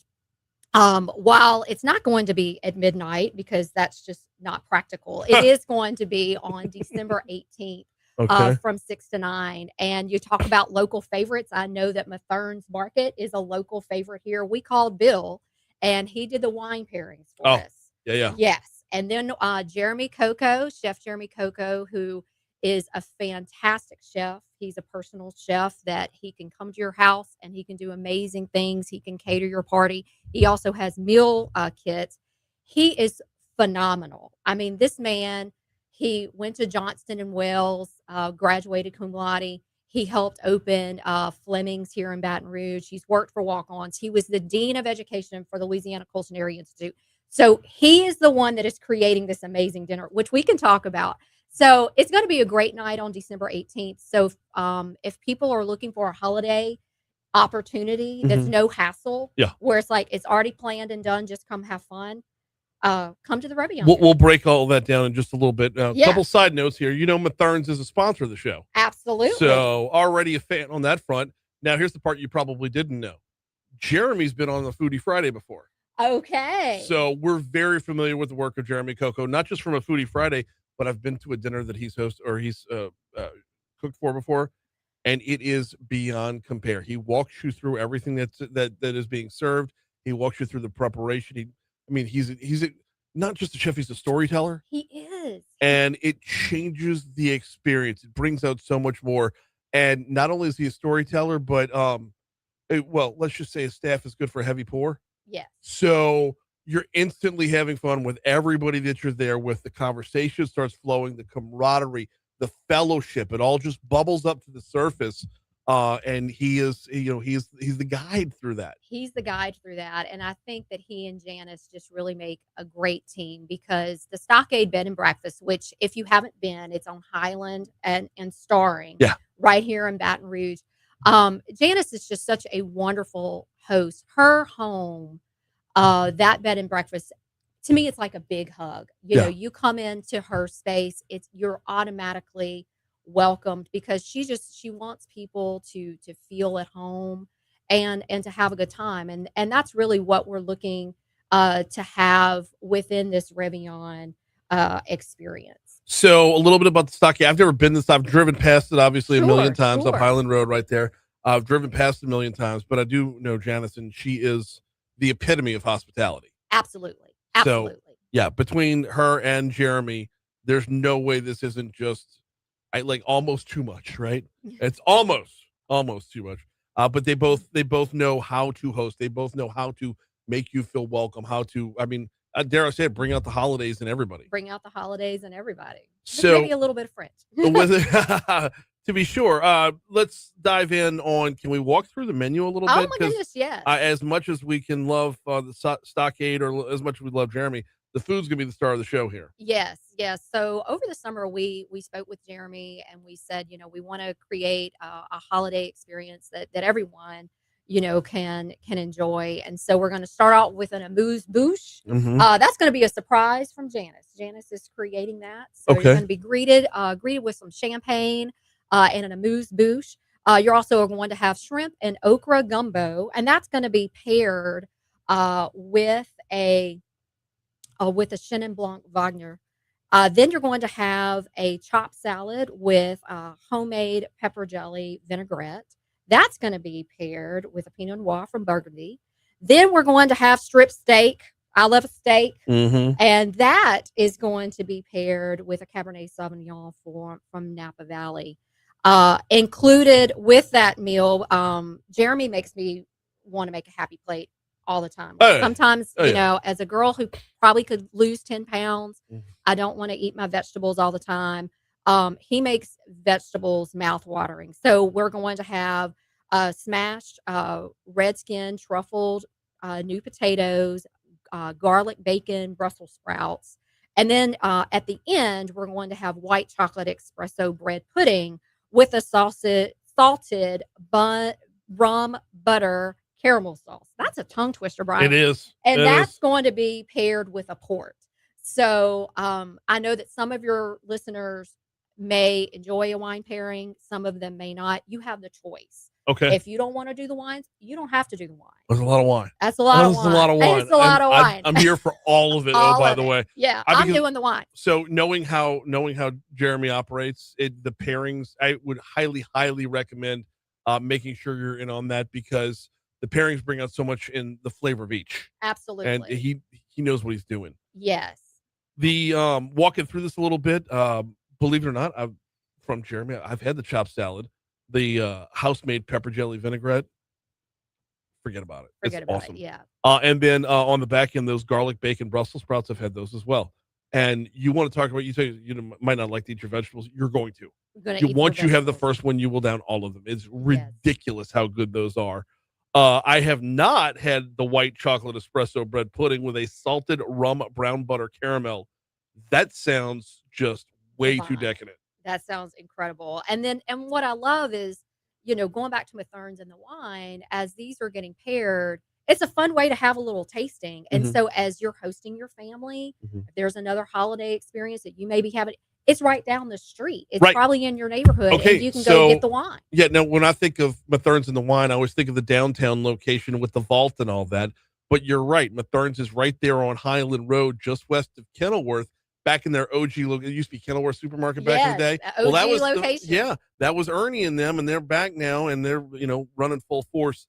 while it's not going to be at midnight because that's just not practical, it is going to be on December 18th. Okay. From 6 to 9. And you talk about local favorites. I know that Mathern's Market is a local favorite here. We called Bill, and he did the wine pairings for us. Yeah. Yes. And then Jeremy Coco, Chef Jeremy Coco, who is a fantastic chef. He's a personal chef that he can come to your house and he can do amazing things. He can cater your party. He also has meal kits. He is phenomenal. I mean, this man, he went to Johnston and Wells, graduated cum laude. He helped open Fleming's here in Baton Rouge. He's worked for Walk-Ons. He was the Dean of Education for the Louisiana Culinary Institute. So he is the one that is creating this amazing dinner, which we can talk about. So it's going to be a great night on December 18th. So if people are looking for a holiday opportunity that's no hassle, where it's like it's already planned and done, just come have fun. Come to the Revillon. We'll break all that down in just a little bit. A couple side notes here. Mathern's is a sponsor of the show. Absolutely. So already a fan on that front. Now here's the part you probably didn't know. Jeremy's been on the Foodie Friday before. Okay. So we're very familiar with the work of Jeremy Coco, not just from a Foodie Friday, but I've been to a dinner that he's cooked for before, and it is beyond compare. He walks you through everything that is being served. He walks you through the preparation. He's not just a chef, he's a storyteller. He is. And it changes the experience. It brings out so much more. And not only is he a storyteller, but let's just say his staff is good for a heavy pour. Yes. So you're instantly having fun with everybody that you're there with. The conversation starts flowing, the camaraderie, the fellowship, it all just bubbles up to the surface. And he's the guide through that. He's the guide through that. And I think that he and Janice just really make a great team, because the Stockade Bed and Breakfast, which if you haven't been, it's on Highland and Starring right here in Baton Rouge. Janice is just such a wonderful host. Her home, that bed and breakfast, to me, it's like a big hug. You come into her space, you're automatically welcomed, because she wants people to feel at home and to have a good time. And that's really what we're looking to have within this Revillon experience. So a little bit about the Stockade. I've never been this. I've driven past it obviously a million times up Highland Road right there. I've driven past it a million times, but I do know Janice, and she is the epitome of hospitality. Absolutely. So, between her and Jeremy, there's no way this isn't just almost too much, right? It's almost too much. But they both know how to host. They both know how to make you feel welcome. How to, dare I say it, bring out the holidays and everybody. Bring out the holidays and everybody. So maybe a little bit of French. To be sure, let's dive in on. Can we walk through the menu a little bit? Oh my goodness, yes. As much as we can love the Stockade, or as much as we love Jeremy, the food's gonna be the star of the show here. Yes. So over the summer, we spoke with Jeremy and we said, we want to create a holiday experience that everyone can enjoy. And so we're going to start out with an amuse-bouche. That's going to be a surprise from Janice. Janice is creating that. So you're going to be greeted with some champagne and an amuse-bouche. You're also going to have shrimp and okra gumbo, and that's going to be paired with a Chenin Blanc Wagner. Then you're going to have a chopped salad with homemade pepper jelly vinaigrette. That's going to be paired with a Pinot Noir from Burgundy. Then we're going to have strip steak. I love a steak. And that is going to be paired with a Cabernet Sauvignon from Napa Valley. Included with that meal, Jeremy makes me want to make a happy plate all the time. Sometimes, as a girl who probably could lose 10 pounds, I don't want to eat my vegetables all the time. He makes vegetables mouth-watering. So we're going to have smashed red skin, truffled new potatoes, garlic bacon, Brussels sprouts. And then at the end, we're going to have white chocolate espresso bread pudding with a salted rum butter caramel sauce. That's a tongue twister, Brian. It is. And that's going to be paired with a port. So I know that some of your listeners may enjoy a wine pairing. Some of them may not. You have the choice. Okay. If you don't want to do the wines, you don't have to do the wine. There's a lot of wine. That's a lot of wine. A lot of wine. It's a lot of wine. I'm here for all of it. All by of the it. way. Yeah, I'm doing the wine. So knowing how Jeremy operates, the pairings, I would highly recommend making sure you're in on that, because the pairings bring out so much in the flavor of each. Absolutely. And he knows what he's doing. Yes. The walking through this a little bit, believe it or not, from Jeremy, I've had the chopped salad, the house-made pepper jelly vinaigrette. Forget about it. Forget about awesome. it. Yeah. And then on the back end, those garlic bacon Brussels sprouts, I've had those as well. And you want to talk about, you might not like to eat your vegetables. You're going to. Once you have the first one, you will down all of them. It's ridiculous how good those are. I have not had the white chocolate espresso bread pudding with a salted rum brown butter caramel. That sounds just way too decadent. That sounds incredible. And what I love is, going back to Matherns and the wine, as these are getting paired, it's a fun way to have a little tasting. And so as you're hosting your family, if there's another holiday experience that you maybe haven't, it's right down the street. It's probably in your neighborhood, and you can go get the wine. Yeah, now when I think of Matherns and the wine, I always think of the downtown location with the vault and all that. But you're right. Matherns is right there on Highland Road, just west of Kenilworth. Back in their OG location, it used to be Kenilworth Supermarket back in the day. OG that was location. That was Ernie and them, and they're back now, and they're running full force.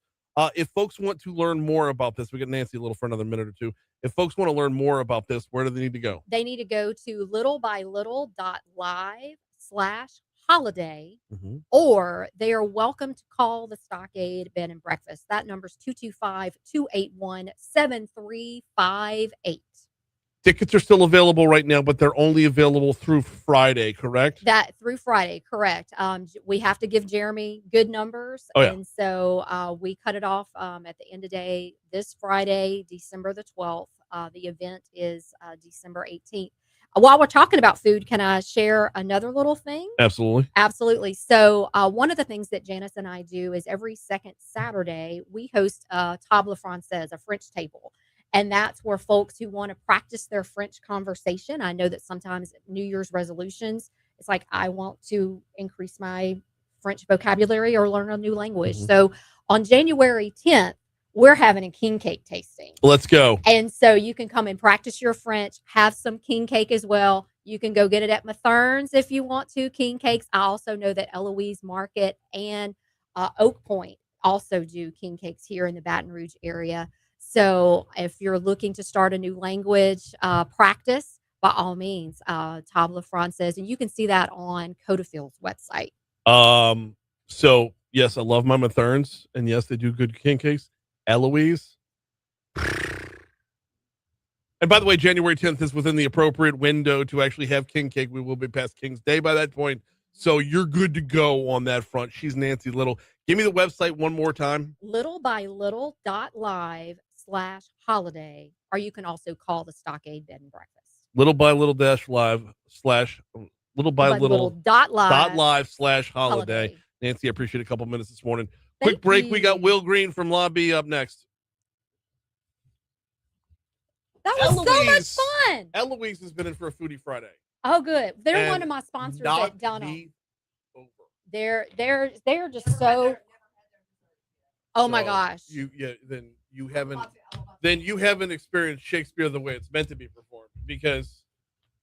If folks want to learn more about this, we got Nancy a little for another minute or two. If folks want to learn more about this, where do they need to go? They need to go to littlebylittle.live/holiday, or they are welcome to call the Stockade Bed and Breakfast. That number is 225-281-7358. Tickets are still available right now, but they're only available through Friday, correct? That through Friday, correct. We have to give Jeremy good numbers. Oh, yeah. And so we cut it off at the end of the day this Friday, December the 12th. The event is December 18th. While we're talking about food, can I share another little thing? Absolutely. Absolutely. So one of the things that Janice and I do is every second Saturday, we host table française, a French table. And that's where folks who want to practice their French conversation. I know that sometimes New Year's resolutions, it's like, I want to increase my French vocabulary or learn a new language. So on January 10th, we're having a king cake tasting. Let's go. And so you can come and practice your French, have some king cake as well. You can go get it at Matherns if you want to, king cakes. I also know that Eloise Market and Oak Point also do king cakes here in the Baton Rouge area. So if you're looking to start a new language practice, by all means, table française, and you can see that on Codafield's website. So yes, I love my Matherns, and yes, they do good king cakes. Eloise. And by the way, January 10th is within the appropriate window to actually have king cake. We will be past King's Day by that point. So you're good to go on that front. She's Nancy Little. Give me the website one more time. littlebylittle.live/holiday, or you can also call the Stockade Bed and Breakfast. littlebylittle.live/holiday. Nancy, I appreciate a couple minutes this morning. Quick break. We got Will Green from LABI up next. That was so much fun. Eloise has been in for a Foodie Friday. Oh, good. They're one of my sponsors at Delarno. They're just so. Oh my gosh. Then you haven't experienced Shakespeare the way it's meant to be performed, because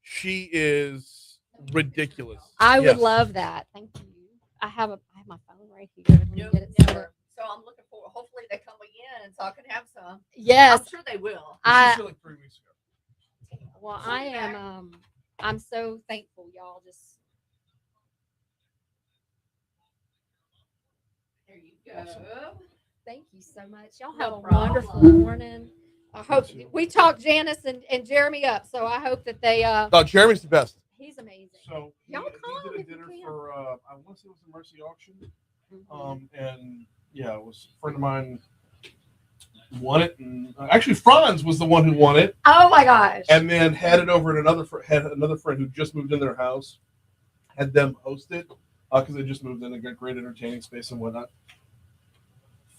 she is ridiculous. I would love that. Thank you. I have my phone right here. So I'm looking forward. Hopefully they come again so I can have some. Yes. I'm sure they will. She's here like 3 weeks ago. Well, I am. I'm so thankful, y'all. Just there you go. Awesome. Thank you so much. Y'all have a wonderful morning. I hope we talked Janice and Jeremy up, so I hope that they. Jeremy's the best. He's amazing. So y'all come did a dinner for I want to say it was the Mercy auction, and yeah, it was a friend of mine won it, and actually Franz was the one who won it. Oh my gosh! And then had it over at another friend who just moved in their house, had them host it because they just moved in and got great entertaining space and whatnot.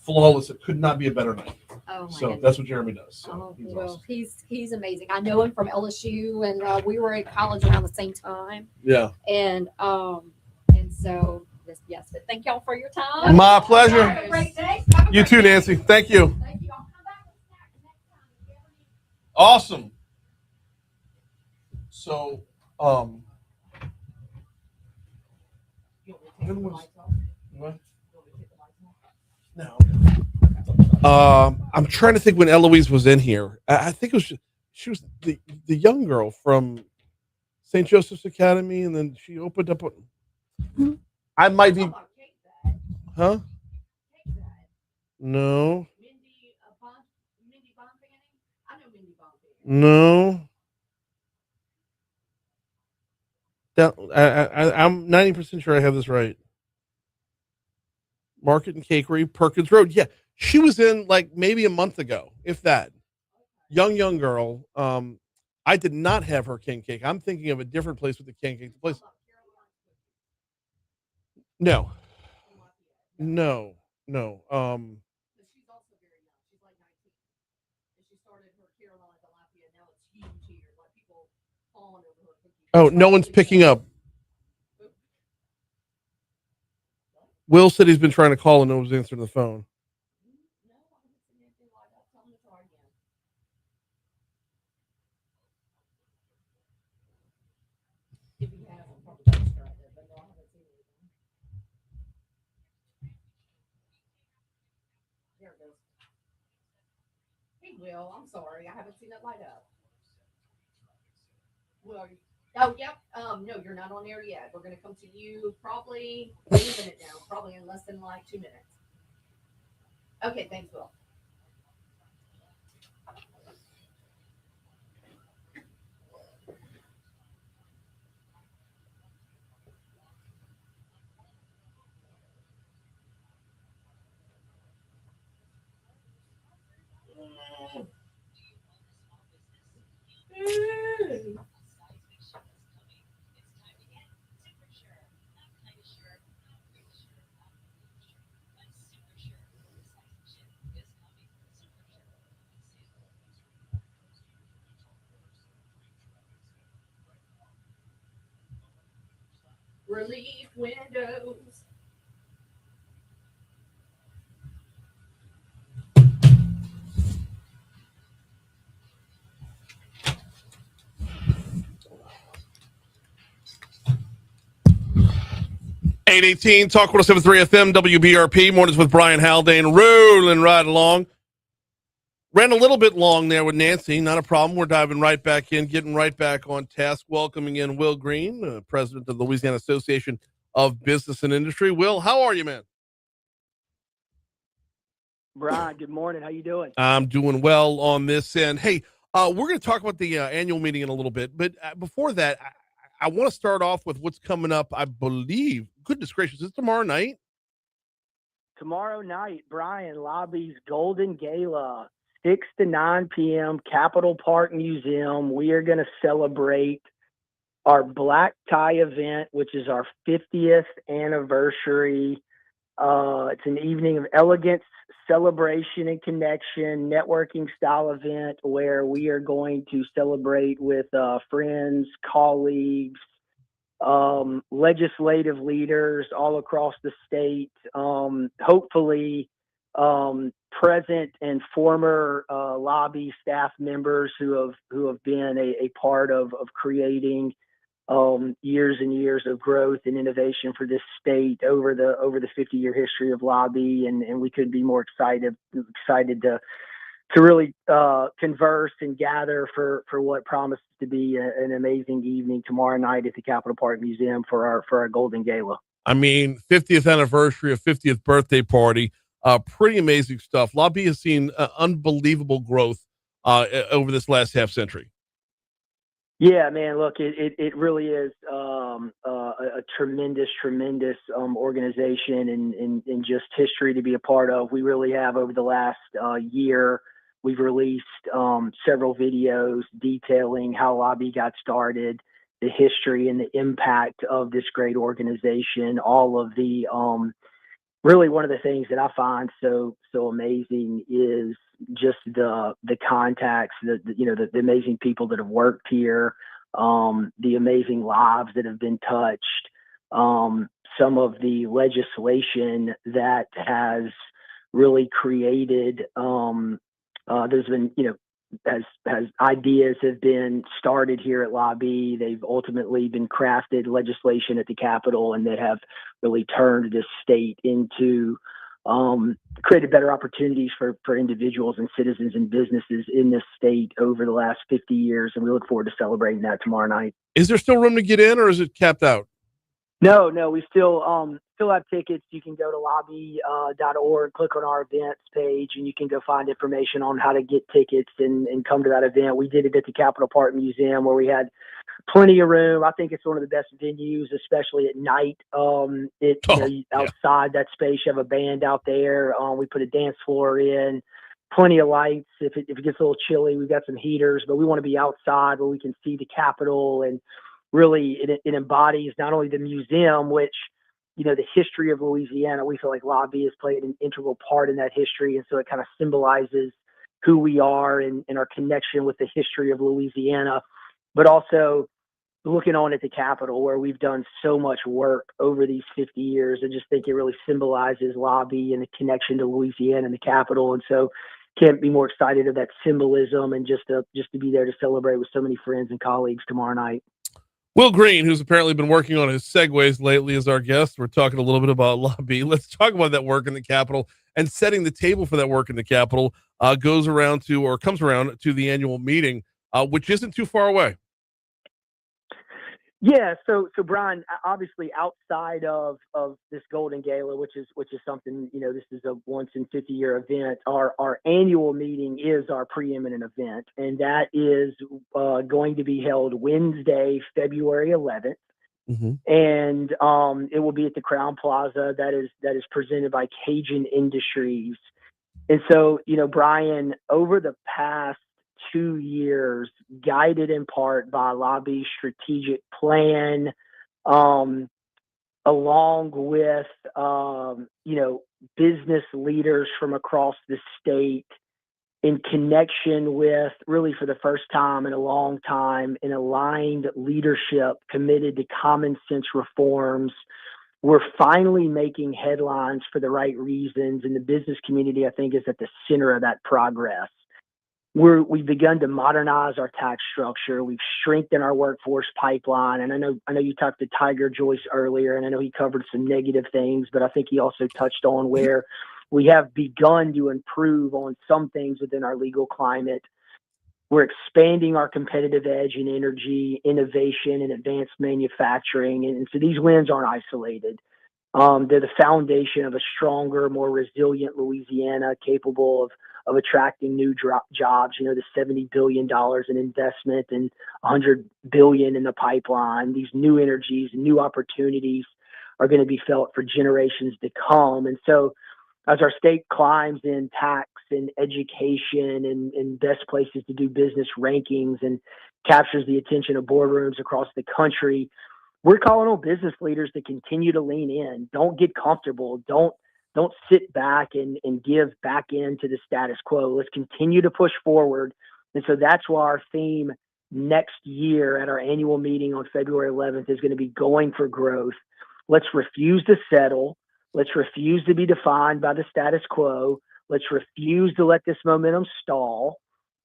Flawless. It could not be a better night. Oh, Oh, my So goodness. that's what Jeremy does. So Oh, he's well, awesome. he's amazing. I know him from LSU, and we were in college around the same time. Yeah. And so yes, but thank y'all for your time. My pleasure. Have a great day. You too, Nancy. Thank you. Awesome. So, what? No. I'm trying to think when Eloise was in here. I think it was she was the young girl from St. Joseph's Academy, and then she opened up. I might be. Huh? No. No. I'm 90% sure I have this right. Market and Cakery, Perkins Road. Yeah, she was in like maybe a month ago, if that. Young girl. I did not have her king cake. I'm thinking of a different place with the king cake. The place. No. No. Oh, no one's picking up. Will said he's been trying to call and no one's answering the phone. Hey, Will, I'm sorry. I haven't seen that light up. Well, oh, yep. No, you're not on air yet. We're going to come to you probably a minute now, probably in less than like 2 minutes. Okay, thanks, Will. Relief windows. $818 Talk 107.3 FM WBRP mornings with Brian Haldane rolling right along. Ran a little bit long there with Nancy. Not a problem. We're diving right back in, getting right back on task. Welcoming in Will Green, president of the Louisiana Association of Business and Industry. Will, how are you, man? Brian, good morning. How you doing? I'm doing well on this end. Hey, we're going to talk about the annual meeting in a little bit, but before that, I want to start off with what's coming up. I believe, goodness gracious, is it tomorrow night? Tomorrow night, Brian, LABI's Golden Gala, 6 to 9 p.m., Capitol Park Museum. We are going to celebrate our black tie event, which is our 50th anniversary. It's an evening of elegance, celebration, and connection, networking style event where we are going to celebrate with friends, colleagues, legislative leaders all across the state, hopefully present and former LABI staff members who have been a part of creating years and years of growth and innovation for this state over the 50-year history of LABI, and we couldn't be more excited to really converse and gather for what promises to be an amazing evening tomorrow night at the Capitol Park Museum for our Golden Gala. I mean, 50th anniversary, a 50th birthday party, pretty amazing stuff. LABI has seen unbelievable growth over this last half century. Yeah, man, look, it really is a tremendous organization and just history to be a part of. We really have, over the last year, we've released several videos detailing how LABI got started, the history and the impact of this great organization, all of the really one of the things that I find so amazing is just the contacts, the amazing people that have worked here, the amazing lives that have been touched, some of the legislation that has really created. There's been, as ideas have been started here at LABI, they've ultimately been crafted legislation at the Capitol, and that have really turned this state into created better opportunities for individuals and citizens and businesses in this state over the last 50 years. And we look forward to celebrating that tomorrow night. Is there still room to get in, or is it capped out? No, we still have tickets. You can go to labi.org, click on our events page, and you can go find information on how to get tickets and come to that event. We did it at the Capitol Park Museum, where we had plenty of room. I think it's one of the best venues, especially at night. Outside that space, you have a band out there. We put a dance floor in, plenty of lights. If it gets a little chilly, we've got some heaters, but we want to be outside where we can see the Capitol, and really it embodies not only the museum, which, the history of Louisiana. We feel like LABI has played an integral part in that history. And so it kind of symbolizes who we are and our connection with the history of Louisiana, but also looking on at the Capitol, where we've done so much work over these 50 years. I just think it really symbolizes LABI and the connection to Louisiana and the Capitol. And so can't be more excited of that symbolism, and just to be there to celebrate with so many friends and colleagues tomorrow night. Will Green, who's apparently been working on his segues lately, is our guest. We're talking a little bit about LABI. Let's talk about that work in the Capitol, and setting the table for that work in the Capitol comes around to the annual meeting, which isn't too far away. Yeah, so Brian, obviously outside of this Golden Gala, which is something, this is a once in 50-year event. Our annual meeting is our preeminent event, and that is going to be held Wednesday, February 11th. Mm-hmm. And it will be at the Crown Plaza. That is presented by Cajun Industries. And so, Brian, over the past 2 years, guided in part by LABI's strategic plan, along with business leaders from across the state, in connection with, really for the first time in a long time, an aligned leadership committed to common sense reforms. We're finally making headlines for the right reasons, and the business community, I think, is at the center of that progress. We've begun to modernize our tax structure. We've strengthened our workforce pipeline. And I know you talked to Tiger Joyce earlier, and I know he covered some negative things, but I think he also touched on where we have begun to improve on some things within our legal climate. We're expanding our competitive edge in energy, innovation, and advanced manufacturing. And so these wins aren't isolated. They're the foundation of a stronger, more resilient Louisiana, capable of attracting new jobs. The $70 billion in investment and $100 billion in the pipeline. These new energies and new opportunities are going to be felt for generations to come. And so as our state climbs in tax and education and best places to do business rankings and captures the attention of boardrooms across the country, we're calling on business leaders to continue to lean in. Don't get comfortable. Don't sit back and give back into the status quo. Let's continue to push forward. And so that's why our theme next year at our annual meeting on February 11th is going to be going for growth. Let's refuse to settle. Let's refuse to be defined by the status quo. Let's refuse to let this momentum stall.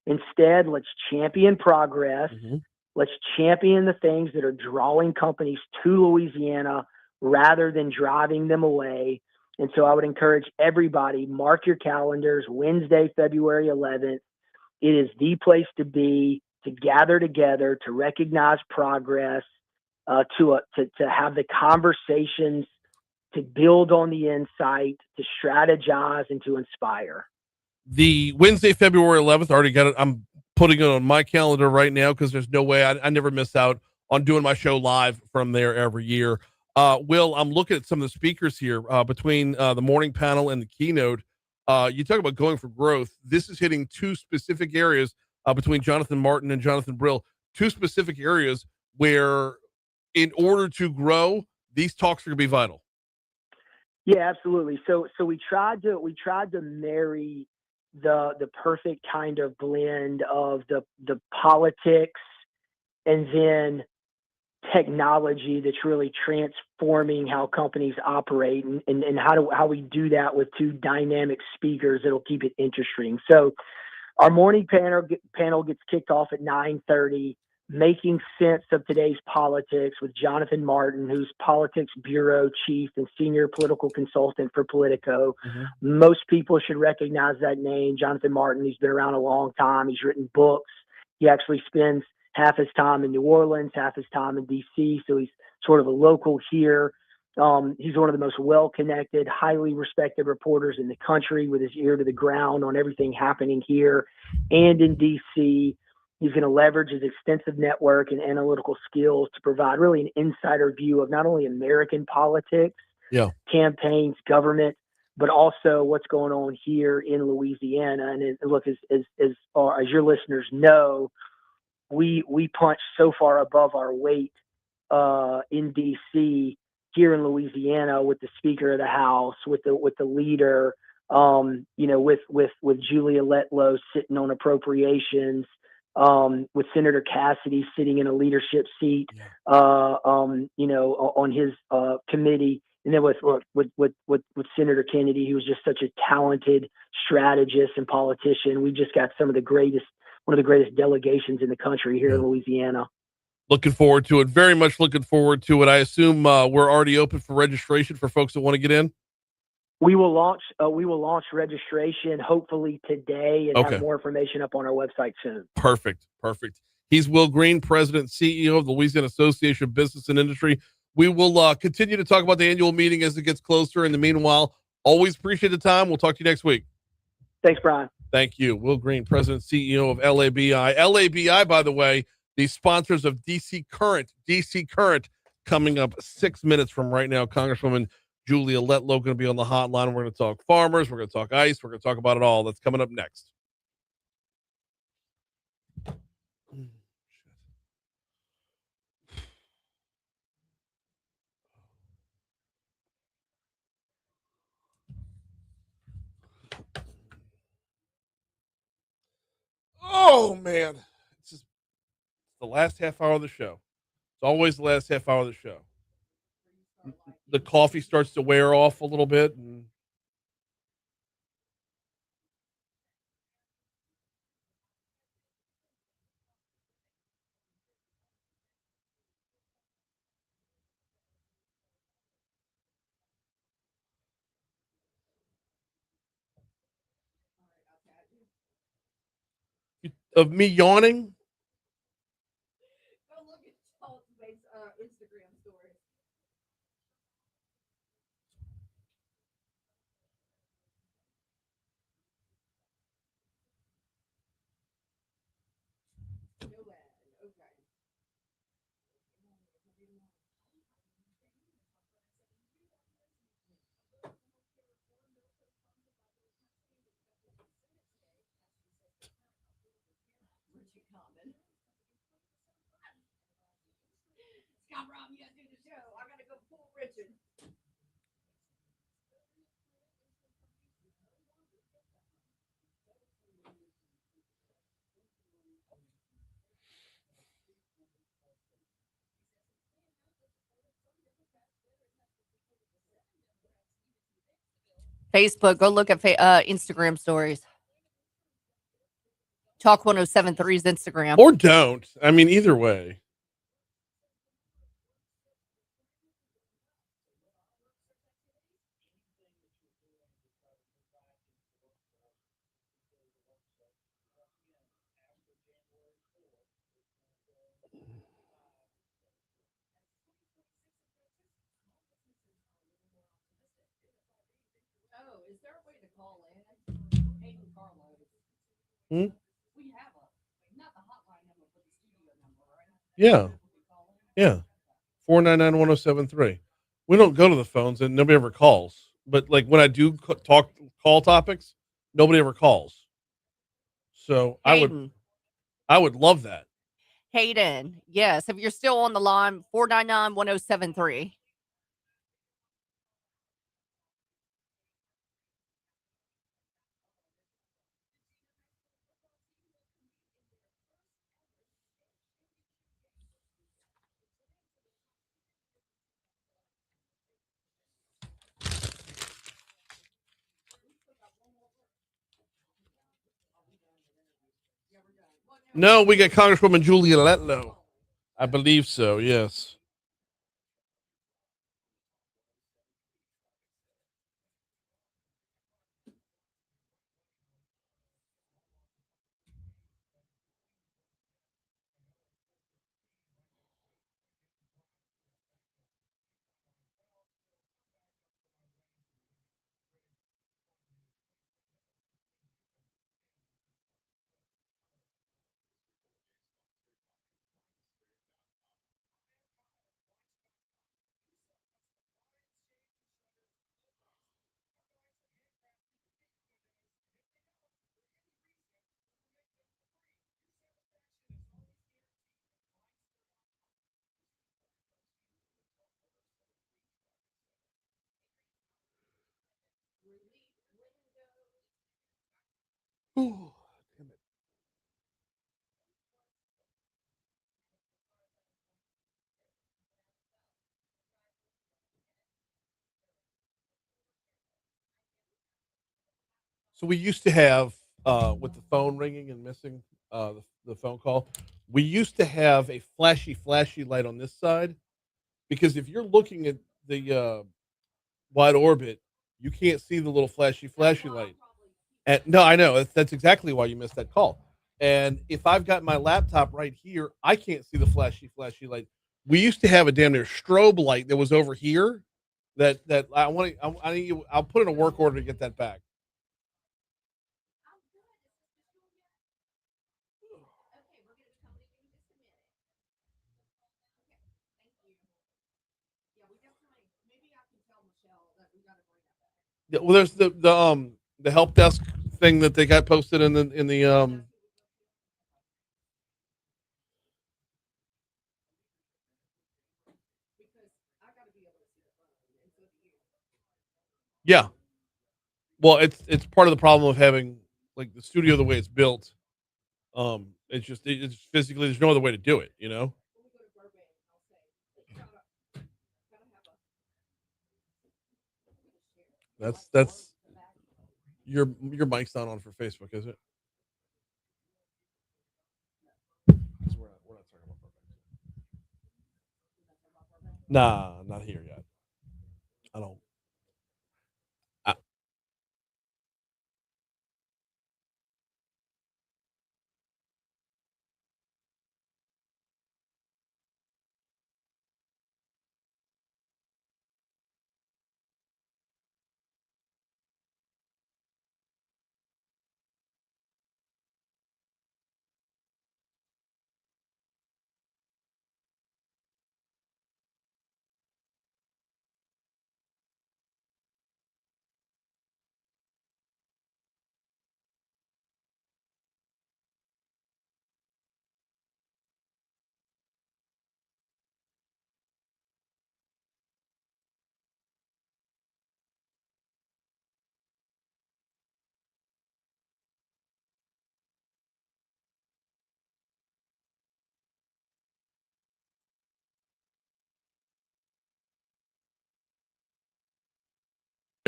Instead, let's champion progress. Mm-hmm. Let's champion the things that are drawing companies to Louisiana rather than driving them away. And so I would encourage everybody, mark your calendars, Wednesday, February 11th. It is the place to be, to gather together, to recognize progress, to have the conversations, to build on the insight, to strategize, and to inspire. The Wednesday, February 11th, already got it. I'm putting it on my calendar right now because there's no way I never miss out on doing my show live from there every year. Will, I'm looking at some of the speakers here between the morning panel and the keynote. You talk about going for growth. This is hitting two specific areas between Jonathan Martin and Jonathan Brill, two specific areas where in order to grow, these talks are going to be vital. Yeah, absolutely. So we tried to marry the perfect kind of blend of the politics and then technology that's really transforming how companies operate, and how we do that with two dynamic speakers that'll keep it interesting. So our morning panel gets kicked off at 9:30, making sense of today's politics with Jonathan Martin, who's politics bureau chief and senior political consultant for Politico. Most people should recognize that name, Jonathan Martin. He's been around a long time. He's written books. He actually spends half his time in New Orleans, half his time in D.C., so he's sort of a local here. He's one of the most well-connected, highly respected reporters in the country, with his ear to the ground on everything happening here and in D.C. He's going to leverage his extensive network and analytical skills to provide really an insider view of not only American politics, campaigns, government, but also what's going on here in Louisiana. And look, as your listeners know, we punch so far above our weight in D.C. here in Louisiana with the Speaker of the House, with the leader, with Julia Letlow sitting on appropriations, with Senator Cassidy sitting in a leadership seat, on his committee, and then with Senator Kennedy, who's just such a talented strategist and politician. We just got one of the greatest delegations in the country here in Louisiana. Looking forward to it. Very much looking forward to it. I assume we're already open for registration for folks that want to get in. We will launch registration hopefully today, and have more information up on our website soon. Perfect. He's Will Green, President and CEO of the Louisiana Association of Business and Industry. We will continue to talk about the annual meeting as it gets closer. In the meanwhile, always appreciate the time. We'll talk to you next week. Thanks, Brian. Thank you. Will Green, President and CEO of LABI. LABI, by the way, the sponsors of DC Current. DC Current coming up 6 minutes from right now. Congresswoman Julia Letlow going to be on the hotline. We're going to talk farmers. We're going to talk ICE. We're going to talk about it all. That's coming up next. Oh, man. It's just the last half hour of the show. It's always the last half hour of the show. The coffee starts to wear off a little bit. And of me yawning. Instagram story. Scott Rob, you gotta do the show. I gotta go pull Richard. Facebook, go look at Instagram stories. Talk 1073's Instagram. Or don't. I mean, either way. Oh, is there a way to call in? Hayden Carlos. Hmm? We have not the hotline number, but the studio number, right? Yeah. Yeah. 499-1073. We don't go to the phones and nobody ever calls. But like when I do call topics, nobody ever calls. So Hayden. I would love that. Hayden, yes. If you're still on the line, 499-1073. No, we got Congresswoman Julia Letlow. I believe so, yes. Ooh, damn it. So we used to have, with the phone ringing and missing the phone call, we used to have a flashy light on this side, because if you're looking at the wide orbit, you can't see the little flashy light. And no, I know that's exactly why you missed that call. And if I've got my laptop right here, I can't see the flashy light. We used to have a damn near strobe light that was over here. That I want to. I need you. I'll put in a work order to get that back. Yeah, well, there's the help desk thing that they got posted in the. Yeah. Well, it's part of the problem of having like the studio the way it's built. It's physically there's no other way to do it. You know. That's your mic's not on for Facebook, is it? 'Cause we're not talking about Burbank. Nah, not here yet. I don't. I,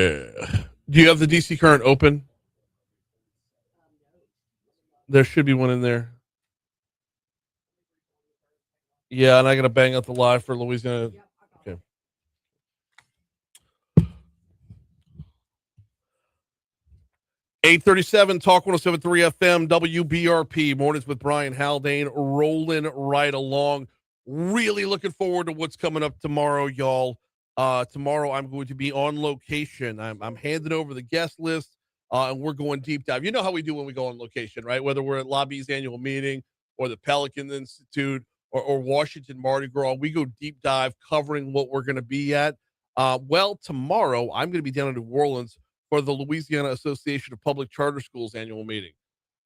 do you have the DC current open? There should be one in there. Yeah, and I got to bang out the live for Louisiana. Okay. 837 Talk 107.3 FM WBRP mornings with Brian Haldane rolling right along. Really looking forward to what's coming up tomorrow, y'all. Tomorrow I'm going to be on location. I'm handing over the guest list, and we're going deep dive. You know how we do when we go on location, right? Whether we're at LABI's annual meeting or the Pelican Institute or Washington Mardi Gras, we go deep dive covering what we're going to be at. Well, tomorrow I'm going to be down in New Orleans for the Louisiana Association of Public Charter Schools annual meeting.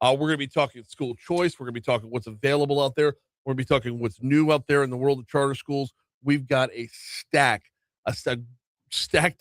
We're going to be talking school choice. We're going to be talking what's available out there. We're going to be talking what's new out there in the world of charter schools. We've got a stacked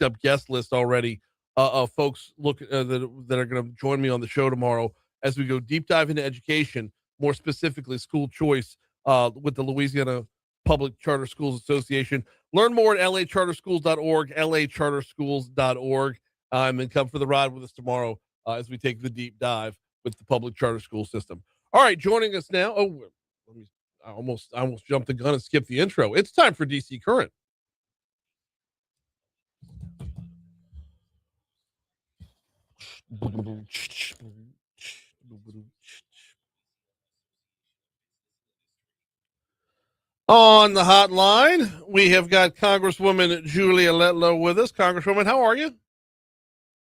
up guest list already of folks that are going to join me on the show tomorrow as we go deep dive into education, more specifically school choice with the Louisiana Public Charter Schools Association. Learn more at lacharterschools.org, lacharterschools.org. And then come for the ride with us tomorrow as we take the deep dive with the public charter school system. All right, joining us now. Oh, I almost jumped the gun and skipped the intro. It's time for DC Current. On the hotline, we have got Congresswoman Julia Letlow with us. Congresswoman, how are you?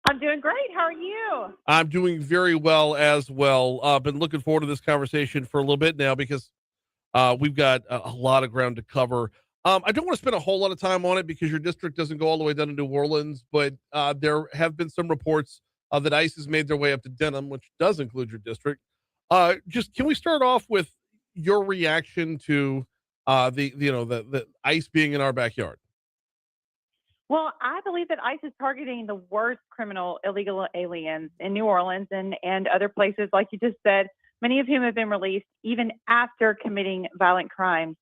I'm doing great. How are you? I'm doing very well as well. Been looking forward to this conversation for a little bit now because we've got a lot of ground to cover. I don't want to spend a whole lot of time on it because your district doesn't go all the way down to New Orleans, but there have been some reports that ICE has made their way up to Denham, which does include your district. Just can we start off with your reaction to the ICE being in our backyard? Well, I believe that ICE is targeting the worst criminal illegal aliens in New Orleans and other places, like you just said, many of whom have been released even after committing violent crimes.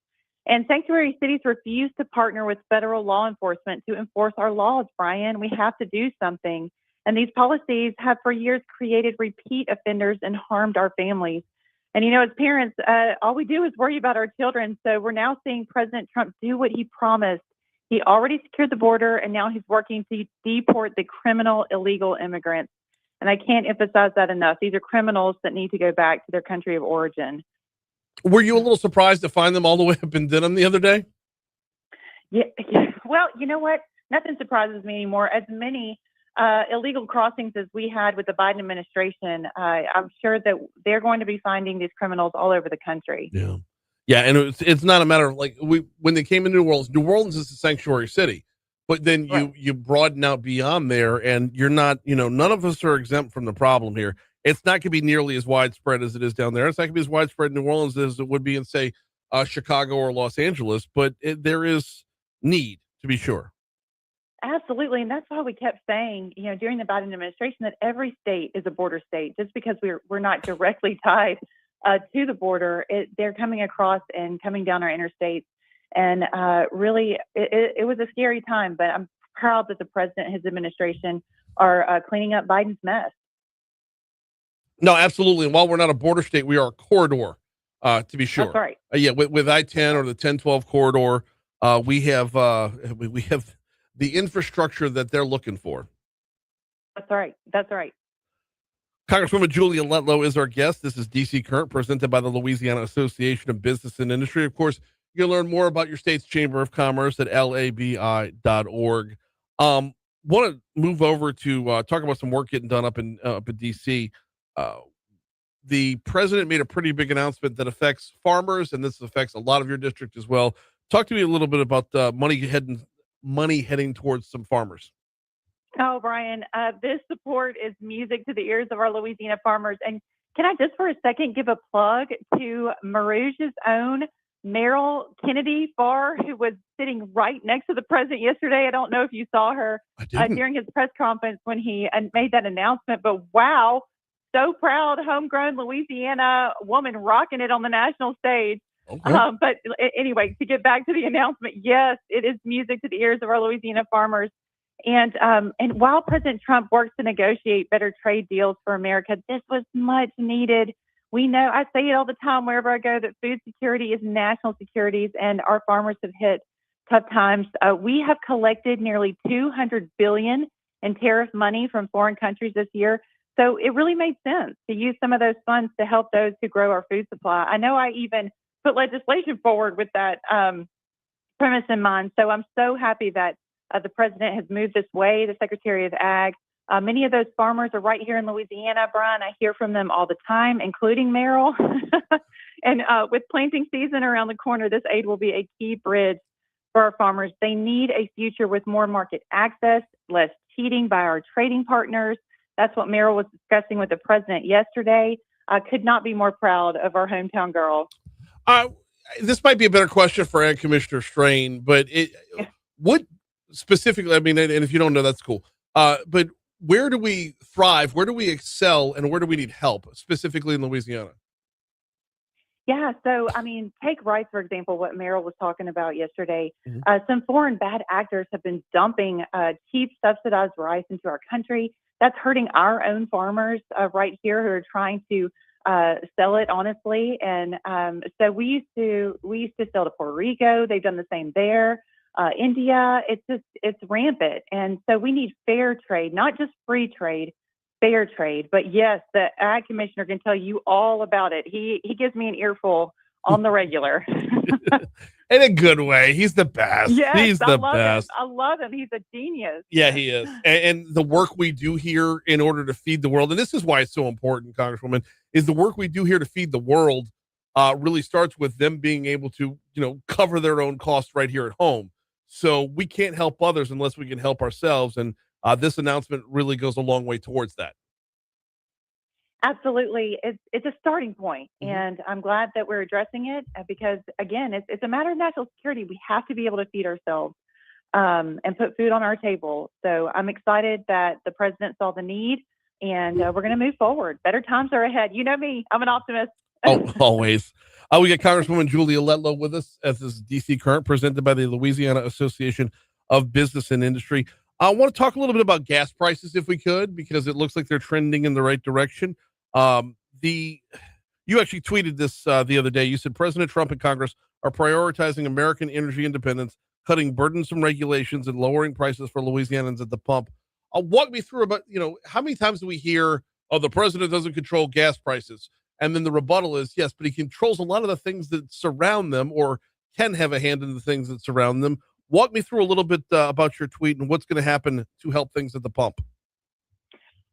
And sanctuary cities refuse to partner with federal law enforcement to enforce our laws, Brian. We have to do something. And these policies have for years created repeat offenders and harmed our families. And, as parents, all we do is worry about our children. So we're now seeing President Trump do what he promised. He already secured the border, and now he's working to deport the criminal illegal immigrants. And I can't emphasize that enough. These are criminals that need to go back to their country of origin. Were you a little surprised to find them all the way up in Denham the other day? Yeah. Well, you know what? Nothing surprises me anymore. As many illegal crossings as we had with the Biden administration, I'm sure that they're going to be finding these criminals all over the country. Yeah. Yeah, and it's not a matter of when they came into New Orleans is a sanctuary city, but then you broaden out beyond there, and you're not, none of us are exempt from the problem here. It's not going to be nearly as widespread as it is down there. It's not going to be as widespread in New Orleans as it would be in, say, Chicago or Los Angeles, but there is need, to be sure. Absolutely, and that's why we kept saying, during the Biden administration, that every state is a border state. Just because we're not directly tied to the border, they're coming across and coming down our interstates, and really, it was a scary time. But I'm proud that the president and his administration are cleaning up Biden's mess. No, absolutely. And while we're not a border state, we are a corridor, to be sure. That's right. Yeah, with I-10 or the 1012 corridor, we have the infrastructure that they're looking for. That's right. That's right. Congresswoman Julia Letlow is our guest. This is DC Current, presented by the Louisiana Association of Business and Industry. Of course, you can learn more about your state's Chamber of Commerce at labi.org. Want to move over to talk about some work getting done up in DC. The president made a pretty big announcement that affects farmers, and this affects a lot of your district as well. Talk to me a little bit about money heading towards some farmers. Oh, Brian, this support is music to the ears of our Louisiana farmers. And can I just for a second give a plug to Marouge's own Meryl Kennedy Farr, who was sitting right next to the president yesterday. I don't know if you saw her during his press conference when he made that announcement, but wow, so proud, homegrown Louisiana woman rocking it on the national stage. Okay. But anyway, to get back to the announcement, yes, it is music to the ears of our Louisiana farmers. And while President Trump works to negotiate better trade deals for America, this was much needed. We know, I say it all the time wherever I go, that food security is national security, and our farmers have hit tough times. We have collected nearly $200 billion in tariff money from foreign countries this year. So it really made sense to use some of those funds to help those who grow our food supply. I know I even put legislation forward with that premise in mind. So I'm so happy that the president has moved this way, the Secretary of Ag. Many of those farmers are right here in Louisiana, Brian. I hear from them all the time, including Meryl. And with planting season around the corner, this aid will be a key bridge for our farmers. They need a future with more market access, less cheating by our trading partners. That's what Meryl was discussing with the president yesterday. I could not be more proud of our hometown girl. This might be a better question for Ag Commissioner Strain, but what specifically, I mean, and if you don't know, that's cool. But where do we thrive? Where do we excel? And where do we need help, specifically in Louisiana? Yeah. So, I mean, take rice, for example, what Meryl was talking about yesterday. Some foreign bad actors have been dumping cheap subsidized rice into our country. That's hurting our own farmers right here who are trying to sell it honestly. And so we used to sell to Puerto Rico. They've done the same there. India, it's rampant. And so we need fair trade, not just free trade, fair trade. But yes, the ag commissioner can tell you all about it. He gives me an earful on the regular. In a good way. He's the best. Yes, He's the love best. him. I love him. He's a genius. Yeah, he is. And the work we do here in order to feed the world, and this is why it's so important, Congresswoman, is the work we do here to feed the world really starts with them being able to, cover their own costs right here at home. So we can't help others unless we can help ourselves. And this announcement really goes a long way towards that. Absolutely. It's a starting point, and I'm glad that we're addressing it because, again, it's a matter of national security. We have to be able to feed ourselves and put food on our table. So I'm excited that the president saw the need, and we're going to move forward. Better times are ahead. You know me. I'm an optimist. Oh, always. We got Congresswoman Julia Letlow with us as this DC Current presented by the Louisiana Association of Business and Industry. I want to talk a little bit about gas prices if we could, because it looks like they're trending in the right direction. You actually tweeted this the other day. You said President Trump and Congress are prioritizing American energy independence, cutting burdensome regulations and lowering prices for Louisianans at the pump. Walk me through about, how many times do we hear, oh, the president doesn't control gas prices? And then the rebuttal is, yes, but he controls a lot of the things that surround them or can have a hand in the things that surround them. Walk me through a little bit about your tweet and what's going to happen to help things at the pump.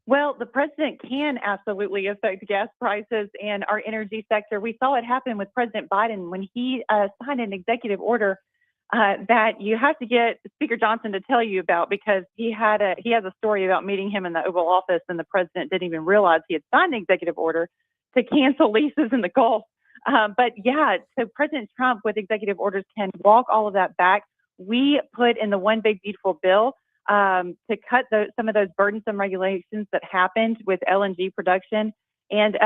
Well, the president can absolutely affect gas prices and our energy sector. We saw it happen with President Biden when he signed an executive order that you have to get Speaker Johnson to tell you about, because he has a story about meeting him in the Oval Office, and the president didn't even realize he had signed an executive order to cancel leases in the Gulf. But yeah, so President Trump with executive orders can walk all of that back. We put in the One Big Beautiful Bill to cut some of those burdensome regulations that happened with LNG production. And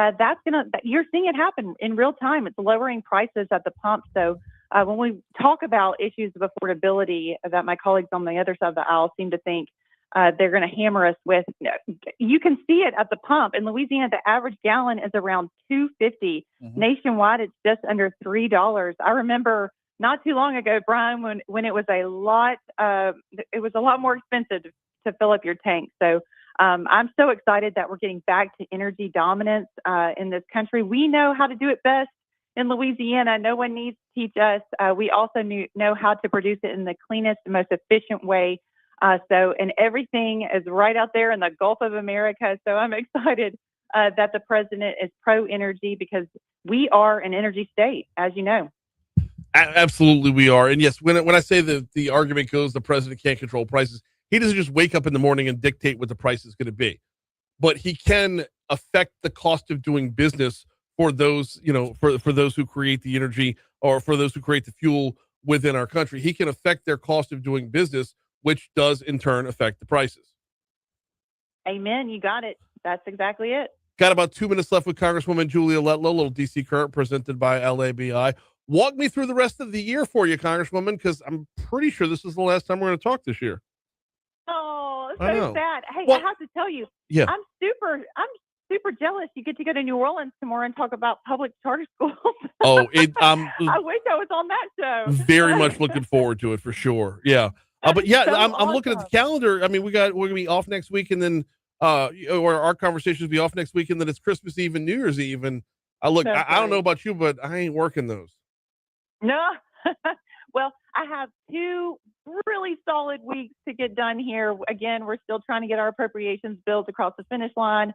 you're seeing it happen in real time. It's lowering prices at the pump. So when we talk about issues of affordability that my colleagues on the other side of the aisle seem to think they're going to hammer us with, you can see it at the pump. In Louisiana, the average gallon is around $2.50. Nationwide, it's just under $3. I remember not too long ago, Brian, when it was a lot more expensive to fill up your tank. So I'm so excited that we're getting back to energy dominance in this country. We know how to do it best in Louisiana. No one needs to teach us. We also know how to produce it in the cleanest, most efficient way. And everything is right out there in the Gulf of America. So I'm excited that the president is pro-energy, because we are an energy state, as you know. Absolutely, we are. And yes, when I say that the argument goes the president can't control prices, he doesn't just wake up in the morning and dictate what the price is going to be, but he can affect the cost of doing business for those, for those who create the energy or for those who create the fuel within our country. He can affect their cost of doing business, which does in turn affect the prices. Amen. You got it. That's exactly it. Got about 2 minutes left with Congresswoman Julia Letlow, little DC Current presented by LABI. Walk me through the rest of the year for you, Congresswoman, because I'm pretty sure this is the last time we're going to talk this year. Oh, so sad. Hey, well, I have to tell you, yeah. I'm super jealous. You get to go to New Orleans tomorrow and talk about public charter schools. Oh, I wish I was on that show. Very much looking forward to it for sure. Yeah. But yeah, so I'm looking at the calendar. I mean, we're going to be off next week, and then or our conversations will be off next week, and then it's Christmas Eve and New Year's Eve. And I don't know about you, but I ain't working those. No. Well, I have 2 really solid weeks to get done here. Again, we're still trying to get our appropriations bills across the finish line.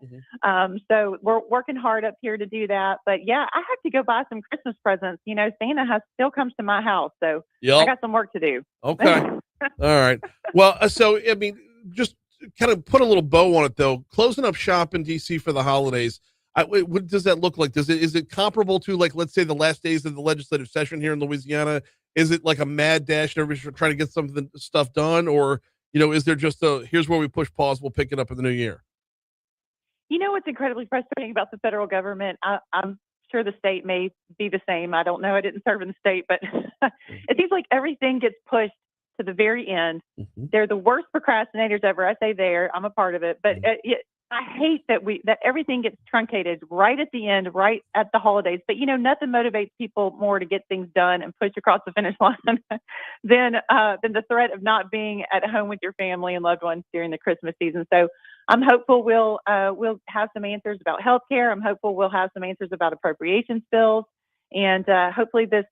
So we're working hard up here to do that. But yeah, I have to go buy some Christmas presents. Santa still comes to my house. So I got some work to do. Okay. All right. Well, so, I mean, just kind of put a little bow on it, though. Closing up shop in DC for the holidays. What does that look like? Is it comparable to, like, let's say the last days of the legislative session here in Louisiana? Is it like a mad dash and everybody's trying to get some of the stuff done? Or, is there just here's where we push pause, we'll pick it up in the new year? What's incredibly frustrating about the federal government, I'm sure the state may be the same. I don't know. I didn't serve in the state, but it seems like everything gets pushed to the very end. They're the worst procrastinators ever. I say I'm a part of it, but I hate that everything gets truncated right at the end, right at the holidays. But nothing motivates people more to get things done and push across the finish line than the threat of not being at home with your family and loved ones during the Christmas season. So I'm hopeful we'll have some answers about healthcare. I'm hopeful we'll have some answers about appropriations bills, and hopefully this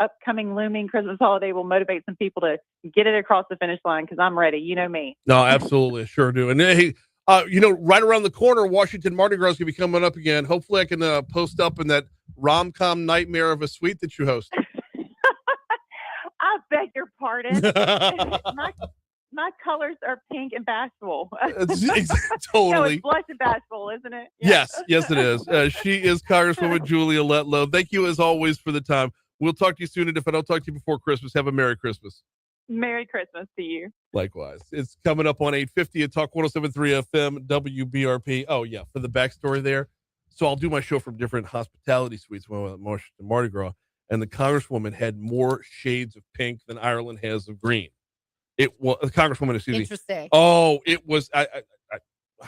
upcoming looming Christmas holiday will motivate some people to get it across the finish line, because I'm ready. You know me. No, absolutely. Sure do. And hey, right around the corner, Washington Mardi Gras is going to be coming up again. Hopefully I can post up in that rom-com nightmare of a suite that you host. I beg your pardon. My colors are pink and bashful. Totally. No, it's blush and bashful, isn't it? Yeah. Yes, it is. She is Congresswoman Julia Letlow. Thank you as always for the time. We'll talk to you soon. And if I don't talk to you before Christmas, have a Merry Christmas. Merry Christmas to you. Likewise. It's coming up on 850 at Talk 107.3 FM WBRP. Oh, yeah, for the backstory there. So I'll do my show from different hospitality suites when I was at Washington Mardi Gras, and the Congresswoman had more shades of pink than Ireland has of green. It was Congresswoman, excuse me. Interesting. Oh, it was. I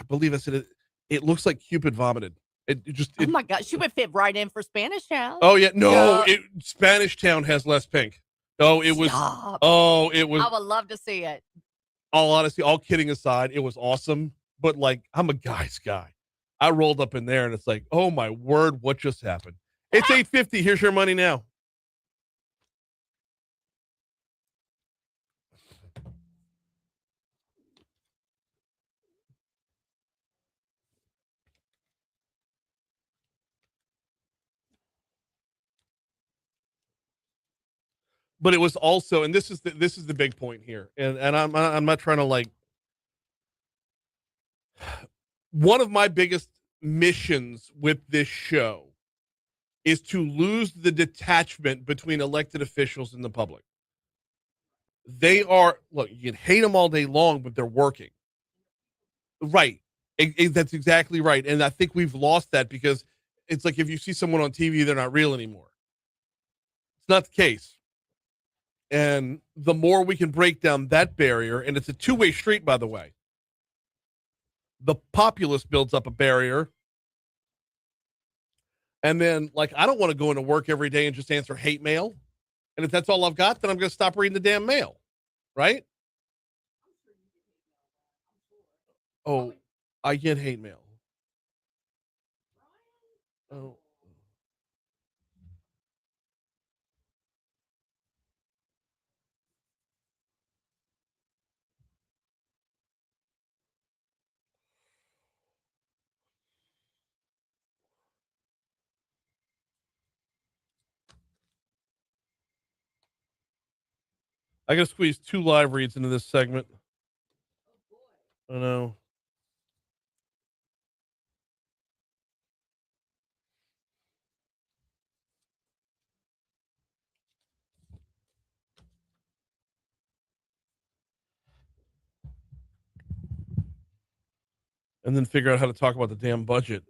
believe I said it. It looks like Cupid vomited. Oh my God, she would fit right in for Spanish Town. Oh yeah, no, Spanish Town has less pink. Oh, it was. Stop. Oh, it was. I would love to see it. All honesty, all kidding aside, it was awesome. But like, I'm a guy's guy. I rolled up in there and it's like, oh my word, what just happened? It's 850. Here's your money now. But it was also, and this is the big point here, and I'm not trying to like. One of my biggest missions with this show is to lose the detachment between elected officials and the public. They are, look, you can hate them all day long, but they're working. Right. That's exactly right. And I think we've lost that because it's like if you see someone on TV, they're not real anymore. It's not the case. And the more we can break down that barrier, and it's a two-way street, by the way. The populace builds up a barrier. And then, like, I don't want to go into work every day and just answer hate mail. And if that's all I've got, then I'm going to stop reading the damn mail. Right? Oh, I get hate mail. Oh. I got to squeeze 2 live reads into this segment. I know. And then figure out how to talk about the damn budget.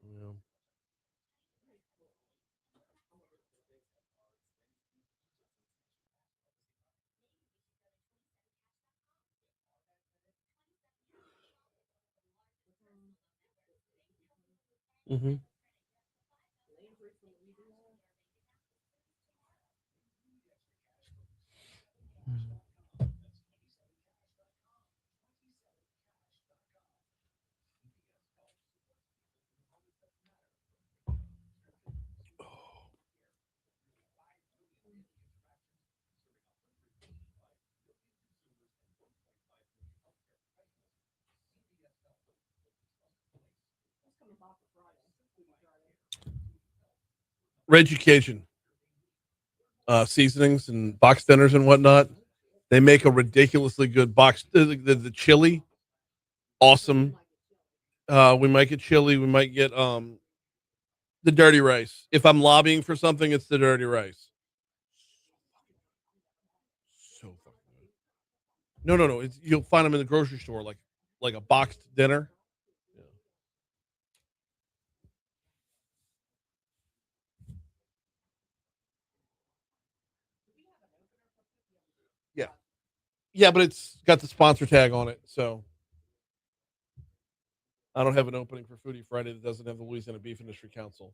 Yeah. Mm-hmm. Education, seasonings and box dinners and whatnot. They make a ridiculously good box. The chili, awesome. We might get chili. We might get the dirty rice. If I'm lobbying for something, it's the dirty rice. So fucking good. No. You'll find them in the grocery store, like a boxed dinner. Yeah. Yeah, but it's got the sponsor tag on it, so I don't have an opening for Foodie Friday that doesn't have the Louisiana Beef Industry Council.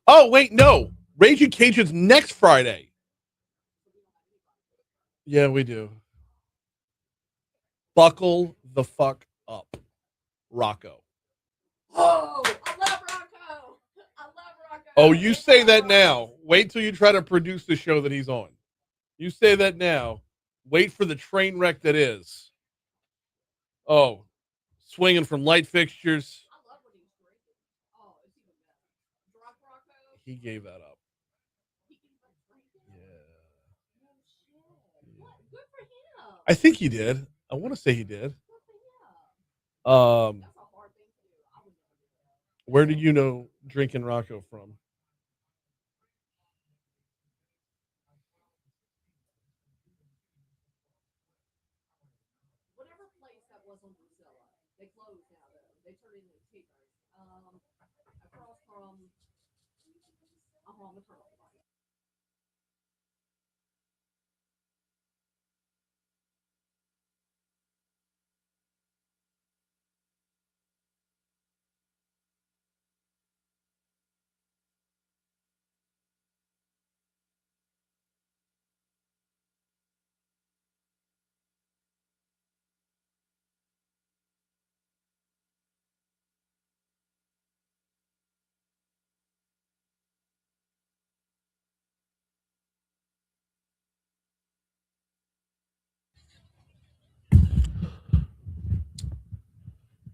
Oh, wait, no. Raging Cajuns next Friday. Yeah, we do. Buckle the fuck up, Rocco. Oh, I love Rocco. I love Rocco. Oh, you say that now. Wait till you try to produce the show that he's on. You say that now. Wait for the train wreck that is. Oh, swinging from light fixtures. I love when he's drinking. Oh, it's even better. Drunk Rocco. He gave that up. What? Good for him. I think he did. I want to say he did. Where did you know Drinking Rocco from? Whatever place that was on Drusilla, they closed now though. They turned into Tito's. Across from Maternal.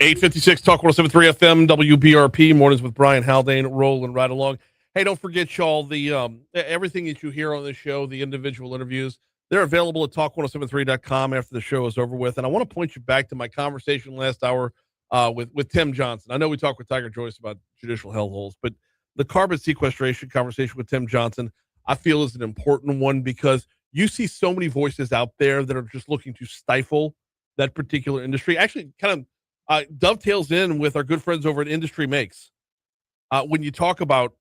856 Talk 1073 FM, WBRP, mornings with Brian Haldane, rolling right along. Hey, don't forget, y'all, the everything that you hear on this show, the individual interviews, they're available at talk1073.com after the show is over with. And I want to point you back to my conversation last hour with Tim Johnson. I know we talked with Tiger Joyce about judicial hellholes, but the carbon sequestration conversation with Tim Johnson, I feel is an important one because you see so many voices out there that are just looking to stifle that particular industry. Actually, kind of dovetails in with our good friends over at Industry Makes. When you talk about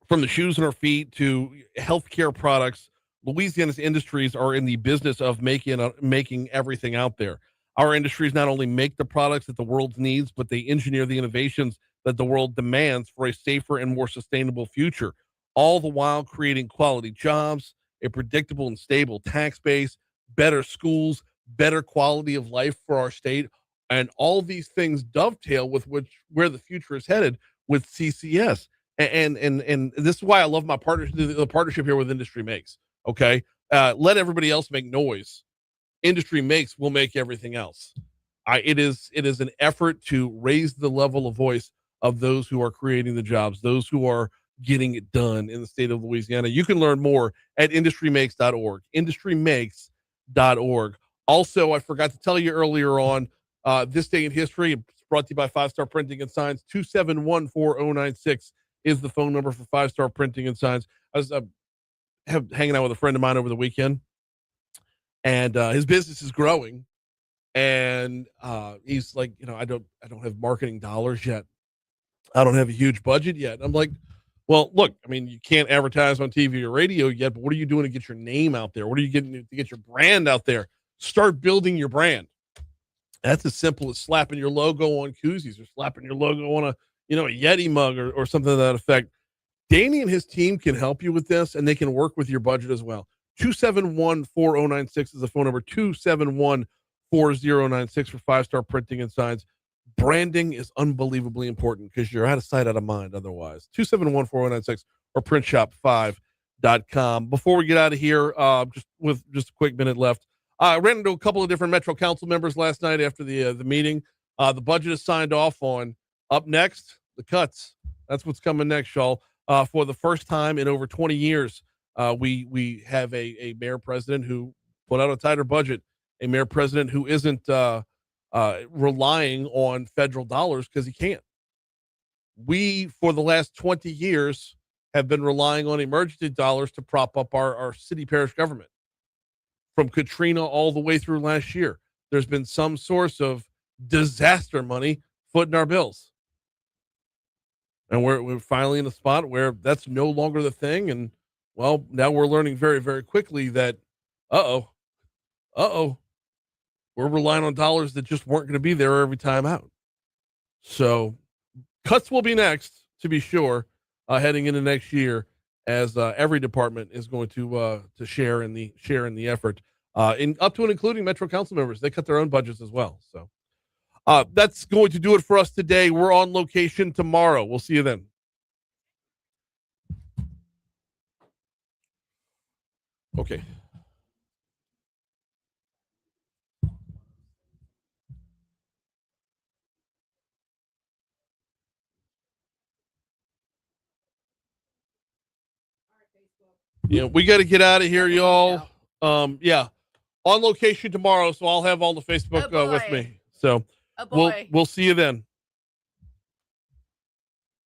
from the shoes on our feet to healthcare products, Louisiana's industries are in the business of making everything out there. Our industries not only make the products that the world needs, but they engineer the innovations that the world demands for a safer and more sustainable future, all the while creating quality jobs, a predictable and stable tax base, better schools, better quality of life for our state. And all these things dovetail with where the future is headed with CCS. And this is why I love my partnership, the partnership here with Industry Makes. Okay. Let everybody else make noise. Industry Makes will make everything else. It is an effort to raise the level of voice of those who are creating the jobs, those who are getting it done in the state of Louisiana. You can learn more at industrymakes.org. Industrymakes.org. Also, I forgot to tell you earlier on, this day in history, it's brought to you by 5 Star Printing and Signs. 271-4096 is the phone number for 5 Star Printing and Signs. I was hanging out with a friend of mine over the weekend, and his business is growing, and he's like, I don't have marketing dollars yet. I don't have a huge budget yet. I'm like, well, look, I mean, you can't advertise on TV or radio yet, but what are you doing to get your name out there? What are you getting to get your brand out there? Start building your brand. That's as simple as slapping your logo on koozies or slapping your logo on a Yeti mug or something to that effect. Danny and his team can help you with this, and they can work with your budget as well. 271-4096 is the phone number. 271-4096 for 5 Star Printing and Signs. Branding is unbelievably important because you're out of sight, out of mind otherwise. 271-4096 or printshop5.com. Before we get out of here, just a quick minute left, I ran into a couple of different Metro Council members last night after the meeting. The budget is signed off on. Up next, the cuts. That's what's coming next, y'all. For the first time in over 20 years, we have a mayor president who put out a tighter budget, a mayor president who isn't relying on federal dollars because he can't. We, for the last 20 years, have been relying on emergency dollars to prop up our city parish government. From Katrina all the way through last year, there's been some source of disaster money footing our bills. And we're finally in a spot where that's no longer the thing. And, well, now we're learning very, very quickly that, we're relying on dollars that just weren't going to be there every time out. So cuts will be next, to be sure, heading into next year, as every department is going to share in the effort, up to and including Metro Council members. They cut their own budgets as well. So that's going to do it for us today. We're on location tomorrow. We'll see you then. Okay. Yeah, we got to get out of here, y'all. Yeah, on location tomorrow, so I'll have all the Facebook with me. So we'll see you then.